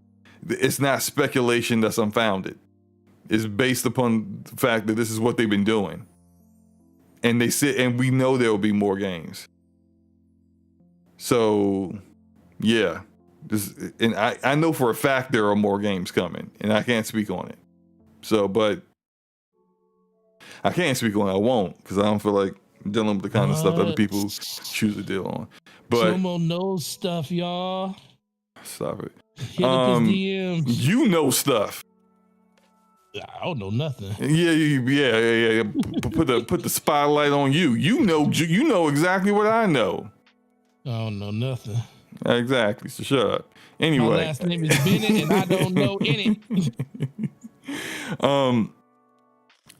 it's not speculation that's unfounded. It's based upon the fact that this is what they've been doing. And they sit, and we know there will be more games. So, yeah. And I know for a fact there are more games coming, and I can't speak on it. So, but I can't speak on it. I won't, because I don't feel like dealing with the kind of stuff that other people choose to deal on. But Slomo knows stuff, y'all. Stop it. Hit up his DMs. You know stuff. I don't know nothing. Yeah. Put the spotlight on you. You know exactly what I know. I don't know nothing. Exactly. So shut up. My Anyway. last name is Bennett, and I don't know any.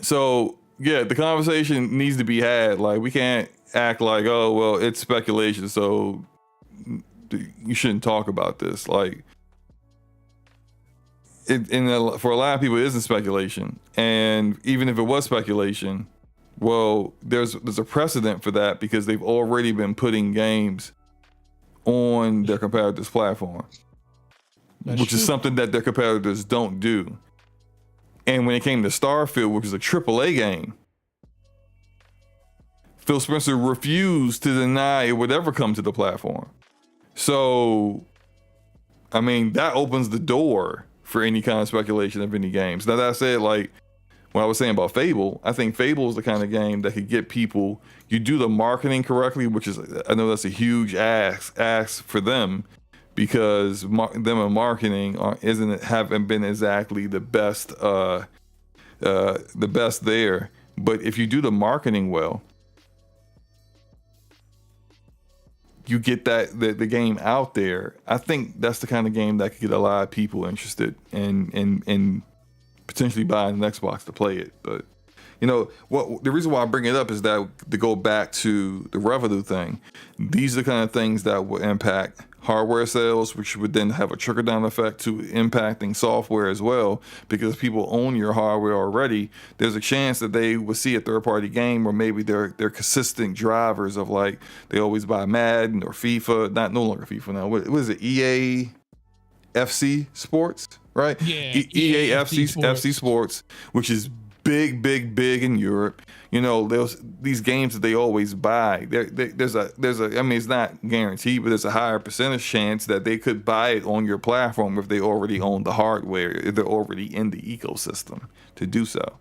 So yeah, the conversation needs to be had. Like, we can't act like, oh well, it's speculation, so you shouldn't talk about this. Like, for a lot of people, it isn't speculation, and even if it was speculation, well, there's a precedent for that because they've already been putting games on their competitors' platform, which is something that their competitors don't do. And when it came to Starfield, which is a AAA game, Phil Spencer refused to deny it would ever come to the platform. So, I mean, that opens the door for any kind of speculation of any games. Now, that said, like what I was saying about Fable, I think Fable is the kind of game that could get people, you do the marketing correctly, which is, I know that's a huge ask for them, because them in marketing haven't been exactly the best there. But if you do the marketing well, you get the game out there. I think that's the kind of game that could get a lot of people interested in potentially buying an Xbox to play it. But you know what? The reason why I bring it up is that to go back to the revenue thing. These are the kind of things that will impact hardware sales, which would then have a trickle down effect to impacting software as well, because people own your hardware already. There's a chance that they will see a third party game, or maybe they're consistent drivers of, like, they always buy Madden or FIFA, no longer FIFA now. What is it? EA FC Sports, right? Yeah, EA FC Sports, which is big in Europe. You know, these games that they always buy. There's a I mean, it's not guaranteed, but there's a higher percentage chance that they could buy it on your platform if they already own the hardware, if they're already in the ecosystem to do so.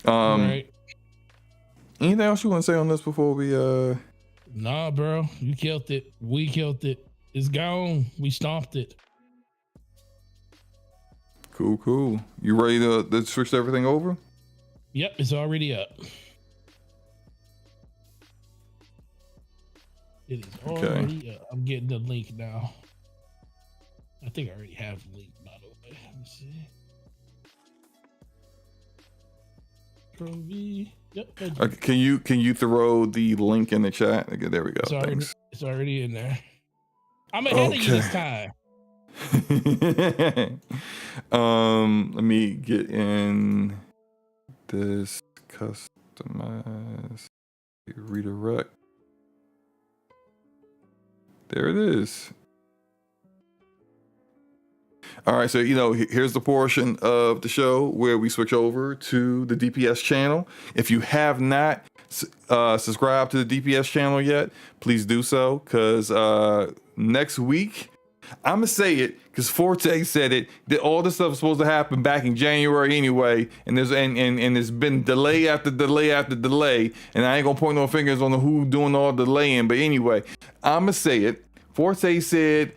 Right. Anything else you want to say on this before we Nah, bro, you killed it. We killed it. It's gone. We stomped it. Cool. You ready to switch everything over? Yep, it's already up. It is already up. I'm getting the link now. I think I already have the link, by the way. Let me see. Control V. Yep. Okay, can you throw the link in the chat? Okay, there we go. It's already in there. I'm ahead of you this time. Let me get in this customize redirect. There it is. All right, so here's the portion of the show where we switch over to the DPS channel. If you have not subscribed to the DPS channel yet, please do so, because next week, I'm gonna say it because Forte said it, that all this stuff was supposed to happen back in January anyway, and there's been delay after delay after delay, and I ain't gonna point no fingers on who doing all the delaying, but anyway, I'm gonna say it. Forte said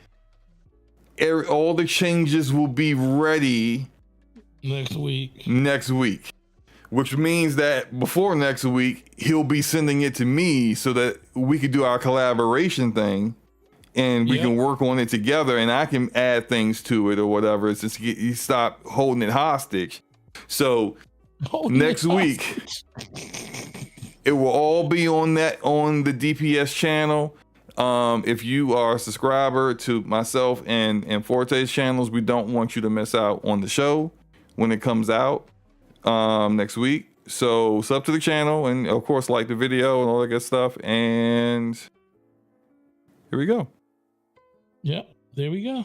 all the changes will be ready next week, which means that before next week he'll be sending it to me so that we could do our collaboration thing. And we can work on it together, and I can add things to it or whatever. It's just you stop holding it hostage. So next week, it will all be on the DPS channel. If you are a subscriber to myself and Forte's channels, we don't want you to miss out on the show when it comes out next week. So sub to the channel, and of course like the video and all that good stuff. And here we go. Yep, there we go.